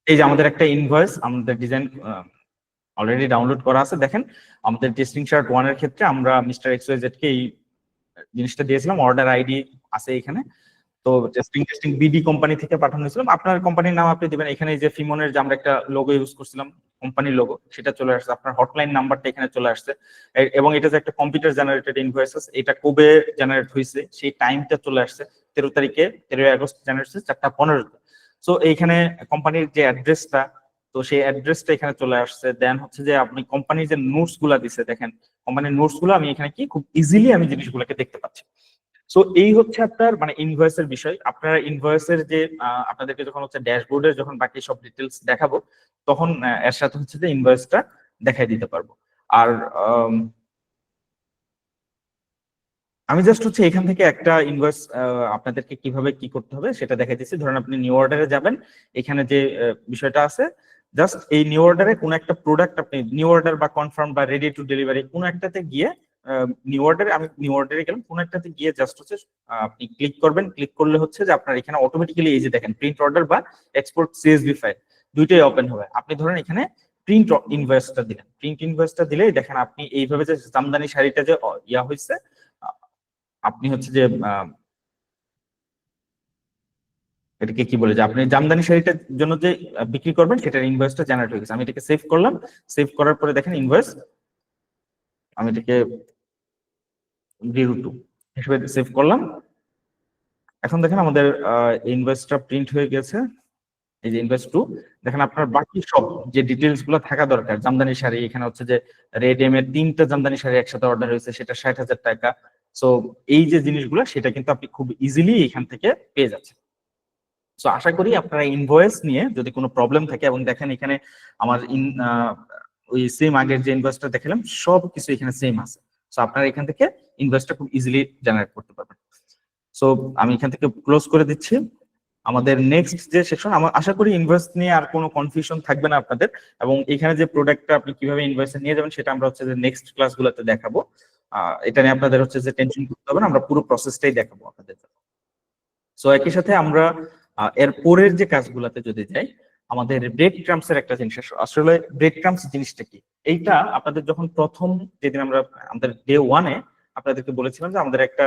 এই যে আমাদের একটা ইনভয়েস আমাদের ডিজাইন অলরেডি ডাউনলোড করা আছে। দেখেন আমাদের টেস্টিং শার্ট 1 এর ক্ষেত্রে আমরা মিস্টার XYZ কে এই জিনিসটা দিয়েছিলাম, অর্ডার আইডি আছে এখানে। তো টেস্টিং বিডি কোম্পানি থেকে পাঠানো হয়েছিল, আপনার কোম্পানির নাম আপনি দিবেন। এখানে যে ফিমনের যে আমরা একটা লোগো ইউজ করছিলাম কোম্পানির লোগো, সেটা চলে আসছে, আপনার হটলাইন নাম্বারটা এখানে চলে আসছে, এবং এটা যে একটা কম্পিউটার জেনারেটেড ইনভয়েসেস, এটা কবে জেনারেট হয়েছে সেই টাইমটা চলে আসছে, 13 তারিখে 13 আগস্ট জেনারেট হয়েছে 4:15। সো এইখানে কোম্পানির যে অ্যাড্রেসটা, তো সেই অ্যাড্রেসটা এখানে চলে আসছে। দেন হচ্ছে যে আপনি কোম্পানির যে নোটস গুলা দিচ্ছে, দেখেন কোম্পানির নোটস গুলো আমি এখানে কি খুব ইজিলি আমি জিনিসগুলোকে দেখতে পাচ্ছি। সো এই হচ্ছে আপনার মানে ইনভয়েসের বিষয়। আপনারা ইনভয়েসের যে আপনাদেরকে যখন হচ্ছে ড্যাশবোর্ডের যখন বাকি সব ডিটেলস দেখাবো, তখন এর সাথে হচ্ছে যে ইনভয়েসটা দেখাই দিতে পারবো। আর আমি জাস্ট হচ্ছে এখান থেকে একটা ইনভয়েস আপনাদেরকে কিভাবে কি করতে হবে সেটা দেখাই দিচ্ছি। ধরেন আপনি নিউ অর্ডারে যাবেন, এখানে যে বিষয়টা আছে, জাস্ট এই নিউ অর্ডারে কোনো একটা প্রোডাক্ট আপনি নিউ অর্ডার বা কনফার্ম বা রেডি টু ডেলিভারি কোনো একটাতে গিয়ে আমি নিউ অর্ডারে গেলাম, কোন একটাতে গিয়ে জাস্ট হচ্ছে আপনি ক্লিক করবেন। ক্লিক করলে হচ্ছে যে আপনার এখানে অটোমেটিক্যালি এই যে দেখেন প্রিন্ট অর্ডার বা এক্সপোর্ট সিএসভি ফাইল দুইটাই ওপেন হবে। আপনি ধরেন এখানে প্রিন্ট ইনভয়েসটা দিলেন, প্রিন্ট ইনভয়েসটা দিলেই দেখেন আপনি এইভাবে যে জামদানি শাড়িটা যে ইয়া হয়েছে, আপনি হচ্ছে যে এটাকে কি বলে যে আপনি জামদানি শাড়িটার জন্য যে বিক্রি করবেন সেটার ইনভয়েসটা জেনারেট হয়ে গেছে। আমি এটাকে সেভ করলাম, সেভ করার পরে দেখেন ইনভয়েস, আমি এটাকে 02 হিসেবে সেভ করলাম। এখন দেখেন আমাদের ইনভয়েসটা প্রিন্ট হয়ে গেছে, এই যে ইনভয়েস 2। দেখেন আপনার বাকি সব যে ডিটেলস গুলো থাকা দরকার, জামদানি শাড়ি এখানে হচ্ছে যে রেড এম এর 3টা জামদানি শাড়ি একসাথে অর্ডার হয়েছে, সেটা 60,000 টাকা। সো এই যে জিনিসগুলো সেটা কিন্তু আপনি খুব ইজিলি এখান থেকে পেয়ে যাচ্ছেন। সো আশা করি আপনারা ইনভয়েস নিয়ে যদি কোনো প্রবলেম থাকে, এবং দেখেন এখানে আমার ওই সেম আগের যে ইনভয়েসটা দেখালাম সব কিছু এখানে সেম আছে। সো আপনারা এখান থেকে ইনভয়েসটা খুব ইজিলি জেনারেট করতে পারবেন। সো আমি এখান থেকে ক্লোজ করে দিচ্ছি। আমাদের নেক্সট যে সেকশন, আমার আশা করি ইনভয়েস নিয়ে আর কোনো কনফিউশন থাকবে না আপনাদের, এবং এখানে যে প্রোডাক্টটা আপনি কিভাবে ইনভয়েসে নিয়ে যাবেন সেটা আমরা হচ্ছে যে নেক্সট ক্লাসগুলোতে দেখাবো। এটা নিয়ে আপনাদের হচ্ছে যে টেনশন করতে হবে না, আমরা পুরো প্রসেসটাই দেখাবো আপনাদের। সো একই সাথে আমরা এর পরের যে কাজগুলোতে যদি যাই, আমাদের ব্রেড ক্রাম্পস এর একটা জিনিস আসলে ব্রেড ক্রাম্পস জিনিসটা কি, এইটা আপনাদের যখন প্রথম যেদিন আমরা আমাদের ডে 1-এ আপনাদেরকে বলেছিলাম যে আমাদের একটা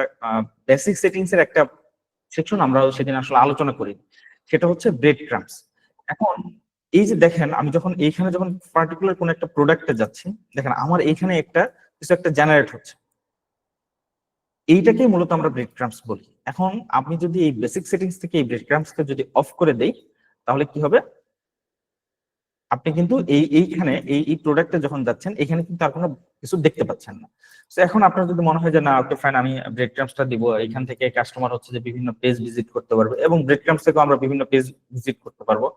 বেসিক সেটিংস এর একটা সেকশন আমরা সেদিন আসলে আলোচনা করি, সেটা হচ্ছে ব্রেড ক্রাম্পস। এখন এই যে দেখেন, আমি যখন এইখানে যখন পার্টিকুলার কোন একটা প্রোডাক্টে যাচ্ছি, দেখেন আমার এইখানে একটা কিছু একটা জেনারেট হচ্ছে, এইটাকেই মূলত আমরা ব্রেড ক্রাম্পস বলি। এখন আপনি যদি এই বেসিক সেটিংস থেকে এই ব্রেড ক্রাম্পসকে যদি অফ করে দেই, তাহলে কি হবে, আপনি কিন্তু এইখানে এই প্রোডাক্টে যখন যাচ্ছেন এখানে কিন্তু আর কোনো কিছু দেখতে পাচ্ছেন না। তো এখন আপনার যদি মনে হয় যে না ওকে ফাইন, আমি ব্রেড ক্রাম্পসটা দিব, এখান থেকে কাস্টমার হচ্ছে যে বিভিন্ন পেজ ভিজিট করতে পারবে, এবং ব্রেড ক্রাম্পস থেকেও আমরা বিভিন্ন পেজ ভিজিট করতে পারবো।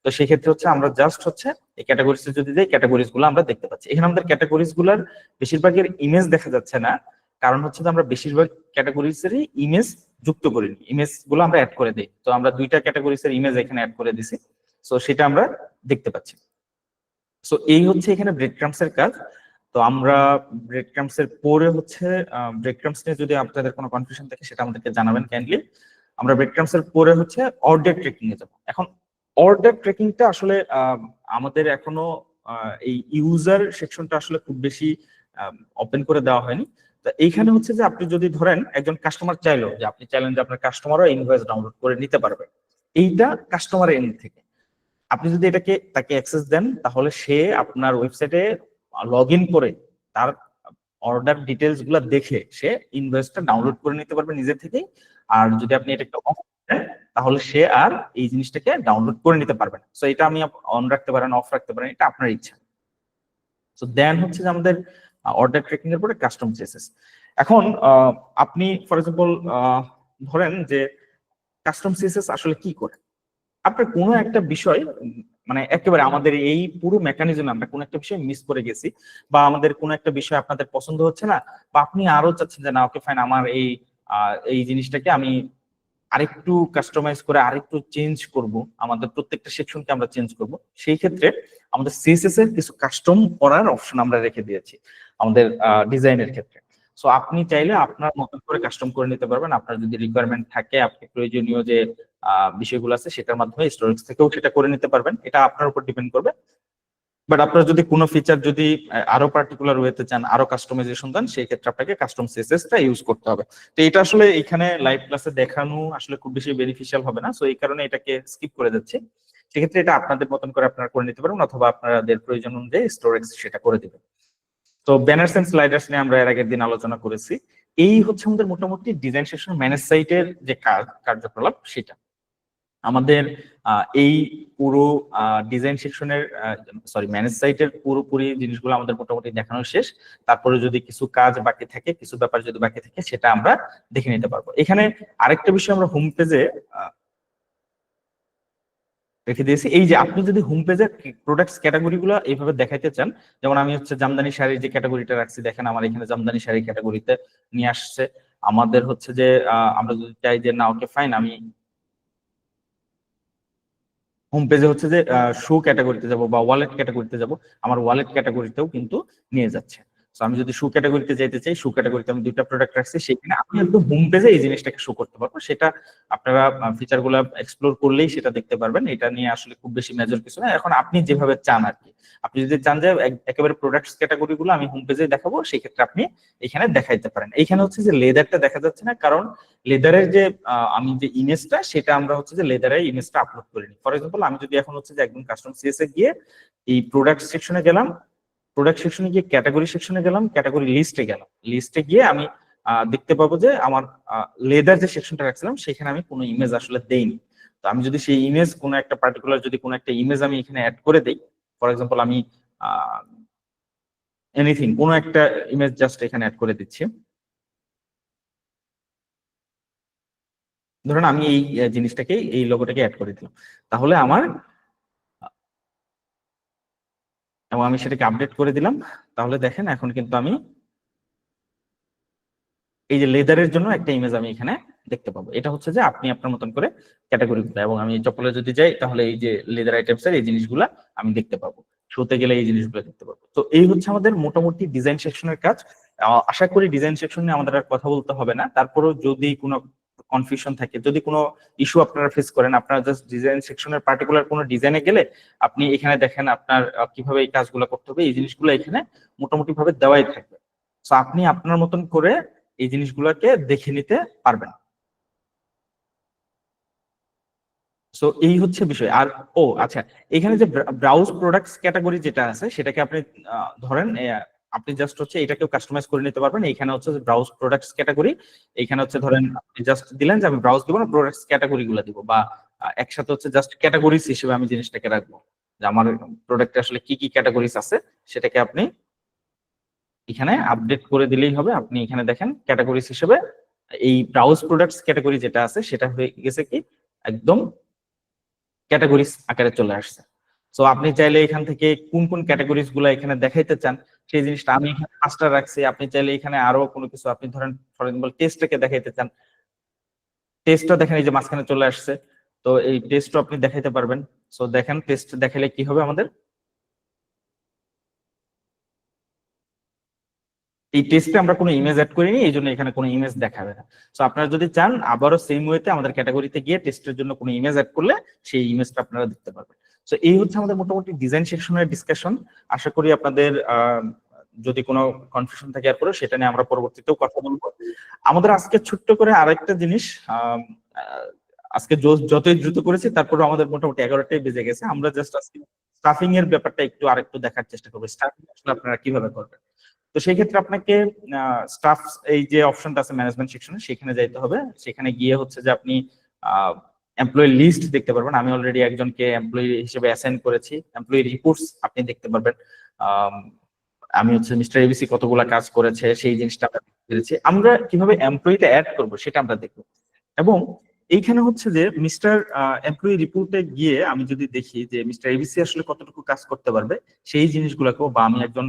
তো সেই ক্ষেত্রে হচ্ছে আমরা জাস্ট হচ্ছে এই ক্যাটাগরিজে যদি যাই, ক্যাটাগরিজ গুলো আমরা দেখতে পাচ্ছি। এখানে আমাদের ক্যাটাগরিজ গুলার বেশিরভাগের ইমেজ দেখা যাচ্ছে না, কারণ হচ্ছে যে আমরা বেশিরভাগ ক্যাটাগরিজেরই ইমেজ যুক্ত করিনি, ইমেজ গুলো আমরা অ্যাড করে দিই। তো আমরা 2টা ক্যাটাগরিজের ইমেজ এখানে অ্যাড করে দিছি, সো সেটা আমরা দেখতে পাচ্ছি। সো এই হচ্ছে এখানে ব্রেড ক্রাম্পস এর কাজ। তো আমরা ব্রেড ক্রাম্পস এর পরে হচ্ছে ব্রেড ক্রাম্পস নিয়ে যদি আপনাদের কোনো কনফিউশন থাকে সেটা আমাদেরকে জানাবেন কাইন্ডলি। আমরা ব্রেড ক্রাম্পস এর পরে হচ্ছে অর্ডার ট্র্যাকিং এ যাব। এখন অর্ডার ট্র্যাকিংটা আসলে আমাদের এখনো এই ইউজার সেকশনটা আসলে খুব বেশি ওপেন করে দেওয়া হয়নি। তো এইখানে হচ্ছে যে আপনি যদি ধরেন একজন কাস্টমার চাইলো যে আপনি চাইলেন যে আপনার কাস্টমারও ইনভয়েস ডাউনলোড করে নিতে পারবে, এইটা কাস্টমার এন্ড থেকে আপনি যদি এটাকে তাকে অ্যাক্সেস দেন, তাহলে সে আপনার ওয়েবসাইটে লগ ইন করে তার অর্ডার ডিটেলস গুলা দেখে সে ইনভয়েসটা ডাউনলোড করে নিতে পারবে নিজে থেকেই। আর যদি আপনি এটাকে অফ করেন, তাহলে সে আর এই জিনিসটাকে ডাউনলোড করে নিতে পারবে না। সো এটা আমি অন রাখতে পারেন, অফ রাখতে পারেন, এটা আপনার ইচ্ছা। সো দেন হচ্ছে যে আমাদের অর্ডার ট্র্যাকিং এর পরে কাস্টম সিএসএস। এখন আপনি ফর এক্সাম্পল ধরেন যে কাস্টম সিএসএস আসলে কি করে, আপনার কোনো একটা বিষয় মানে একেবারে আমাদের এই পুরো মেকানিজম আমরা কোনো একটা বিষয় মিস করে গেছি, বা আমাদের কোনো একটা বিষয় আপনাদের পছন্দ হচ্ছে না, বা আপনি আরো চাচ্ছেন যে না ওকে ফাইন, আমার এই জিনিসটাকে আমি আরেকটু কাস্টমাইজ করে আরেকটু চেঞ্জ করব, আমাদের প্রত্যেকটা সেকশনকে আমরা চেঞ্জ করব, সেই ক্ষেত্রে আমাদের সিএসএস এর কিছু কাস্টম করার অপশন আমরা রেখে দিয়েছি আমাদের ডিজাইনের ক্ষেত্রে। সো আপনি চাইলে আপনার মতন করে কাস্টম করে নিতে পারবেন। আপনার যদি রিকোয়ারমেন্ট থাকে, আপনি প্রয়োজনীয় যে বিষয়গুলো আছে সেটার মাধ্যমে স্টোরেজ থেকেও সেটা করে নিতে পারবেন, এটা আপনার উপর ডিপেন্ড করবে। বাট আপনারা যদি কোনো ফিচার যদি আরো পার্টিকুলার ওয়েতে চান, আরো কাস্টমাইজেশন চান, সেই ক্ষেত্রে আপনাকে কাস্টম সিএসএসটা ইউজ করতে হবে। তো এটা আসলে এখানে লাইভ ক্লাসে দেখানো আসলে খুব বেশি বেনিফিশিয়াল হবে না, সো এই কারণে এটাকে স্কিপ করে যাচ্ছি। সেক্ষেত্রে এটা আপনাদের মতন করে আপনারা করে নিতে পারবেন, অথবা আপনাদের প্রয়োজন অনুযায়ী স্টোরেজ সেটা করে দিবেন। তো ব্যানার্স এন্ড স্লাইডার্স নিয়ে আমরা এর আগের দিন আলোচনা করেছি। এই হচ্ছে আমাদের মোটামুটি ডিজাইন সেকশন ম্যানেজ সাইটের যে কার্যকলাপ সেটা। আমাদের এই পুরো ডিজাইন সেকশনের ম্যানেজ সাইটের পুরোপুরি জিনিসগুলো আমাদের মোটামুটি দেখানো শেষ। তারপরে যদি কিছু কাজ বাকি থাকে, কিছু ব্যাপার যদি বাকি থাকে, সেটা আমরা দেখে নিতে পারবো। এখানে আরেকটা বিষয় আমরা হোম পেজে রেখে দিয়েছি। এই যে আপনি যদি হোম পেজের প্রোডাক্টস ক্যাটাগরি গুলো এইভাবে দেখাইতে চান, যেমন আমি হচ্ছে জামদানি শাড়ির যে ক্যাটাগরিটা রাখছি, দেখেন আমার এখানে জামদানি শাড়ি ক্যাটাগরিতে নিয়ে আসছে। আমাদের হচ্ছে যে আমরা যদি চাই যে না ওকে ফাইন, আমি হোম পেজে হচ্ছে যে শো ক্যাটাগরিতে যাব বা ওয়ালেট ক্যাটাগরিতে যাব, আমার ওয়ালেট ক্যাটাগরিতেও কিন্তু নিয়ে যাচ্ছে। তো আমি যদি শো ক্যাটাগরিতে যেতে চাই, শো ক্যাটাগরিতে আমি 2টা প্রোডাক্ট রাখছি, সেখানে আমি একদম হোম পেজে এই জিনিসটাকে শো করতে পারবো। সেটা আপনারা ফিচার গুলো এক্সপ্লোর করলেই সেটা দেখতে পারবেন। এটা নিয়ে আসলে খুব বেশি মেজর কিছু না। এখন আপনি যেভাবে চান আর কি, আপনি যদি চান যে একেবারে প্রোডাক্টস ক্যাটাগরি গুলো আমি হোম পেজে দেখাবো, সেই ক্ষেত্রে আপনি এখানে দেখাইতে পারেন। এখানে হচ্ছে যে লেদারটা দেখা যাচ্ছে না, কারণ লেদারের যে আমি যে ইমেজটা, সেটা আমরা হচ্ছে যে লেদারের ইমেজটা আপলোড করিনি। ফর এক্সাম্পল আমি যদি এখন হচ্ছে যে একদম কাস্টম সিএস এ গিয়ে এই প্রোডাক্ট সেকশনে গেলাম, প্রোডাক্ট সেকশনে গিয়ে ক্যাটাগরি সেকশনে গেলাম, ক্যাটাগরি লিস্টে গেলাম, লিস্টে গিয়ে আমি দেখতে পাবো যে আমার লেদার যে সেকশনটা রাখছিলাম সেখানে আমি কোনো ইমেজ আসলে দেইনি। তো আমি যদি সেই ইমেজ কোনো একটা পার্টিকুলার যদি কোনো একটা ইমেজ আমি এখানে অ্যাড করে দেই, ফর এক্সাম্পল আমি এনিথিং কোনো একটা ইমেজ জাস্ট এখানে অ্যাড করে দিচ্ছি। ধরুন আমি এই জিনিসটাকে, এই লোগোটাকে অ্যাড করে দিলাম, তাহলে আমার এবং আমি সেটাকে আপডেট করে দিলাম, তাহলে দেখেন এখন কিন্তু আমি এই যে লেদারের জন্য একটা ইমেজ আমি এখানে দেখতে পাবো। এটা হচ্ছে যে আপনি আপনার মতন করে ক্যাটাগরি গুলো, এবং আমি চপ্পলে যদি যাই তাহলে এই যে লেদার আইটেমস এর এই জিনিসগুলা আমি দেখতে পাবো, শোতে গেলে এই জিনিসগুলো দেখতে পাবো। তো এই হচ্ছে আমাদের মোটামুটি ডিজাইন সেকশনের কাজ। আশা করি ডিজাইন সেকশন নিয়ে আমাদের আর কথা বলতে হবে না। তারপরেও যদি কোনো কনফিউশন থাকে, যদি কোনো ইস্যু আপনারা ফেস করেন, আপনারা জাস্ট ডিজাইন সেকশনের পার্টিকুলার কোনো ডিজাইনে গেলে আপনি এখানে দেখেন আপনার কিভাবে এই কাজগুলো করতে হবে, এই জিনিসগুলো এখানে মোটামুটি ভাবে দেওয়াই থাকবে। সো আপনি আপনার মতন করে এই জিনিসগুলোকে দেখে নিতে পারবেন। সো এই হচ্ছে বিষয়। আর আচ্ছা, এখানে যে ব্রাউজ প্রোডাক্টস ক্যাটাগরি যেটা আছে সেটাকে আপনি ধরেন আপনি জাস্ট হচ্ছে এটাকেও কাস্টমাইজ করে নিতে পারবেন। এখানে হচ্ছে ব্রাউজ প্রোডাক্টস ক্যাটাগরি, এখানে হচ্ছে ধরেন আপনি জাস্ট দিলেন যে আমি ব্রাউজ দিব না, প্রোডাক্টস ক্যাটাগরি গুলো দিব, বা একসাথে হচ্ছে জাস্ট ক্যাটাগরিজ হিসেবে আমি জিনিসটাকে রাখবো যে আমার প্রোডাক্টে আসলে কি কি ক্যাটাগরিজ আছে সেটাকে আপনি এখানে আপডেট করে দিলেই হবে। আপনি এখানে দেখেন ক্যাটাগরিজ হিসেবে এই ব্রাউজ প্রোডাক্টস ক্যাটাগরি যেটা আছে সেটা হয়ে গেছে কি একদম ক্যাটাগরিজ আকারে চলে আসছে। সো আপনি চাইলে এখান থেকে কোন কোন ক্যাটাগরিজ গুলো এখানে দেখাইতে চান সেই জিনিসটা আমি এখানে 5টা রাখছি। আপনি চাইলে এখানে আরো কোনো কিছু, আপনি ধরেন ফর এক্সাম্পল টেস্টটাকে দেখাইতে চান, টেস্টটা দেখেন এই যে মাঝখানে চলে আসছে, তো এই টেস্টও আপনি দেখাইতে পারবেন। সো দেখেন টেস্ট দেখাইলে কি হবে, আমাদের এই টেস্টে আমরা কোনো ইমেজ অ্যাড করিনি, এই জন্য এখানে কোনো ইমেজ দেখাবে না। সো আপনারা যদি চান আবারও সেম ওয়েতে আমাদের ক্যাটাগরিতে গিয়ে টেস্টের জন্য কোনো ইমেজ অ্যাড করলে সেই ইমেজটা আপনারা দেখতে পারবেন। সো এই হচ্ছে আমাদের মোটামুটি ডিজাইন সেকশনের ডিসকাশন। আশা করি আপনাদের যদি কোনো কনফিউশন থাকে এরপরে সেটা নিয়ে আমরা পরবর্তীতেও কথা বলবো। আমাদের আজকে ছোট্ট করে আরেকটা জিনিস, আজকে যতই দ্রুত করেছি তারপরে আমাদের মোটামুটি 11টাই বেজে গেছে। আমরা জাস্ট আজকে স্টাফিং এর ব্যাপারটা আরেকটু দেখার চেষ্টা করবো, স্টাফিং আসলে আপনারা কিভাবে করবেন। তো সেই ক্ষেত্রে আপনাকে স্টাফ এই যে অপশনটা আছে ম্যানেজমেন্ট সেকশনে সেখানে যাইতে হবে। সেখানে গিয়ে হচ্ছে যে আপনি এমপ্লয়ি লিস্ট দেখতে পারবেন। আমি অলরেডি একজনকে এমপ্লয়ি হিসেবে অ্যাসাইন করেছি। এমপ্লয়ি রিপোর্টস আপনি দেখতে পারবেন। আমি হচ্ছে মিস্টার এবিসি কতগুলা কাজ করেছে সেই জিনিসটা আমরা দেখতে পেরেছি। আমরা কিভাবে এমপ্লয়িতে অ্যাড করব সেটা আমরা দেখব। এবং এইখানে হচ্ছে যে মিস্টার এমপ্লয়ি রিপোর্টে গিয়ে আমি যদি দেখি যে মিস্টার এবিসি আসলে কতটুকু কাজ করতে পারবে সেই জিনিসগুলোকেও, বা আমি একজন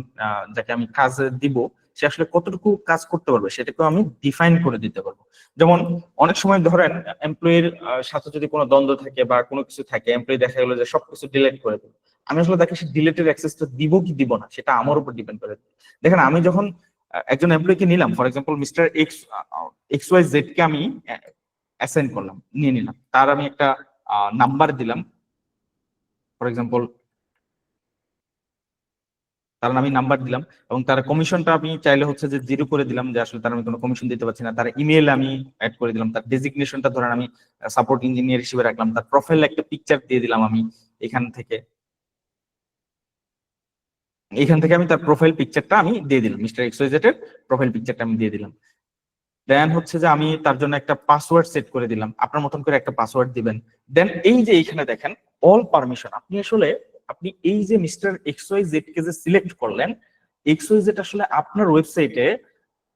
যাকে আমি কাজ দিব সে আসলে কতটুকু কাজ করতে পারবে সেটাকেও আমি ডিফাইন করে দিতে পারবো। যেমন অনেক সময় ধরেন এমপ্লয়ির সাথে যদি কোনো দ্বন্দ্ব থাকে বা কোনো কিছু থাকে, এমপ্লয়ি দেখা গেলো যে সবকিছু ডিলিট করে দেবে, আমি আসলে তাকে সে ডিলিটের অ্যাক্সেসটা দিব কি দিব না সেটা আমার উপর ডিপেন্ড করে। দেখেন আমি যখন একজন এমপ্লয়িকে নিলাম, for example mister X Y Z কে আমি অ্যাসাইন করলাম, নিয়ে নিলাম, তার আমি একটা নাম্বার দিলাম, ফর এক্সাম্পল তার আমি নাম্বার দিলাম, এবং তার কমিশনটা আমি চাইলে হচ্ছে যে 0 করে দিলাম, যে আসলে তার আমি কোনো কমিশন দিতে পারছি না। তার ইমেল আমি অ্যাড করে দিলাম, তার ডেজিগনেশনটা ধরেন আমি সাপোর্ট ইঞ্জিনিয়ার হিসেবে রাখলাম, তার প্রোফাইল একটা পিকচার দিয়ে দিলাম আমি এখান থেকে আমি তার প্রোফাইল পিকচারটা আমি দিয়ে দিলাম, মিস্টার এক্সওয়াইজেড এর প্রোফাইল পিকচারটা আমি দিয়ে দিলাম। দেন হচ্ছে যে আমি তার জন্য একটা পাসওয়ার্ড সেট করে দিলাম, আপনার মতন করে একটা পাসওয়ার্ড দিবেন। দেন এই যে এইখানে দেখেন অল পারমিশন, আপনি এই যে মিস্টার এক্সওয়াইজেড কে যে সিলেক্ট করলেন, এক্সওয়াইজেড আসলে আপনার ওয়েবসাইটে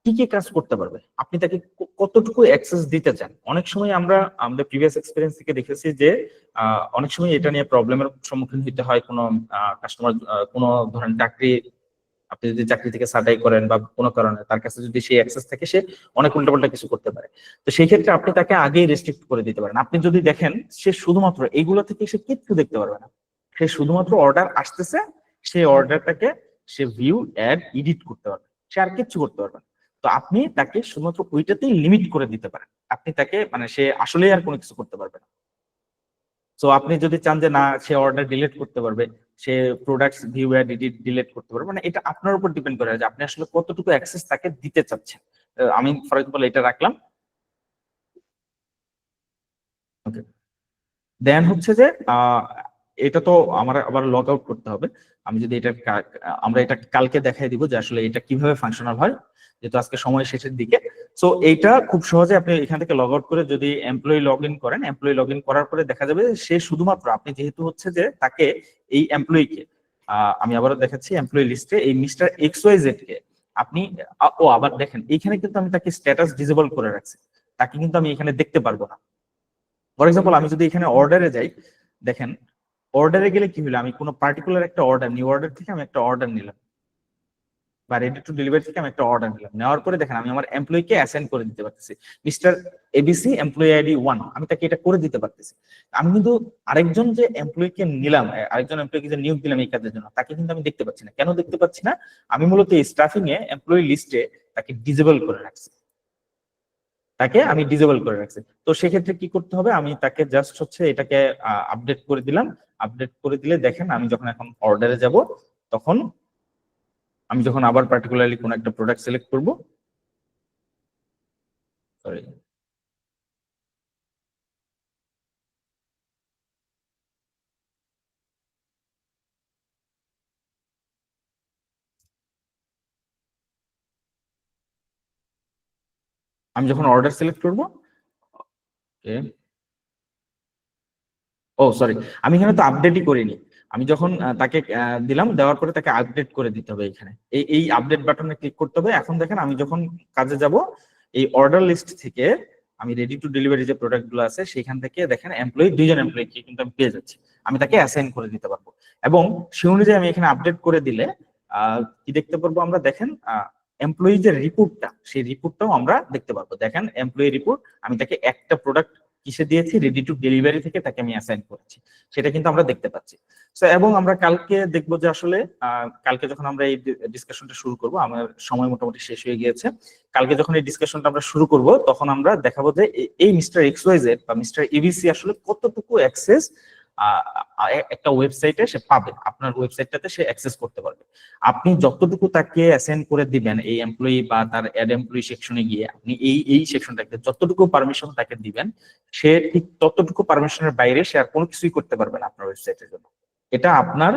কি কি কাজ করতে পারবে, আপনি তাকে কতটুকু অ্যাক্সেস দিতে চান। অনেক সময় আমরা আমাদের প্রিভিয়াস এক্সপেরিয়েন্স থেকে দেখেছি যে অনেক সময় এটা নিয়ে প্রবলেমের সম্মুখীন হতে হয়। কোনো কাস্টমার কোনো ধরেন আপনি যদি চাকরি থেকে ছাঁটাই করেন বা কোনো কারণে তার কাছে যদি সেই অ্যাক্সেস থাকে, সে অনেক উল্টাপাল্টা কিছু করতে পারে। তো সেই ক্ষেত্রে আপনি তাকে আগেই রেস্ট্রিক্ট করে দিতে পারেন। আপনি যদি দেখেন সে শুধুমাত্র এইগুলো থেকে সে কিচ্ছু দেখতে পারবে না, সে শুধুমাত্র অর্ডার আসতেছে, সেই অর্ডারটাকে সে ভিউ অ্যাড এডিট করতে পারবে, সে আর কিচ্ছু করতে পারবে না। তো আপনি তাকে শুধুমাত্র ওইটাতেই লিমিট করে দিতে পারেন, আপনি তাকে সে আসলে আর কোনো কিছু করতে পারবে না। সো আপনি যদি চান যে না সে অর্ডার ডিলিট করতে পারবে, সে products view add edit delete করতে পারবে, এটা আপনার উপর ডিপেন্ড করে যে আপনি আসলে কতটুকু অ্যাক্সেস তাকে দিতে চাচ্ছেন। আমি ফর এক্সাম্পল এটা রাখলাম। ওকে, দেন হচ্ছে যে এটা তো আমার আবার লগ আউট করতে হবে। আমি যদি আমরা এটা কালকে দেখাই দিব যে আসলে এটা কিভাবে ফাংশনাল হয়, যেহেতু আজকে সময় শেষের দিকে। সো এইটা খুব সহজে আপনি এখান থেকে লগ আউট করে যদি এমপ্লয়ি লগ ইন করেন, এমপ্লয়ি লগ ইন করার পরে দেখা যাবে সে শুধুমাত্র, আপনি যেহেতু হচ্ছে যে তাকে এই এমপ্লয়িকে আমি আবারও দেখাচ্ছি, এমপ্লয়ি লিস্টে এই মিস্টার এক্সওয়াইজেড কে আপনি আবার দেখেন এইখানে কিন্তু আমি তাকে স্ট্যাটাস ডিসেবল করে রাখছি, তাকে কিন্তু আমি এখানে দেখতে পারবো না। ফর এক্সাম্পল আমি যদি এখানে অর্ডারে যাই, দেখেন অর্ডারে গেলে কি হলো, আমি কোনো পার্টিকুলার একটা অর্ডার, নিউ অর্ডার থেকে আমি একটা অর্ডার নিলাম, বা রেডি টু ডেলিভারি থেকে আমি একটা অর্ডার নিলাম, নেওয়ার পরে দেখেন আমি আমার এমপ্লয়িকে অ্যাসাইন করে দিতে পারতেছি মিস্টার এবিসি এমপ্লয়ি আইডি 1, আমি তাকে এটা করে দিতে পারতেছি। আমি কিন্তু আরেকজন যে এমপ্লয়িকে নিলাম, আরেকজন এমপ্লয়িকে যে নিয়োগ দিলাম এই কাজের জন্য, তাকে কিন্তু আমি দেখতে পাচ্ছি না। কেন দেখতে পাচ্ছি না? আমি মূলত এই স্টাফিং এ এমপ্লয়ি লিস্টে তাকে ডিসেবল করে রাখছি, তাকে আমি ডিসেবল করে রাখছি। তো সেক্ষেত্রে কি করতে হবে, আমি তাকে জাস্ট হচ্ছে এটাকে আপডেট করে দিলাম। আপডেট করে দিলে দেখেন আমি যখন এখন অর্ডারে যাব, তখন আমি যখন আবার পার্টিকুলারলি কোনো একটা প্রোডাক্ট সিলেক্ট করব, সরি, আমি যখন অর্ডার সিলেক্ট করব, ও সরি, আমি এখানে তো আপডেটই করিনি। আমি যখন তাকে দিলাম, দেওয়ার পরে তাকে আপডেট করে দিতে হবে। এখানে এই আপডেট বাটনে ক্লিক করতে হবে। এখন দেখেন আমি যখন কাজে যাব, এই অর্ডার লিস্ট থেকে আমি রেডি টু ডেলিভারি যে প্রোডাক্ট গুলো আছে সেখান থেকে দেখেন এমপ্লয়ি, 2জন এমপ্লয়িকে কিন্তু আমি পেয়ে যাচ্ছি। আমি তাকে অ্যাসাইন করে দিতে পারবো এবং সে অনুযায়ী আমি এখানে আপডেট করে দিলে কি দেখতে পারবো আমরা, দেখেন এমপ্লয়ি যে রিপোর্টটা, সেই রিপোর্টটাও আমরা দেখতে পারবো। দেখেন এমপ্লয়ি রিপোর্ট, আমি তাকে একটা প্রোডাক্ট কিসে দিয়েছি, রেডি টু ডেলিভারি থেকে তাকে আমি অ্যাসাইন করেছি, সেটা কিন্তু আমরা দেখতে পাচ্ছি। সো এবং আমরা কালকে দেখবো যে আসলে কালকে যখন আমরা এই ডিসকাশনটা শুরু করব, আমার সময় মোটামুটি শেষ হয়ে গিয়েছে। কালকে যখন এই ডিসকাশনটা আমরা শুরু করব, তখন আমরা দেখাবো যে এই মিস্টার এক্সওয়াইজেড বা মিস্টার এবিসি আসলে কতটুকু অ্যাক্সেস একটা ওয়েবসাইটে সে পাবে, আপনার ওয়েবসাইটটাতে সে অ্যাক্সেস করতে পারবে। আপনি যতটুকু তাকে অ্যাসাইন করে দিবেন এই এমপ্লয়ি বা তার অ্যাড এমপ্লয়ি সেকশনে গিয়ে, আপনি এই সেকশনটাকে যতটুকু পারমিশন তাকে দিবেন, সে ঠিক ততটুকু পারমিশনের বাইরে সে আর কোনো কিছুই করতে পারবে না আপনার ওয়েবসাইটের জন্য। এটা আপনার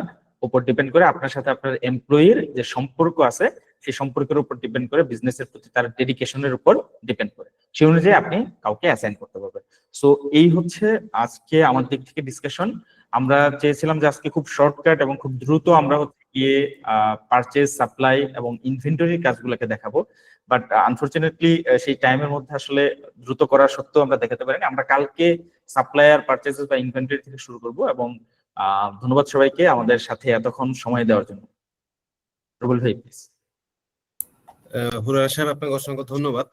উপর ডিপেন্ড করে, আপনার সাথে আপনার এমপ্লয়ির যে সম্পর্ক আছে সেই সম্পর্কের উপর ডিপেন্ড করে, বিজনেসের প্রতি তার ডেডিকেশনের উপর ডিপেন্ড করে, সেই অনুযায়ী আপনি কাউকে অ্যাসাইন করতে পারবেন। সো এই হচ্ছে আজকে আমার দিক থেকে ডিসকাশন। আমরা চেয়েছিলাম যে আজকে খুব শর্টকাট এবং খুব দ্রুত আমরা হচ্ছে গিয়ে পারচেজ, সাপ্লাই এবং ইনভেন্টরির কাজগুলোকে দেখাবো, বাট আনফরচুনেটলি সেই টাইমের মধ্যে আসলে দ্রুত করা সত্ত্বেও আমরা দেখাতে পারিনি। আমরা কালকে সাপ্লায়ার, পারচেজেস বা ইনভেন্টরি থেকে শুরু করব এবং ধন্যবাদ সবাইকে আমাদের সাথে এতক্ষণ সময় দেওয়ার জন্য। রুবেল ভাই প্লিজ। হুরায়রা সাহেব, আপনাকে অসংখ্য ধন্যবাদ।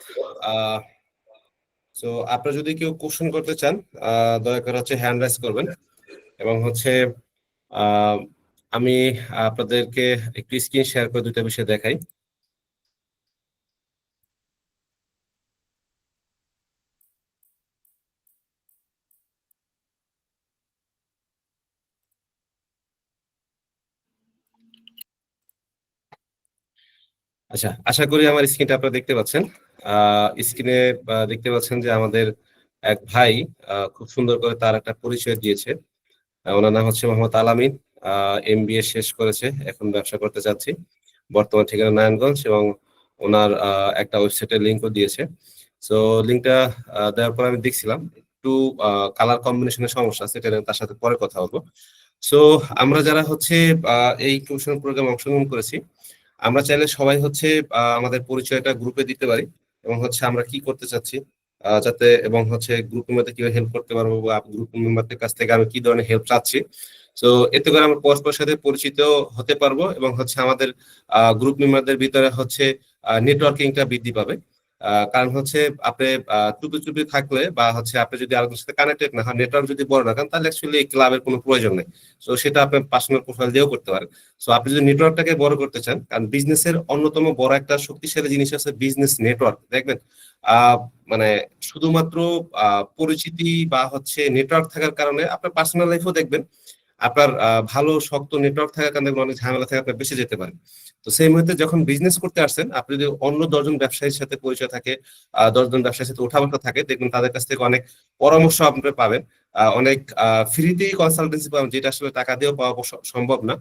তো আপনারা যদি কেউ কোশ্চেন করতে চান, দয়া করে হচ্ছে হ্যান্ড রাইজ করবেন এবং হচ্ছে আমি আপনাদেরকে একটু স্ক্রিন শেয়ার করে দুটো বিষয় দেখাই। আচ্ছা, আশা করি আমার স্ক্রিনটা আপনারা দেখতে পাচ্ছেন। স্ক্রিনে দেখতে পাচ্ছেন যে আমাদের এক ভাই খুব সুন্দর করে তার একটা পরিচয় দিয়েছে। ওনার নাম হচ্ছে মোহাম্মদ আলামিন, এমবিএ শেষ করেছে, এখন ব্যবসা করতে চাচ্ছি, বর্তমান ঠিকানা নারায়ণগঞ্জ, এবং ওনার একটা ওয়েবসাইটের লিঙ্কও দিয়েছে। সো লিঙ্কটা দেওয়ার পর আমি দেখছিলাম একটু কালার কম্বিনেশনের সমস্যা আছে, এটা নিয়ে তার সাথে পরে কথা বলবো। সো আমরা যারা হচ্ছে এই টিউশন প্রোগ্রামে অংশগ্রহণ করেছি, আমরা চাইলে সবাই হচ্ছে আমাদের পরিচয়টা গ্রুপে দিতে পারি এবং হচ্ছে আমরা কি করতে চাচ্ছি, যাতে এবং হচ্ছে গ্রুপ মেম্বারদের কিভাবে হেল্প করতে পারবো বা গ্রুপ মেম্বারদের কাছ থেকে আমি কি ধরনের হেল্প চাচ্ছি। তো এতে করে আমরা পরস্পরের সাথে পরিচিত হতে পারবো এবং হচ্ছে আমাদের গ্রুপ মেম্বারদের ভিতরে হচ্ছে নেটওয়ার্কিংটা বৃদ্ধি পাবে। কারণ হচ্ছে আপনি চুপি চুপি থাকলে বা হচ্ছে আপনি যদি আরেকজনের সাথে কানেক্টেড না হয়, নেটওয়ার্ক যদি বড় না, তাহলে অ্যাকচুয়ালি এই ক্লাবের কোনো প্রয়োজন নেই। তো সেটা আপনি পার্সোনাল প্রোফাইল দিয়েও করতে পারেন। সো আপনি যদি নেটওয়ার্কটাকে বড় করতে চান, কারণ বিজনেসের অন্যতম বড় একটা শক্তিশালী জিনিস আছে বিজনেস নেটওয়ার্ক। দেখবেন মানে শুধুমাত্র পরিচিতি বা হচ্ছে নেটওয়ার্ক থাকার কারণে আপনার পার্সোনাল লাইফও দেখবেন আপনার ভালো শক্ত নেটওয়ার্ক থাকার কারণে অনেক ঝামেলা থেকে আপনার বেঁচে যেতে পারেন। তো সেই মুহূর্তে যখন বিজনেস করতে আসছেন, আপনি যদি অন্য 10জন ব্যবসায়ীর সাথে পরিচয় থাকে, 10জন ব্যবসায়ীর সাথে ওঠাবসা থাকে, দেখবেন তাদের কাছ থেকে অনেক পরামর্শ আপনি পাবেন, অনেক ফ্রিতেই কনসালটেন্সি পাবেন, যেটা আসলে টাকা দিয়েও পাওয়া সম্ভব না।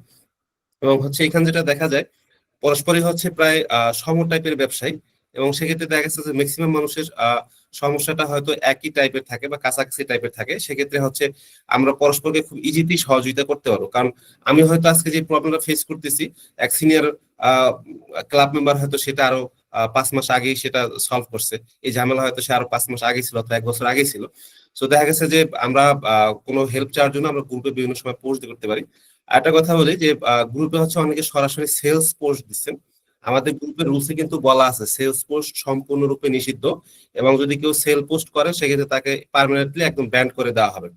এবং হচ্ছে এখানে যেটা দেখা যায়, পরস্পরই হচ্ছে প্রায় সম টাইপের ব্যবসায়ী, এবং সেক্ষেত্রে দেখা গেছে যে ম্যাক্সিমাম মানুষের সমস্যাটা হয়তো একই টাইপের থাকে বা কাছাকাছি টাইপের থাকে। সেক্ষেত্রে হচ্ছে আমরা পরস্পরকে খুব ইজিতেই সহযোগিতা করতে পারবো। কারণ আমি হয়তো আজকে যে প্রবলেমটা ফেস করতেছি, এক সিনিয়র ক্লাব মেম্বার হয়তো সেটা আরো 5 মাস আগেই সেটা সলভ করছে, এই ঝামেলা হয়তো সে আরো 5 মাস আগে ছিল অথবা 1 বছর আগে ছিল। তো দেখা গেছে যে আমরা কোনো হেল্প চাওয়ার জন্য আমরা গ্রুপে বিভিন্ন সময় পোস্ট করতে পারি। একটা কথা বলি যে গ্রুপে হচ্ছে অনেকে সরাসরি সেলস পোস্ট দিচ্ছেন। আমাদের গ্রুপের রুলসে কিন্তু বলা আছে সেলস পোস্ট সম্পূর্ণরূপে নিষিদ্ধ, এবং যদি কেউ সেল পোস্ট করে সেক্ষেত্রে তাকে পার্মানেন্টলি একদম ব্যান করে দেওয়া হবে।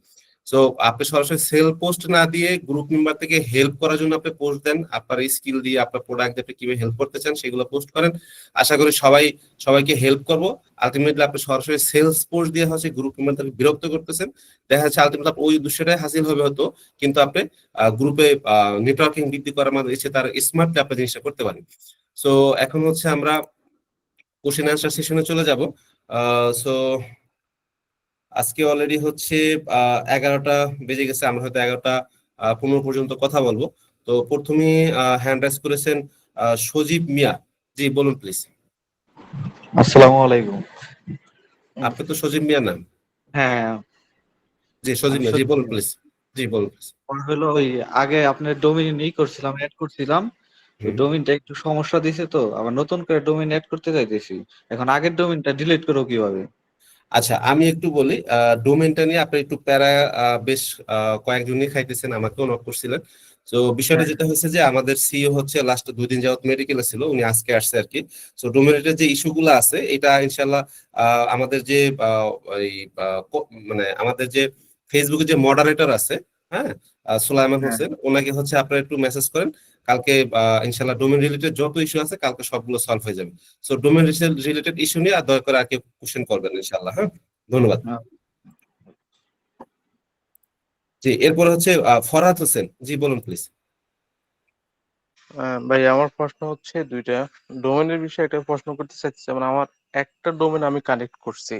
সো আপনি সরাসরি সেল পোস্ট না দিয়ে গ্রুপ মেম্বার থেকে হেল্প করার জন্য আপনি পোস্ট দেন, আপনার স্কিল দিয়ে আপনার প্রোডাক্ট দিয়ে আপনি কিভাবে হেল্প করতে চান সেগুলো পোস্ট করেন। আশা করি সবাইকে হেল্প করবো। আলটিমেটলি আপনি সরাসরি সেলস পোস্ট দিয়ে হচ্ছে গ্রুপ মেম্বারদেরকে বিরক্ত করতেছেন, দেখা যাচ্ছে আলটিমেটলি ওই উদ্দেশ্যটাই হাসিল হবে হতো, কিন্তু আপনি গ্রুপে নেটওয়ার্কিং বৃদ্ধি করার মাধ্যমে এসে তার স্মার্টলি আপনি জিনিসটা করতে পারেন। সো এখন হচ্ছে আমরা কোশ্চেন অ্যান্সার সেশনে চলে যাব। সো আজকে অলরেডি হচ্ছে 11টা বেজে গেছে, আমরা হয়তো 11টা 15 পর্যন্ত কথা বলবো। তো প্রথমে হ্যান্ড রাইজ করেছেন সজীব মিয়া, জি বলুন প্লিজ। আসসালামু আলাইকুম। আপনি তো সজীব মিয়া নাম? হ্যাঁ, জি সজীব আমি মিয়া, জি সত্যি বলুন প্লিজ। জি বলুন প্লিজ। হলো ওই আগে আপনার ডোমেইন করছিলাম, অ্যাড করছিলাম। ওই ডোমেইনটা একটু সমস্যা দিছে, তো আবার নতুন করে ডোমেইন অ্যাড করতে চাইতেছি। এখন আগের ডোমেইনটা ডিলিট করব কিভাবে? আচ্ছা আমি একটু বলি, ডোমেনটা নিয়ে আপনি একটু প্যারা বেশ কয়েকজনই খাইতেছেন, আমাকেও নক করছিলেন। তো বিষয়টা হ্যাঁ, যেটা হচ্ছে যে আমাদের সিইও হচ্ছে লাস্ট 2 দিন যাবত মেডিকেলে ছিল, উনি আজকে আসছে আর কি। তো ডোমেনের যে ইস্যুগুলো আছে এটা ইনশাল্লাহ আমাদের যে ওই মানে আমাদের যে ফেসবুকে যে মডারেটর আছে, হ্যাঁ, সুলাইমান হ্যাঁ। হোসেন, ওনাকে হচ্ছে আপনারা একটু মেসেজ করেন। কালকে ইনশাল্লাহ ডোমেন রিলেটেড যত ইস্যু আছে কালকে সবগুলো সলভ হয়ে যাবে। সো ডোমেন রিলেটেড ইস্যু নিয়ে আর দয়া করে আর কেউ কোশ্চেন করবেন ইনশাল্লাহ। হ্যাঁ, ধন্যবাদ। হ্যাঁ। জি এরপর হচ্ছে ফরহাদ হোসেন, জি বলুন প্লিজ। ভাই আমার প্রশ্ন হচ্ছে দুইটা ডোমেনের বিষয়ে একটা প্রশ্ন করতে চাচ্ছি। যেমন আমার একটা ডোমেন আমি কানেক্ট করছি,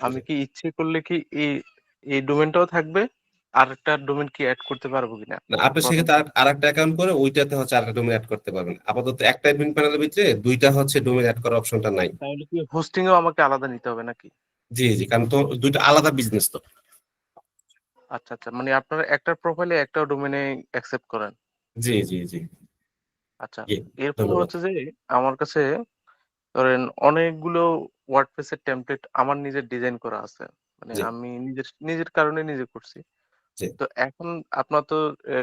আমি কি ইচ্ছে করলে কি এই এই ডোমেনটাও থাকবে, আর একটা ডোমেন কি অ্যাড করতে পারবো কিনা? না আপনি প্রথম সেক্ষেত্রে আরেকটা অ্যাকাউন্ট করে ওইটাতে হচ্ছে আরেকটা ডোমেন অ্যাড করতে পারবেন। আপাতত একটা অ্যাডমিন প্যানেলের ভিতরে দুইটা হচ্ছে ডোমেন অ্যাড করার অপশনটা নাই। তাহলে কি হোস্টিংও আমাকে আলাদা নিতে হবে নাকি? জি জি, কারণ তো দুইটা আলাদা বিজনেস তো। আচ্ছা আচ্ছা, মানে আপনারা একটা প্রোফাইলে একটা ডোমেনে অ্যাকসেপ্ট করেন। জি জি জি আচ্ছা, জি, এরপর ধন্যবাদ। হচ্ছে যে আমার কাছে ধরেন অনেকগুলো ওয়ার্ডপ্রেসের টেমপ্লেট আমার নিজের ডিজাইন করা আছে, মানে জি আমি নিজের নিজের কারণে নিজে করছি। জি তো এখন আপনার তো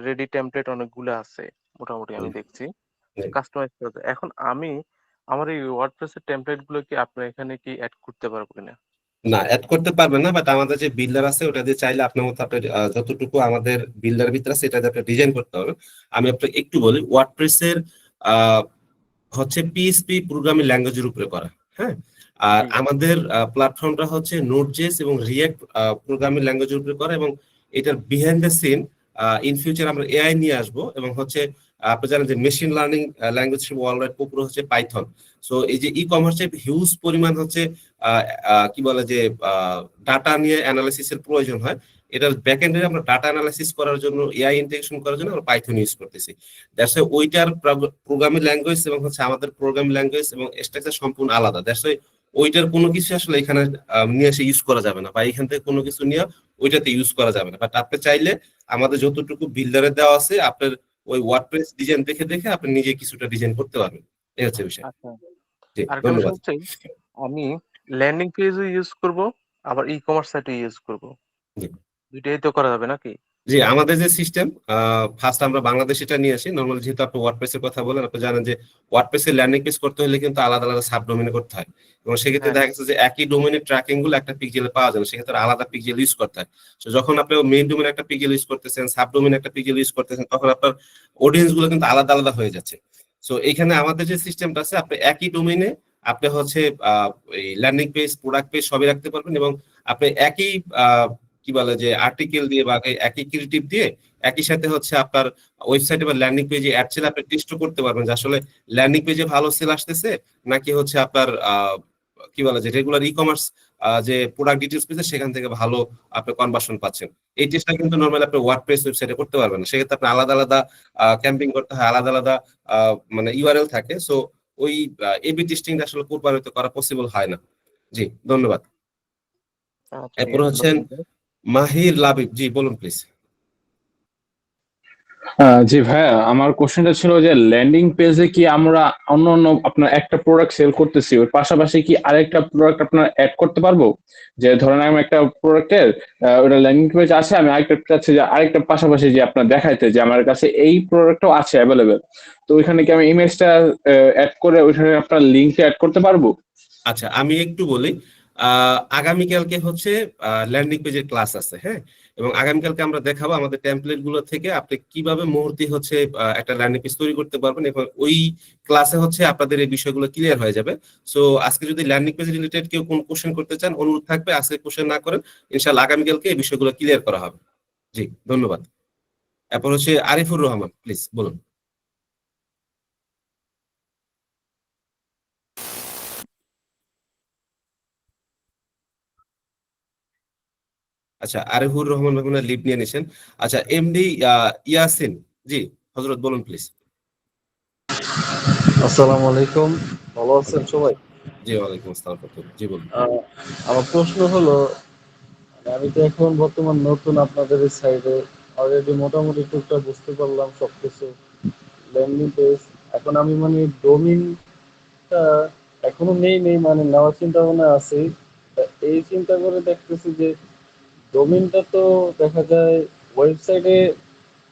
রেডি টেমপ্লেট অনেকগুলো আছে মোটামুটি, জি আমি দেখছি জি। কাস্টমাইজ করা যায়। এখন আমি আমার এই ওয়ার্ডপ্রেসের টেমপ্লেট গুলো কি আপনার এখানে কি অ্যাড করতে পারবো কিনা? না অ্যাড করতে পারবেন না, বাট আমাদের যে বিল্ডার আছে ওটা দিয়ে চাইলে আপনার মতো আপনার যতটুকু আমাদের বিল্ডার ভিতরে আছে এটা দিয়ে আপনি ডিজাইন করতে হবে। আমি আপনাকে একটু বলি, ওয়ার্ডপ্রেসের হচ্ছে পিএইচপি প্রোগ্রামিং ল্যাঙ্গুয়েজের উপরে করা, হ্যাঁ। আর জি আমাদের প্ল্যাটফর্মটা হচ্ছে নোড.জেএস এবং রিঅ্যাক্ট প্রোগ্রামিং ল্যাঙ্গুয়েজের উপরে করা, এবং এটার behind the seen in future আমরা এআই নিয়ে আসবো, এবং হচ্ছে আপনি জানেন যে machine learning language world wide popular হচ্ছে পাইথন। সো এই যে ই কমার্সে হিউজ পরিমাণ হচ্ছে কি বলে যে ডাটা নিয়ে অ্যানালাইসিসের প্রয়োজন হয়, এটার ব্যাকএন্ডে আমরা ডাটা অ্যানালাইসিস করার জন্য এআই ইন্টিগ্রেশন করার জন্য আমরা পাইথন ইউজ করতেছি। দ্যাটস ওয়াই ওইটার প্রোগ্রামিং ল্যাঙ্গুয়েজ এবং হচ্ছে আমাদের প্রোগ্রামিং ল্যাঙ্গুয়েজ এবং স্ট্রাকচার সম্পূর্ণ আলাদা। দ্যাটস ওয়াই ওইটার কোনো কিছু আসলে এখানে নিয়ে এসে ইউজ করা যাবে না, বা এখান থেকে কোনো কিছু নিয়ে ওইটাতে ইউজ করা যাবে না। বাট আপনি চাইলে আমাদের যতটুকু বিল্ডারে দেওয়া আছে আপনার ওই ওয়ার্ডপ্রেস ডিজাইন দেখে দেখে আপনি নিজে কিছুটা ডিজাইন করতে পারবেন। এই হচ্ছে বিষয়। আচ্ছা, জি আরেকটা বিষয় ধন্যবাদ। হচ্ছে আমি ল্যান্ডিং পেজও ইউজ করব, আবার ই কমার্স সাইটও ইউজ করব, জি দুইটাই তো করা যাবে নাকি? জি, আমাদের যে সিস্টেম, ফার্স্ট আমরা বাংলাদেশিটা নিয়ে আসি। নর্মালি যেহেতু আপনি ওয়ার্ডপ্রেসের কথা বলেন, আপনি জানেন যে ওয়ার্ডপ্রেসের ল্যান্ডিং পেজ করতে হলে কিন্তু আলাদা আলাদা সাব ডোমেনে করতে হয়, এবং সেক্ষেত্রে হ্যাঁ দেখা গেছে যে একই ডোমেনের ট্র্যাকিং গুলো একটা পিক্সেলে পাওয়া যায় না, সেক্ষেত্রে আলাদা পিক্সেল ইউজ করতে হয়। তো যখন আপনি মেইন ডোমেন একটা পিক্সেল ইউজ করতেছেন, সাব ডোমেন একটা পিক্সেল ইউজ করতেছেন, তখন আপনার অডিয়েন্স গুলো কিন্তু আলাদা আলাদা হয়ে যাচ্ছে। সো এখানে আমাদের যে সিস্টেমটা আছে, আপনি একই ডোমেনে আপনি হচ্ছে এই ল্যান্ডিং পেজ, প্রোডাক্ট পেজ সবই রাখতে পারবেন, এবং আপনি একই কি বলে যে আর্টিকেল দিয়ে বা একই ক্রিয়েটিভ দিয়ে একই সাথে হচ্ছে আপনার ওয়েবসাইটে বা ল্যান্ডিং পেজে অ্যাড ছেলে আপনি টেস্ট করতে পারবেন যে আসলে ল্যান্ডিং পেজে ভালো সেল আসতেছে, নাকি হচ্ছে আপনার কি বলে যে রেগুলার ই কমার্স যে প্রোডাক্ট ডিটেলস পেজে সেখান থেকে ভালো আপনি কনভার্সন পাচ্ছেন। এই টেস্টটা কিন্তু নরমালি আপনি ওয়ার্ডপ্রেস ওয়েবসাইটে করতে পারবেন না, সেক্ষেত্রে আপনি আলাদা আলাদা ক্যাম্পিং করতে হয়, আলাদা আলাদা মানে ইউআরএল থাকে। সো ওই এবি টেস্টিং আসলে পূর্বায়িত করা পসিবল হয় না। জি ধন্যবাদ। আচ্ছা, ঠিক এরপর আছে, হচ্ছেন মাহির লাবিব, জি বলুন প্লিজ। জি ভাইয়া, আমার কোশ্চেনটা ছিল যে ল্যান্ডিং পেজে কি আমরা অন্য অন্য আপনার একটা প্রোডাক্ট সেল করতেছি, ওর পাশাপাশি কি আরেকটা প্রোডাক্ট আপনার অ্যাড করতে পারবো? যে ধরেন আমি একটা প্রোডাক্টের ওটা ল্যান্ডিং পেজ আছে, আমি আরেকটা চাচ্ছি যে আরেকটা পাশাপাশি যে আপনার দেখাইতে যে আমার কাছে এই প্রোডাক্টও আছে অ্যাভেলেবেল, তো ওইখানে কি আমি ইমেজটা অ্যাড করে ওইখানে আপনার লিঙ্কটা অ্যাড করতে পারবো? আচ্ছা আমি একটু বলি, আগামীকালকে হচ্ছে ল্যান্ডিং পেজের ক্লাস আছে, হ্যাঁ, এবং আগামীকালকে আমরা দেখাবো আমাদের টেমপ্লেট গুলো থেকে আপনি কিভাবে মুহূর্তে হচ্ছে একটা ল্যান্ডিং পেজ তৈরি করতে পারবেন, এবং ওই ক্লাসে হচ্ছে আপনাদের এই বিষয়গুলো ক্লিয়ার হয়ে যাবে। সো আজকে যদি ল্যান্ডিং পেজ রিলেটেড কেউ কোন কোশ্চেন করতে চান, অনুরোধ থাকবে আজকে কোশ্চেন না করেন, ইনশাআল্লাহ আগামীকালকে এই বিষয়গুলো ক্লিয়ার করা হবে। জি, ধন্যবাদ। এরপর হচ্ছে আরিফুর রহমান, প্লিজ বলুন। আচ্ছা, আরিফুর রহমান ভাই লিভ নিয়ে নিছেন। আচ্ছা, এমডি ইয়াসিন, জি হযরত বলুন প্লিজ। আসসালামু আলাইকুম, ভালো আছেন সবাই? জি, ওয়ালাইকুম আসসালাম, জি বলুন। আমার প্রশ্ন হলো, আমি তো এখন বর্তমান নতুন আপনাদের এই সাইডে, অলরেডি মোটামুটি টুকটাক বুঝতে পারলাম সবকিছু, ল্যান্ডিং পেজ। এখন আমি মানে ডোমিনটা এখনো নেই মানে নেওয়ার চিন্তা ভাবনা আছে। তা এই চিন্তা করে দেখতেছি যে ডোমিনটা তো দেখা যায় ওয়েবসাইটে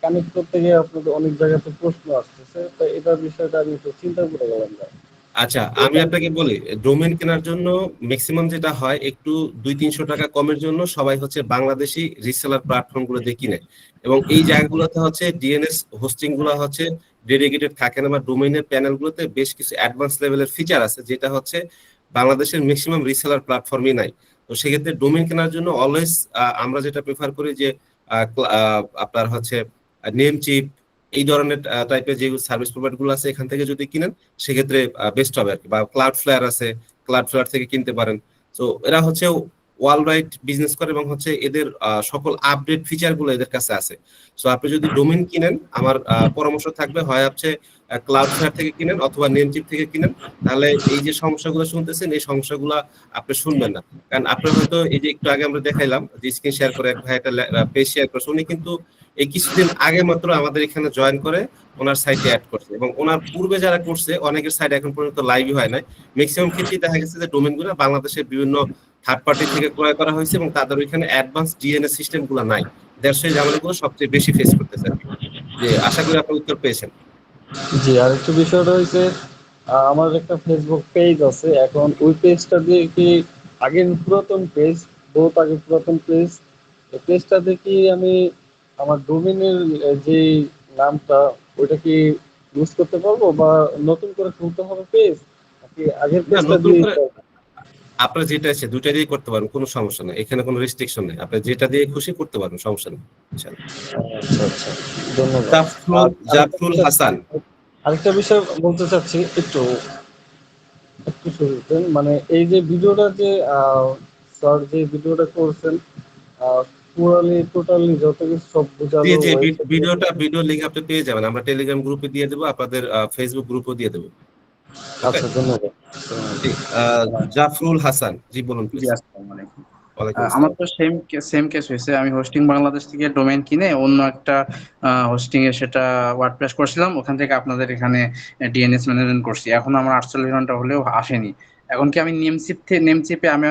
কানেক্ট করতে গিয়ে আপনাদের অনেক জায়গাতে প্রশ্ন আসতেছে, তো এটার বিষয়টা আমি একটু চিন্তা করে গেলাম না। আচ্ছা, আমি আপনাকে বলি, ডোমেন কেনার জন্য ম্যাক্সিমাম যেটা হয়, একটু 200-300 টাকা কমের জন্য সবাই হচ্ছে বাংলাদেশি রিসেলার প্ল্যাটফর্ম গুলো দিয়ে কিনে, এবং এই জায়গাগুলোতে হচ্ছে ডিএনএস হোস্টিং গুলো হচ্ছে ডেডিকেটেড থাকে না, বা ডোমেইনের প্যানেল গুলোতে বেশ কিছু অ্যাডভান্স লেভেলের ফিচার আছে যেটা হচ্ছে বাংলাদেশের ম্যাক্সিমাম রিসেলার প্ল্যাটফর্মই নাই। তো সেক্ষেত্রে ডোমেইন কেনার জন্য অলওয়েজ আমরা যেটা প্রেফার করি যে আপনার হচ্ছে নেম চিপ, এই ধরনের টাইপের যে সার্ভিস প্রোভাইডার গুলো আছে এখান থেকে যদি কিনেন সেক্ষেত্রে বেস্ট হবে আর কি, বা ক্লাউড ফ্লেয়ার আছে, ক্লাউড ফ্লেয়ার থেকে কিনতে পারেন। তো এরা হচ্ছে ওয়ার্ল্ড ওয়াইড বিজনেস করে, এবং হচ্ছে এদের সকল আপডেট ফিচার গুলো এদের কাছে আছে। সো আপনি যদি ডোমেইন কিনেন, আমার পরামর্শ থাকবে হয় হচ্ছে ক্লাউড ফ্লেয়ার থেকে কিনেন অথবা নেমচিপ থেকে কিনেন, তাহলে এই যে সমস্যাগুলো শুনতেছেন এই সমস্যাগুলো আপনি শুনবেন না। কারণ আপনার হয়তো এই যে একটু আগে আমরা দেখাইলাম যে স্ক্রিন শেয়ার করে এক ভাই একটা পেজ শেয়ার করছে, উনি কিন্তু এই কিছুদিন আগে মাত্র আমাদের এখানে জয়েন করে ওনার সাইটে অ্যাড করছে, এবং ওনার পূর্বে যারা করছে অনেকের সাইট এখন পর্যন্ত লাইভই হয় নাই। ম্যাক্সিমাম ক্ষেত্রেই দেখা গেছে যে ডোমেইনগুলো বাংলাদেশের বিভিন্ন থার্ড পার্টি থেকে ক্রয় করা হয়েছে, এবং তাদের ওইখানে অ্যাডভান্স ডিএনএস সিস্টেম গুলো নাই। দেড় সেই ঝামেলাগুলো সবচেয়ে বেশি ফেস করতেছে আর কি। যে আশা করি আপনি উত্তর পেয়েছেন। জি, আরেকটু বিষয়টা হয়েছে, আমার একটা ফেসবুক পেজ আছে, এখন ওই পেজটা দিয়ে কি আগের পুরাতন পেজ, বহুত আগের পুরাতন পেজ, এই পেজটা দিয়ে কি আমি আমার ডোমেনের যে নামটা ওইটা কি ইউজ করতে পারবো, বা নতুন করে খুলতে হবে পেজ, নাকি আগের না, পেজটা নতুন দিয়ে? করে আপনার যেটা আছে দুইটা দিয়ে করতে পারেন, কোনো সমস্যা নেই, এখানে কোনো রেস্ট্রিকশন নেই, আপনি যেটা দিয়ে খুশি করতে পারবেন, সমস্যা নেই ইনশাআল্লাহ। আচ্ছা আচ্ছা, ধন্যবাদ। জাফরুল আর জাফরুল হাসান, আরেকটা বিষয় বলতে চাচ্ছি, একটু একটু শুরুতে মানে এই যে ভিডিওটা যে স্যার যে ভিডিওটা করছেন, টোটালি যত কিছু সব জি বোঝালো জি, ওয়েবসাইট। ভিডিও লিংক আপনি পেয়ে যাবেন, আমরা টেলিগ্রাম গ্রুপে দিয়ে দেবো, আপনাদের ফেসবুক গ্রুপও দিয়ে দেবো। ওকে, আচ্ছা, ধন্যবাদ। জি। জাফরুল হাসান, জি বলুন জি, প্লিজ। আসসালামু আলাইকুম। ওয়ালাইকুম আমার আসসালাম। তো সেম কেস হয়েছে। আমি হোস্টিং বাংলাদেশ থেকে ডোমেইন কিনে অন্য একটা হোস্টিং এ সেটা ওয়ার্ডপ্রেস করছিলাম, ওখান থেকে আপনাদের এখানে ডিএনএস ম্যানেজমেন্ট করছি। এখন আমার 48 ঘন্টা হলেও আসেনি। এখন কি আমি নেমচিপে আমি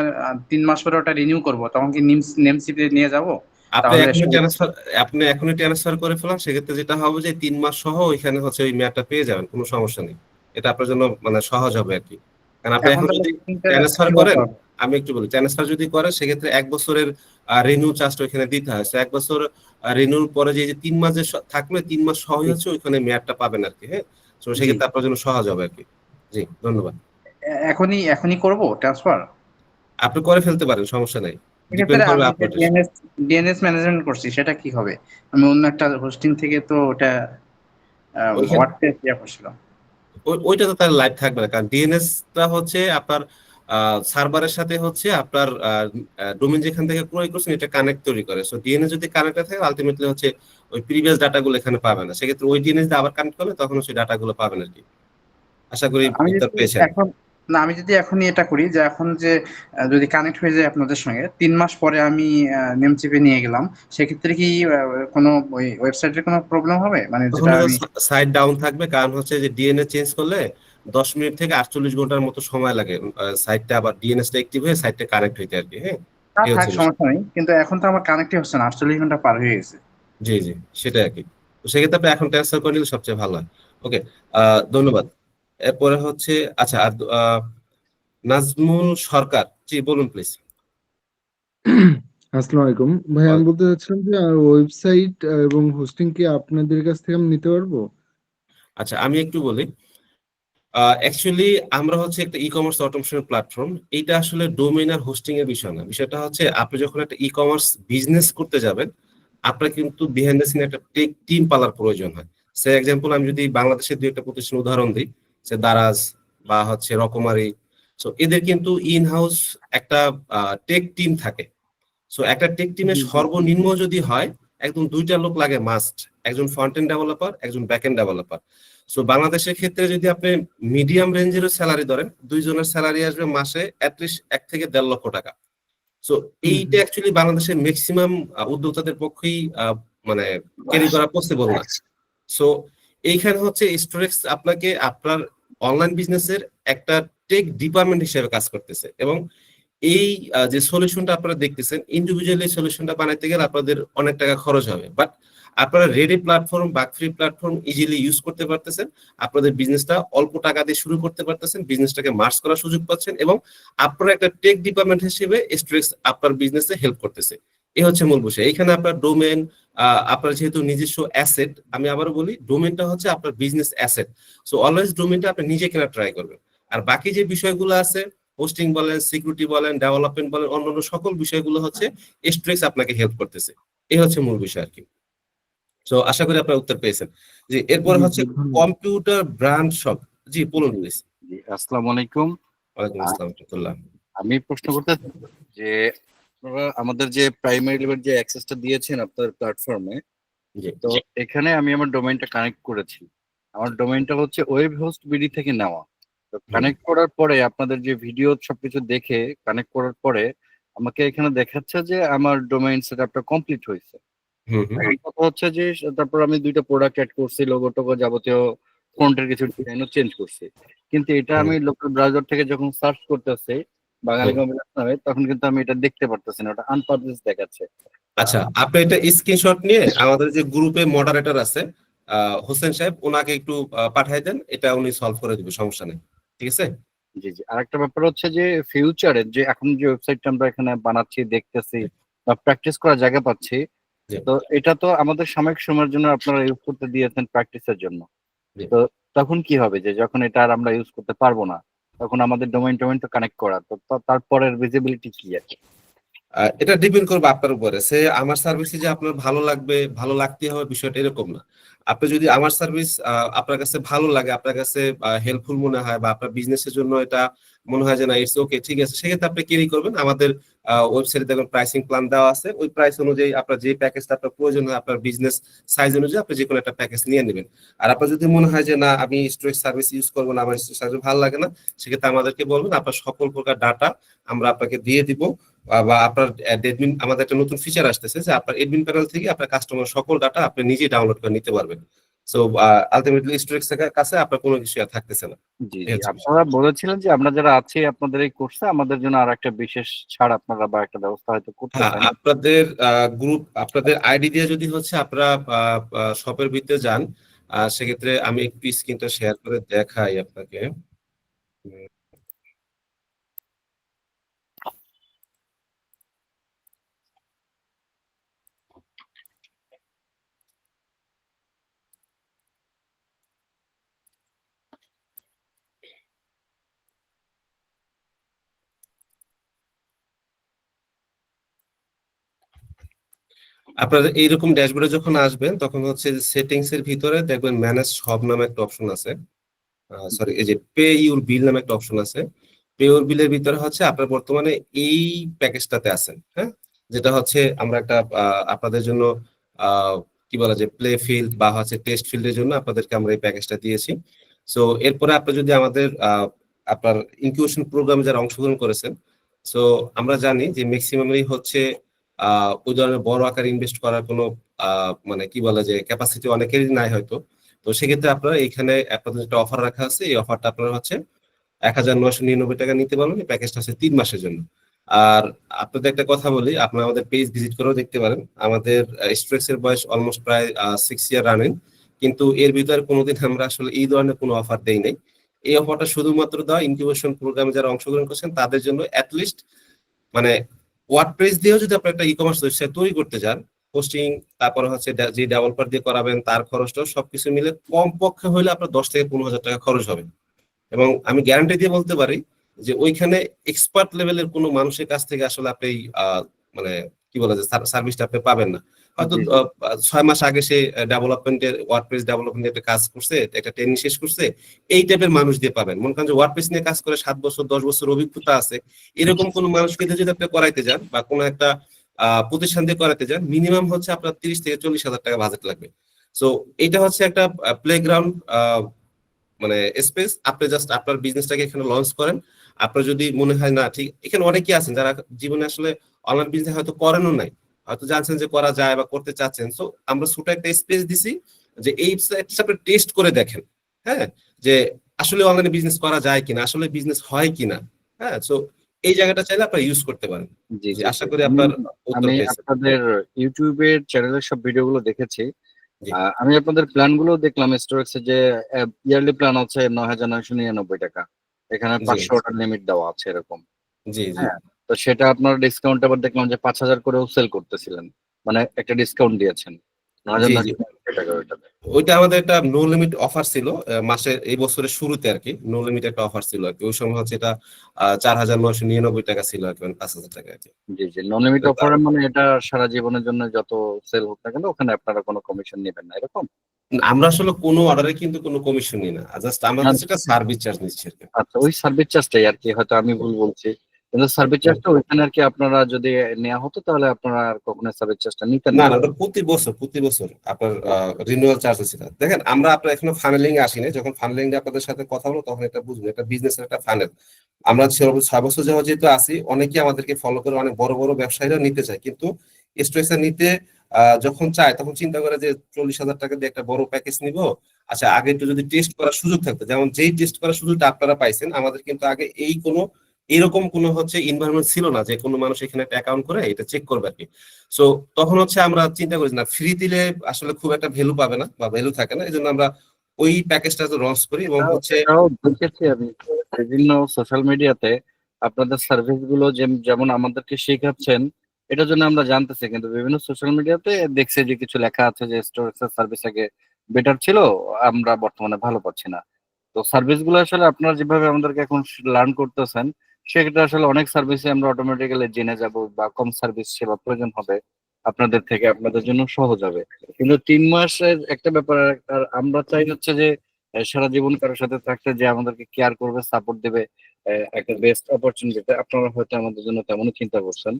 3 মাস পরে ওটা রিনিউ করব, তখন কি নেমচিপে নিয়ে যাব? আপনি তাহলে এখনই ট্রান্সফার আপনি এখনই ট্রান্সফার করে ফেলান, সেক্ষেত্রে যেটা হবে যে 3 মাস সহ ওইখানে হচ্ছে ওই মেয়াদটা পেয়ে যাবেন, কোনো সমস্যা নেই। এটা আপনার জন্য মানে সহজ হবে আর কি। কারণ আপনি এখন এখন তাহলে যদি হোস্টিংটা ট্রান্সফার কিভাবে করেন, হবে? আমি একটু বলি, ট্রান্সফার যদি করেন সেক্ষেত্রে 1 বছরের রিনিউ চার্জটা ওইখানে দিতে হয়। 1 বছর রিনিউর পরে যে 3 মাস যে থাকলে 3 মাস সহই হচ্ছে ওইখানে মেয়াদটা পাবেন আর কি, হ্যাঁ। তো জি, সেক্ষেত্রে আপনার জন্য সহজ হবে আর কি। জি, ধন্যবাদ। এখনই করব ট্রান্সফার? আপনি করে ফেলতে পারেন, সমস্যা নাই, ডিপেন্ড সেক্ষেত্রে করবে আমি যে আপনার। ডিএনএস ম্যানেজমেন্ট করছি সেটা কি হবে? আমি অন্য একটা হোস্টিং থেকে তো ওটা ওইখানে ওয়ার্ডপ্রেস ইয়া করছিলাম। ওইটা তো তার লাইভ থাকবে না, কারণ ডিএনএস টা হচ্ছে আপনার সার্ভারের সাথে হচ্ছে আপনার ডোমেইন যেখান থেকে ক্রয় করছেন এটা কানেক্ট তৈরি করে। সো ডিএনএস যদি কানেক্ট থাকে আলটিমেটলি হচ্ছে ওই প্রিভিয়াস ডাটাগুলো এখানে পাবে না, সেক্ষেত্রে ওই ডিএনএস দিয়ে আবার কানেক্ট করলে তখন সেই ডাটাগুলো পাবেন আর কি। আশা করি আমি উত্তর যদি পেয়েছেন। এখন না আমি যদি এখনই এটা করি, যে এখন যে যদি কানেক্ট হয়ে যায় আপনাদের সঙ্গে, 3 মাস পরে আমি নেমচিপে নিয়ে গেলাম, সেক্ষেত্রে কি কোনো ওই ওয়েবসাইটের কোনো প্রবলেম হবে, মানে তখন যেটা আমি? সাইট ডাউন থাকবে, কারণ হচ্ছে যে ডিএনএ চেঞ্জ করলে 10 মিনিট থেকে 48 ঘন্টার মতো সময় লাগে সাইটটা আবার ডিএনএস টা অ্যাক্টিভ হয়ে সাইটটা কানেক্ট হইতে আর কি, হ্যাঁ। না এই থাক, হচ্ছে বিষয়। সমস্যা নেই, কিন্তু এখন তো আমার কানেক্টই হচ্ছে না, 48 ঘন্টা পার হয়ে গেছে। জি জি, সেটাই আর কি। তো সেক্ষেত্রে আপনি এখন ট্রান্সফার করে নিলে সবচেয়ে ভালো হয়। ওকে, ধন্যবাদ। এরপরে হচ্ছে আচ্ছা, আর নাজমুল সরকার, জি বলুন প্লিজ। আসসালামু আলাইকুম ভাই, আমি বলতে চাচ্ছিলাম যে ওয়েবসাইট এবং হোস্টিং কি আপনাদের কাছ থেকে আমি নিতে পারবো? আচ্ছা আমি একটু বলি, অ্যাকচুয়ালি আমরা হচ্ছে একটা ই কমার্স অটোমেশন প্ল্যাটফর্ম। এটা আসলে ডোমেইন আর হোস্টিং এর বিষয় না, বিষয়টা হচ্ছে আপনি যখন একটা ই কমার্স বিজনেস করতে যাবেন আপনার কিন্তু বিহাইন্ড দ্য সিন একটা টেক টিম পালার প্রয়োজন হয়। সে এক্সাম্পল আমি যদি বাংলাদেশের দুই একটা প্রতিষ্ঠান উদাহরণ দিই, সে দারাজ বা হচ্ছে রকমারি, সো এদের কিন্তু ইন হাউস একটা টেক টিম থাকে। সো একটা টেক টিমের সর্বনিম্ন যদি হয় একদম দুইটা লোক লাগে মাস্ট, একজন ফ্রন্ট এন্ড ডেভেলপার, একজন ব্যাক এন্ড ডেভেলপার। সো বাংলাদেশের ক্ষেত্রে যদি আপনি মিডিয়াম রেঞ্জেরও স্যালারি ধরেন, দুইজনের স্যালারি আসবে মাসে অ্যাটলিস্ট 1 থেকে 1.5 লক্ষ টাকা। সো এইটা অ্যাকচুয়ালি বাংলাদেশের ম্যাক্সিমাম উদ্যোক্তাদের পক্ষেই মানে ক্যারি করা পসিবল না। সো এইখানে হচ্ছে স্টোরেক্স আপনাকে আপনার অনলাইন বিজনেসের একটা টেক ডিপার্টমেন্ট হিসেবে কাজ করতেছে, এবং এই যে সলিউশনটা আপনারা দেখতেছেন ইন্ডিভিজুয়ালি সলিউশনটা বানাইতে গেলে আপনাদের অনেক টাকা খরচ হবে, বাট আপনারা ready platform, bug free platform easily use করতে পারতেছেন, আপনাদের বিজনেসটা অল্প টাকা দিয়ে শুরু করতে পারতেছেন, বিজনেসটাকে মার্জ করার সুযোগ পাচ্ছেন, এবং আপনারা একটা টেক ডিপার্টমেন্ট হিসেবে স্ট্রেক্স আপনার বিজনেসে হেল্প করতেছে। এই হচ্ছে মূল বিষয়। এখানে আপনার ডোমেন, আপনার যেহেতু নিজস্ব অ্যাসেট, আমি আবারও বলি ডোমেনটা হচ্ছে আপনার বিজনেস অ্যাসেট। সো অলওয়েজ ডোমেনটা আপনি নিজে কেনা ট্রাই করবেন। আর বাকি যে বিষয়গুলো আছে, হোস্টিং বলেন, সিকিউরিটি বলেন, ডেভেলপমেন্ট বলেন, অন্যান্য সকল বিষয়গুলো হচ্ছে স্ট্রেক্স আপনাকে হেল্প করতেছে। এই হচ্ছে মূল বিষয় আর কি। সো আশা করি আপনারা উত্তর পেয়েছেন। যে এরপর হচ্ছে কম্পিউটার ব্র্যান্ড শপ, জি বলুন প্লিজ। জি, আসসালামু আলাইকুম। ওয়ালাইকুম আসসালাম ওয়া রাহমাতুল্লাহ। আমি প্রশ্ন করতে যে আপনারা আমাদের যে প্রাইমারি লেভেল যে অ্যাক্সেসটা দিয়েছেন আপনার প্ল্যাটফর্মে, জি তো এখানে আমি আমার ডোমেইনটা কানেক্ট করেছি। আমার ডোমেইনটা হচ্ছে ওয়েব হোস্ট বিডি থেকে নেওয়া। তো কানেক্ট করার পরে আপনাদের যে ভিডিও সবকিছু দেখে কানেক্ট করার পরে আমাকে এখানে দেখাচ্ছে যে আমার ডোমেইন সেটআপটা কমপ্লিট হয়েছে। হুম হুম এখন কথা হচ্ছে যে তারপর আমি 2টা প্রোডাক্ট অ্যাড করছি, লোগো টোগো যাবতীয় ফন্টের কিছু ডিজাইনও চেঞ্জ করছি, কিন্তু এটা আমি লোকাল ব্রাউজার থেকে যখন সার্চ করতেছি বাঙালি কম্পিউটার নামে, তখন কিন্তু আমি এটা দেখতে পারতেছি না, ওটা আনপাবলিশ দেখাচ্ছে। আচ্ছা আপনি এটা স্ক্রিনশট নিয়ে আমাদের যে গ্রুপে মডারেটর আছে হোসেন সাহেব, ওনাকে একটু পাঠিয়ে দেন, এটা উনি সলভ করে দিবে, সমস্যা নেই, ঠিক আছে? জি জি, আরেকটা ব্যাপার হচ্ছে যে ফিউচারে যে এখন যে ওয়েবসাইটটা আমরা এখানে বানাচ্ছি, দেখতেছি বা প্র্যাকটিস করার জায়গা পাচ্ছি, জি। তো এটা তো আমাদের সাময়িক সময়ের জন্য আপনারা ইউজ করতে দিয়েছেন প্র্যাকটিসের জন্য। জি। তো তখন কি হবে যে যখন এটা আর আমরা ইউজ করতে পারবো না, তখন আমাদের ডোমেইন টোমেইন তো কানেক্ট করা, তো তারপরের ভিজিবিলিটি কি আছে? এটা ডিপেন্ড করবে আপনার উপরে। সে আমার সার্ভিসে যে আপনার ভালো লাগবে, ভালো লাগতে হবে বিষয়টা এরকম না। আপনি যদি আমার সার্ভিস আপনার কাছে ভালো লাগে, আপনার কাছে হেল্পফুল মনে হয়, বা আপনার বিজনেসের জন্য এটা মনে হয় যে না ইটস ওকে, ঠিক আছে, সেক্ষেত্রে আপনি ক্যারি করবেন। আমাদের ওয়েবসাইটে দেখবেন প্রাইসিং প্ল্যান দেওয়া আছে, ওই প্রাইস অনুযায়ী আপনার যে প্যাকেজটা আপনার প্রয়োজন হয় আপনার বিজনেস সাইজ অনুযায়ী আপনি যে কোনো একটা প্যাকেজ নিয়ে নেবেন। আর আপনার যদি মনে হয় যে না আমি স্টোরেজ সার্ভিস ইউজ করবো না, আমার স্টোরেজ সার্ভিস ভালো লাগে না, সেক্ষেত্রে আমাদেরকে বলবেন, আপনার সকল প্রকার ডাটা আমরা আপনাকে দিয়ে দিব, বা আপনার অ্যাডমিন, আমাদের একটা নতুন ফিচার আসতেছে যে আপনার অ্যাডমিন প্যানেল থেকে আপনার কাস্টমার সকল ডাটা আপনি নিজেই ডাউনলোড করে নিতে পারবেন। সো আলটিমেটলি স্টোরেজ কাছে আপনার কোনো কিছু আর থাকতেছে না। জি জি, আপনারা বলেছিলেন যে আমরা যারা আছি আপনাদের এই কোর্সে আমাদের জন্য আর একটা বিশেষ ছাড় আপনারা বা একটা ব্যবস্থা হয়তো করতে হ্যাঁ, পারেন। আপনাদের গ্রুপ, আপনাদের আইডি দিয়ে যদি হচ্ছে আপনারা শপের ভিতরে যান, সেক্ষেত্রে আমি একটু স্ক্রিনটা শেয়ার করে দেখাই আপনাকে। আপনারা এইরকম ড্যাশবোর্ডে যখন আসবেন তখন হচ্ছে সেটিংস এর ভিতরে দেখবেন ম্যানেজ সব নামে একটা অপশন আছে, সরি এই যে পে ইউর বিল নামে একটা অপশন আছে। পে ইউর বিলের ভিতরে হচ্ছে আপনার বর্তমানে এই প্যাকেজটাতে আছেন, হ্যাঁ, যেটা হচ্ছে আমরা একটা আপনাদের জন্য কি বলা যায় প্লে ফিল্ড বা হচ্ছে টেস্ট ফিল্ডের জন্য আপনাদেরকে আমরা এই প্যাকেজটা দিয়েছি। সো এরপরে আপনি যদি আমাদের আপনার ইনকিউবেশন প্রোগ্রামে যারা অংশগ্রহণ করেছেন, সো আমরা জানি যে ম্যাক্সিমামই হচ্ছে ওই ধরনের বড় আকারে ইনভেস্ট করার কোনো মানে কি বলা যায় ক্যাপাসিটি অনেকেরই নাই হয়তো। তো সেক্ষেত্রে আপনারা এখানে আপনাদের একটা অফার রাখা আছে, এই অফারটা আপনারা হচ্ছে 1999 টাকা নিতে পারবেন। এই প্যাকেজটা হচ্ছে 3 মাসের জন্য। আর আপনাদের একটা কথা বলি, আপনারা আমাদের পেজ ভিজিট করেও দেখতে পারেন। আমাদের স্ট্রেক্স এর বয়স অলমোস্ট প্রায় 6 ইয়ার রানিং, কিন্তু এর ভিতরে কোনোদিন আমরা আসলে এই ধরনের কোনো অফার দেই নাই। এই অফারটা শুধুমাত্র দেওয়া ইনকিউবেশন প্রোগ্রামে যারা অংশগ্রহণ করছেন তাদের জন্য অ্যাটলিস্ট মানে ওয়ার্ডপ্রেস দিয়েও যদি আপনি একটা ই কমার্স ওয়েবসাইট তৈরি করতে যান, হোস্টিং তারপরে হচ্ছে যে ডেভেলপার দিয়ে করাবেন তার খরচটা সবকিছু মিলে কম পক্ষে হলে আপনার 10 থেকে 15,000 টাকা খরচ হবে। এবং আমি গ্যারান্টি দিয়ে বলতে পারি যে ওইখানে এক্সপার্ট লেভেলের কোনো মানুষের কাছ থেকে আসলে আপনি মানে কি বলে যে সার্ভিসটা আপনি পাবেন না। হয়তো 6 মাস আগে সে ডেভেলপমেন্টের ওয়ার্ডপ্রেস ডেভেলপমেন্টের একটা কাজ করছে, একটা ট্রেনিং শেষ করছে, এই টাইপের মানুষ দিয়ে পাবেন। মনে করেন যে ওয়ার্ডপ্রেস নিয়ে কাজ করে 7 বছর 10 বছর অভিজ্ঞতা আছে, এরকম কোনো মানুষকে দিয়ে যদি আপনি করাইতে যান বা কোনো একটা প্রতিষ্ঠান দিয়ে করাতে যান, মিনিমাম হচ্ছে আপনার 30 থেকে 40,000 টাকা বাজেট লাগবে। সো এটা হচ্ছে একটা প্লেগ্রাউন্ড মানে স্পেস, আপনি জাস্ট আপনার বিজনেসটাকে এখানে লঞ্চ করেন। আপনার যদি মনে হয় না ঠিক, এখানে অনেকেই আছেন যারা জীবনে আসলে অনলাইন বিজনেস হয়তো করেনও নাই, হয়তো জানছেন যে করা যায় বা করতে চাচ্ছেন। সো আমরা ছোট একটা স্পেস দিছি যে এই আপনি টেস্ট করে দেখেন, হ্যাঁ, যে আসলে অনলাইনে বিজনেস করা যায় কিনা, আসলে বিজনেস হয় কিনা। হ্যাঁ, সো এই জায়গাটা চাইলে আপনারা ইউজ করতে পারেন। জি জি, জি আশা জি। করি আপনার উত্তর আমি পেয়েছেন। আপনাদের ইউটিউবের চ্যানেলের সব ভিডিওগুলো দেখেছি। জি আমি আপনাদের প্ল্যান গুলো দেখলাম স্টোরেক্সে, যে ইয়ারলি প্ল্যান আছে 9,999 টাকা, এখানে জি 500 অর্ডার লিমিট দেওয়া আছে এরকম। জি জি হ্যাঁ, তো সেটা আপনার ডিসকাউন্ট আবার দেখলাম যে 5,000 করেও সেল করতেছিলেন, মানে একটা ডিসকাউন্ট দিয়েছেন জি জি 9,999 টাকা ওইটাতে। ওইটা আমাদের একটা নো লিমিট অফার ছিল মাসের এই বছরের শুরুতে আর কি। নো লিমিট একটা অফার ছিল আর কি, ওই সময় হচ্ছে এটা 4,999 টাকা ছিল আর কি, মানে 5,000 টাকা আর কি। জি জি, নন লিমিট তো অফার মানে এটা সারা জীবনের জন্য যত সেল হোক না কেন ওখানে আপনারা কোনো কমিশন নেবেন না এরকম? আমরা আসলে কোনো অর্ডারে কিন্তু কোনো কমিশন নিই না, জাস্ট আমরা কাছে একটা সার্ভিস চার্জ নিচ্ছি আর কি। আচ্ছা, ওই সার্ভিস চার্জটাই আর কি, হয়তো আমি ভুল বলছি, কিন্তু সার্ভিস চার্জটা ওইখানে আর কি আপনারা যদি নেওয়া হতো তাহলে আপনারা আর কখনো সার্ভিস চার্জটা নিতেন না না। না, ওটা প্রতি বছর আপনার রিনিউয়াল চার্জ আছে। দেখেন আমরা আপনার এখনো ফানেলিং আসিনি, যখন ফানেলিং এ আপনাদের সাথে কথা বলবো তখন এটা বুঝবেন, একটা বিজনেস একটা ফানেল। আমরা 6 বছর যাওয়া যেহেতু আসি, অনেকেই আমাদেরকে ফলো করে, অনেক বড় বড় ব্যবসায়ীরা নিতে চায়, কিন্তু স্ট্রেসে নিতে যখন চায় তখন চিন্তা করে যে 40,000 টাকা দিয়ে একটা বড় প্যাকেজ নিব। আচ্ছা, আগে একটু যদি টেস্ট করার সুযোগ থাকতো, যেমন যেই টেস্ট করার সুযোগটা আপনারা পাইছেন, আমাদের কিন্তু আগে এরকম কোনো হচ্ছে এনভায়রনমেন্ট ছিল না যে কোনো মানুষ এখানে একটা অ্যাকাউন্ট করে এটা চেক করবে আর কি। সো তখন হচ্ছে আমরা চিন্তা করি না, ফ্রি দিলে আসলে খুব একটা ভ্যালু পাবে না বা ভ্যালু থাকে না, এই জন্য আমরা ওই প্যাকেজটা লঞ্চ করি এবং হচ্ছে এটাও দেখেছি আমি বিভিন্ন সোশ্যাল মিডিয়াতে আপনাদের সার্ভিস গুলো যেমন আমাদেরকে শেখাচ্ছেন, এটার জন্য আমরা জানতেছি, কিন্তু বিভিন্ন সোশ্যাল মিডিয়াতে দেখছি যে কিছু লেখা আছে যে স্টোরেজের সার্ভিস আগে বেটার ছিল, আমরা বর্তমানে ভালো পাচ্ছি না। তো সার্ভিস গুলো আসলে আপনারা যেভাবে আমাদেরকে এখন লার্ন করতেছেন, সেক্ষেত্রে আসলে অনেক সার্ভিসে আমরা অটোমেটিক্যালি জেনে যাব, বা কম সার্ভিস সেবা প্রয়োজন হবে আপনাদের থেকে, আপনাদের জন্য সহজ হবে। কিন্তু 3 মাসের একটা ব্যাপার, আর আমরা চাই হচ্ছে যে সারা জীবন কারোর সাথে থাকতে, যে আমাদেরকে কেয়ার করবে, সাপোর্ট দেবে, একটা বেস্ট অপরচুনিটি। আপনারা হয়তো আমাদের জন্য তেমনই চিন্তা করছেন।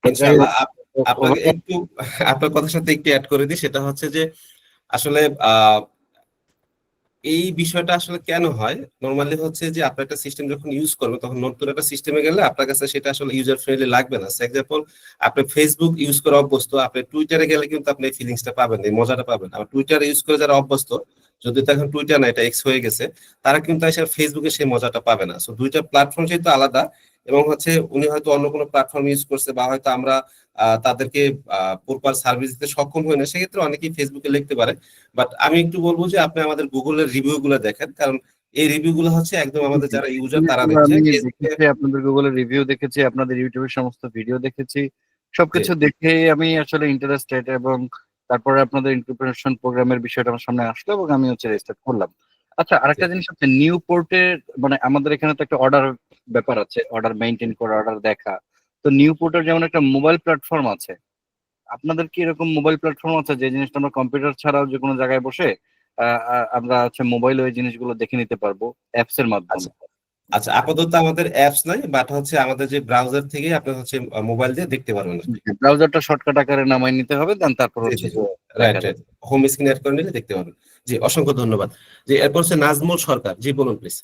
তো যাই ইনশাআল্লাহ হোক, আপনাকে একটু আপনার কথার সাথে একটু অ্যাড করে দিই, সেটা হচ্ছে যে আসলে এই বিষয়টা আসলে কেন হয়, নরমালি হচ্ছে যে আপনার একটা সিস্টেম যখন ইউজ করবে তখন নতুন একটা সিস্টেমে গেলে আপনার কাছে সেটা আসলে ইউজার ফ্রেন্ডলি লাগবে না। ফর এক্সাম্পল, আপনি ফেসবুক ইউজ করে অভ্যস্ত, আপনি টুইটারে গেলে কিন্তু আপনি এই ফিলিংসটা পাবেন না, এই মজাটা পাবেন না। আর টুইটার ইউজ করে যারা অভ্যস্ত, যদি তো এখন টুইটার না এটা এক্স হয়ে গেছে, তারা কিন্তু এসে ফেসবুকে সেই মজাটা পাবে না। সো দুইটা প্ল্যাটফর্ম যেহেতু আলাদা, এবং হচ্ছে উনি হয়তো অন্য কোনো প্ল্যাটফর্ম ইউজ করছে, বা হয়তো আমরা তাদেরকে প্রপার সার্ভিস দিতে সক্ষম হই না, সেক্ষেত্রে অনেকেই ফেসবুকে লিখতে পারে। বাট আমি একটু বলবো যে আপনি আমাদের গুগলের রিভিউ গুলো দেখেন, কারণ এই রিভিউ গুলো হচ্ছে একদম আমাদের যারা ইউজার তারা দিচ্ছে। আমি দেখেছি আপনাদের গুগলের রিভিউ দেখেছি, আপনাদের ইউটিউবের সমস্ত ভিডিও দেখেছি, সবকিছু দেখে আমি আসলে ইন্টারেস্টেড, এবং তারপরে আপনাদের ইনকিউবেশন প্রোগ্রামের বিষয়টা আমার সামনে আসলো এবং আমি হচ্ছে রেজিস্টার করলাম। আচ্ছা, আরেকটা জিনিস হচ্ছে নিউ পোর্টের, মানে আমাদের এখানে তো একটা অর্ডার ব্যাপার আছে, অর্ডার মেইনটেইন করা, অর্ডার দেখা। তো নিউ পোর্টের যেমন একটা মোবাইল প্ল্যাটফর্ম আছে, আপনাদের কি এরকম মোবাইল প্ল্যাটফর্ম আছে যে জিনিসটা আমরা কম্পিউটার ছাড়াও যে কোনো জায়গায় বসে আমরা হচ্ছে মোবাইলে ওই জিনিসগুলো দেখে নিতে পারবো অ্যাপস এর মাধ্যমে? আচ্ছা, আপাতত আমাদের অ্যাপস নাই, বাট হচ্ছে আমাদের যে ব্রাউজার থেকে আপনি হচ্ছে মোবাইল দিয়ে দেখতে পারবেন। ব্রাউজারটা শর্টকাট আকারে নামাই নিতে হবে, দেন তারপর হচ্ছে রাইট, হোম স্ক্রিন অ্যাড করে নিলে দেখতে পারবেন। জি, অসংখ্য ধন্যবাদ। জি, এরপর হচ্ছে নাজমুল সরকার, জি বলুন প্লিজ।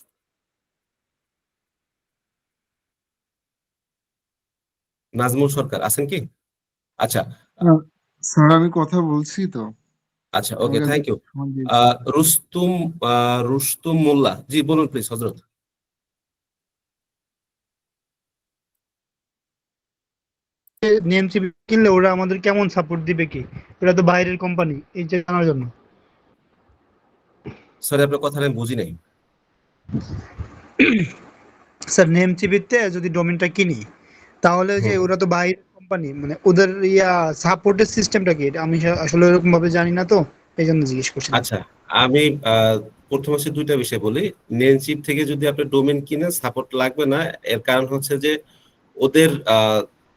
নাজমুল সরকার আছেন কি? আচ্ছা স্যার আমি কথা বলছি তো। আচ্ছা, ওকে, থ্যাংক ইউ। রুস্তুম রুস্তুম মোল্লা, জি বলুন প্লিজ হযরত। নেমসি কিনলে ওরা আমাদের কেমন সাপোর্ট দিবে কি, ওরা তো বাইরের কোম্পানি, এই যে জানার জন্য। সরি, আপনার কথা আমি বুঝি নাই। স্যার নেমচিবিতে যদি ডোমেনটা কিনি তাহলে যে হুম। ওরা তো বাইরের কোম্পানি, মানে ওদের সাপোর্টের সিস্টেমটা কি? এটা আমি আসলে এরকম ভাবে জানি না, তো এই জন্য জিজ্ঞেস করছিলাম। আচ্ছা, আমি প্রথম হচ্ছে দুইটা বিষয় বলি। নেমচিপ থেকে যদি আপনি ডোমেন কিনেন সাপোর্ট লাগবে না, এর কারণ হচ্ছে যে ওদের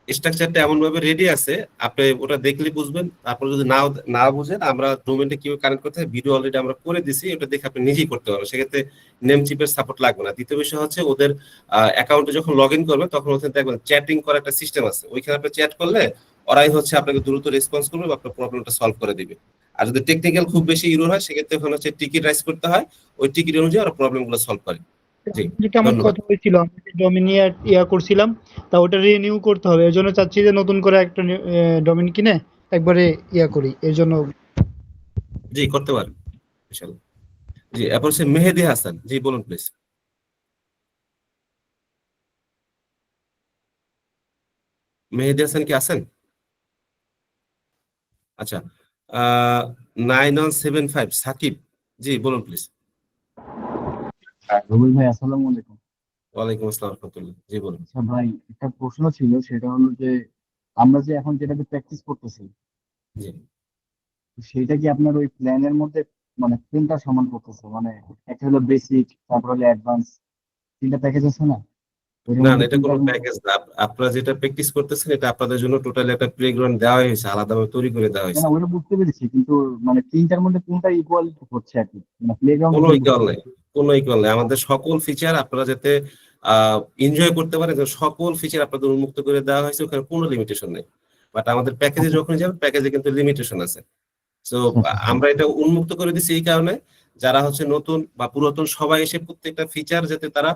স্ট্রাকচারটা এমন ভাবে রেডি আছে, আপনি ওটা দেখলে বুঝবেন। তারপর যদি না বুঝেন, আমরা ডোমেনটা কিভাবে কানেক্ট করতে হয় ভিডিও অলরেডি আমরা করে দিছি, ওটা দেখে আপনি নিজেই করতে পারবেন, সেক্ষেত্রে নেমচিপের সাপোর্ট লাগবে না। দ্বিতীয় বিষয় হচ্ছে ওদের অ্যাকাউন্টে যখন লগ ইন করবেন তখন ওখানে দেখবেন চ্যাটিং করার একটা সিস্টেম আছে, ওইখানে আপনি চ্যাট করলে ওরাই হচ্ছে আপনাকে দ্রুত রেসপন্স করবে বা আপনার প্রবলেমটা সলভ করে দিবে। আর যদি টেকনিক্যাল খুব বেশি ইরর হয় সেক্ষেত্রে ওখানে হচ্ছে টিকিট রাইজ করতে হয়, ওই টিকিট অনুযায়ী ওরা প্রবলেমগুলো সলভ করে। জি, যেটা আমার ধন্যবাদ। কথা হয়েছিল, আমি যে ডোমেন করছিলাম, তা ওটা রিনিউ করতে হবে, এর জন্য চাচ্ছি যে নতুন করে একটা ডোমেন কিনে একবারে করি, এর জন্য। জি, করতে পারেন ইনশাআল্লাহ। জি, এরপর হচ্ছে মেহেদী হাসান, জি বলুন প্লিজ। মেহেদী হাসান কি আছেন? আচ্ছা, 9175 সাকিব, জি বলুন প্লিজ। রুবেল ভাই, আসসালামু আলাইকুম। ওয়ালাইকুম আসসালাম রহমতুল্লাহ, জি বলুন। আচ্ছা ভাই, একটা প্রশ্ন ছিল, সেটা হলো যে আমরা যে এখন যেটাতে প্র্যাকটিস করতেছি, জি সেইটা কি আপনার ওই প্ল্যানের মধ্যে মানে কোনটা সমান করতেছে? মানে একটা হলো বেসিক, তারপর হলো অ্যাডভান্স, তিনটা প্যাকেজ আছে না? ওইটার না না, মধ্যে এটা কোনো কোনটার মধ্যে? প্যাকেজ না। আপনারা যেটা প্র্যাকটিস করতেছেন এটা আপনাদের জন্য টোটালি একটা প্লেগ্রাউন্ড দেওয়া হয়েছে, আলাদাভাবে তৈরি করে দেওয়া না হয়েছে। না, ওইটা বুঝতে পেরেছি, কিন্তু মানে তিনটার মধ্যে কোনটা ইকুয়াল হচ্ছে আর কি, মানে প্লেগ্রাউন্ডের কোনো জন্য ইকুয়াল বুঝতে নাই, পেরেছি। কোনো ইকুয়াল নাই। আমাদের সকল ফিচার আপনারা যাতে এনজয় করতে পারেন, যে সকল ফিচার আপনাদের উন্মুক্ত করে দেওয়া হয়েছে, ওখানে কোনো লিমিটেশন নেই। বাট আমাদের প্যাকেজে আচ্ছা যখন যাবেন প্যাকেজে কিন্তু লিমিটেশন আছে। তো আচ্ছা আচ্ছা। আমরা এটা উন্মুক্ত করে দিচ্ছি এই কারণে, যারা হচ্ছে নতুন বা পুরাতন সবাই এসে প্রত্যেকটা ফিচার যাতে তারা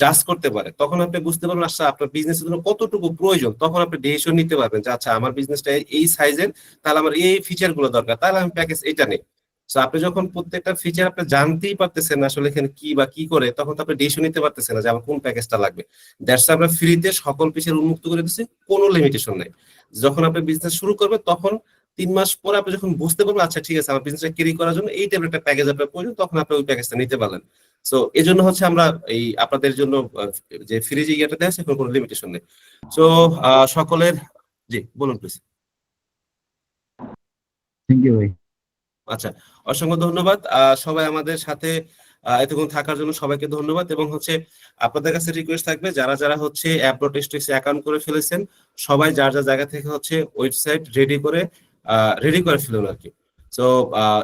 জাজ করতে পারে, তখন আপনি বুঝতে পারবেন আচ্ছা আপনার বিজনেসের জন্য কতটুকু প্রয়োজন, তখন আপনি ডিসিশন নিতে পারবেন যে আচ্ছা আমার বিজনেসটা এই সাইজের, তাহলে আমার এই ফিচার গুলো দরকার, তাহলে আমি প্যাকেজ এটা নেই। তো আপনি যখন প্রত্যেকটা ফিচার আপনি জানতেই পারতেছেন না আসলে এখানে কি বা কি করে, তখন তো আপনি ডিসিশন নিতে পারতেছেন না যে আমার কোন প্যাকেজটা লাগবে। দ্যাটস আমরা ফ্রিতে সকল ফিচার উন্মুক্ত করে দিচ্ছি, কোনো লিমিটেশন নেই। যখন আপনি বিজনেস শুরু করবেন তখন 3 মাস পরে আপনি যখন বুঝতে পারবেন আচ্ছা ঠিক আছে আমার বিজনেসটা ক্যারি করার জন্য এই টাইপের একটা প্যাকেজ আপনার প্রয়োজন, তখন আপনি ওই প্যাকেজটা নিতে পারলেন। সো এই জন্য হচ্ছে আমরা এই আপনাদের জন্য যে ফ্রি যে ইয়েটা দেওয়া সেখানে কোনো লিমিটেশন নেই। সো সকলের, জি বলুন প্লিজ। থ্যাংক ইউ ভাই। আচ্ছা, অসংখ্য ধন্যবাদ সবাই আমাদের সাথে এতক্ষণ থাকার জন্য সবাইকে ধন্যবাদ। এবং হচ্ছে আপনাদের কাছে রিকোয়েস্ট থাকবে, যারা যারা হচ্ছে অ্যাপ.টেস্টেক্স অ্যাকাউন্ট করে ফেলেছেন সবাই যার যার জায়গা থেকে হচ্ছে ওয়েবসাইট রেডি করে ফেলুন আর কি। তো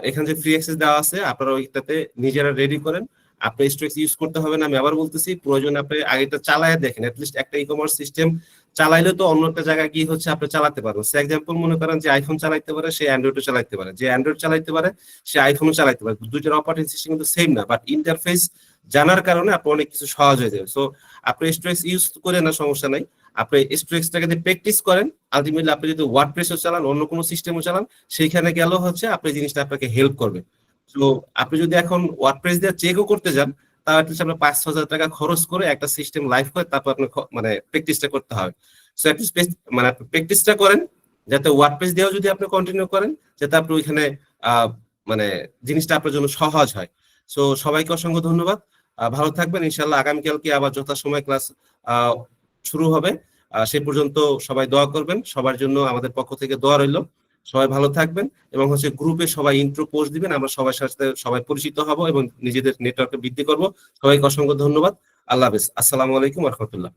এখানে যে ফ্রি অ্যাক্সেস দেওয়া আছে আপনারা ওইটাতে নিজেরা রেডি করেন। আপনি স্ট্রেক্স ইউজ করতে হবে না, আমি আবার বলতেছি, প্রয়োজন আপনি আগেটা চালায় দেখেন, অ্যাটলিস্ট একটা ই কমার্স সিস্টেম চালাইলে তো অন্য একটা জায়গায় গিয়ে হচ্ছে আপনি চালাতে পারবেন। সে এক্সাম্পল মনে করেন যে আইফোন চালাইতে পারে সে অ্যান্ড্রয়েডও চালাইতে পারে, যে অ্যান্ড্রয়েড চালাইতে পারে সে আইফোনও চালাইতে পারে, দুইটার অপারেটিং সিস্টেম কিন্তু সেম না, বাট ইন্টারফেস জানার কারণে আপনি অনেক কিছু সহজ হয়ে যাবে। সো আপনি স্ট্রেক্স ইউজ করে না, সমস্যা নাই। আপনি স্ট্রেক্সটাকে যদি প্র্যাকটিস করেন, আলটিমেটলি আপনি যদি ওয়ার্ডপ্রেসও চালান অন্য কোনো সিস্টেমও চালান, সেইখানে গেলেও হচ্ছে আপনি জিনিসটা আপনাকে হেল্প করবে। তো আপনি যদি এখন ওয়ার্ডপ্রেস দিয়ে চেকও করতে যান, তাহলে অ্যাটলিস্ট আপনার 5-6 হাজার টাকা খরচ করে একটা সিস্টেম লাইভ করে তারপর আপনি মানে প্র্যাকটিসটা করতে হবে। সো অ্যাটলিস্ট মানে প্র্যাকটিসটা করেন, যাতে ওয়ার্ডপ্রেস দিয়েও যদি আপনি কন্টিনিউ করেন, যাতে আপনি ওইখানে মানে জিনিসটা আপনার জন্য সহজ হয়। সো সবাইকে অসংখ্য ধন্যবাদ, ভালো থাকবেন। ইনশাল্লাহ আগামীকালকে আবার যথাসময় ক্লাস শুরু হবে। সেই পর্যন্ত সবাই দোয়া করবেন, সবার জন্য আমাদের পক্ষ থেকে দোয়া রইল। সবাই ভালো থাকবেন এবং হচ্ছে গ্রুপে সবাই ইন্ট্রো পোস্ট দিবেন, আমরা সবার সাথে সবাই পরিচিত হব এবং নিজেদের নেটওয়ার্কটা বৃদ্ধি করব। সবাইকে অসংখ্য ধন্যবাদ। আল্লাহ হাফেজ। আসসালামু আলাইকুম ওয়া রাহমাতুল্লাহ।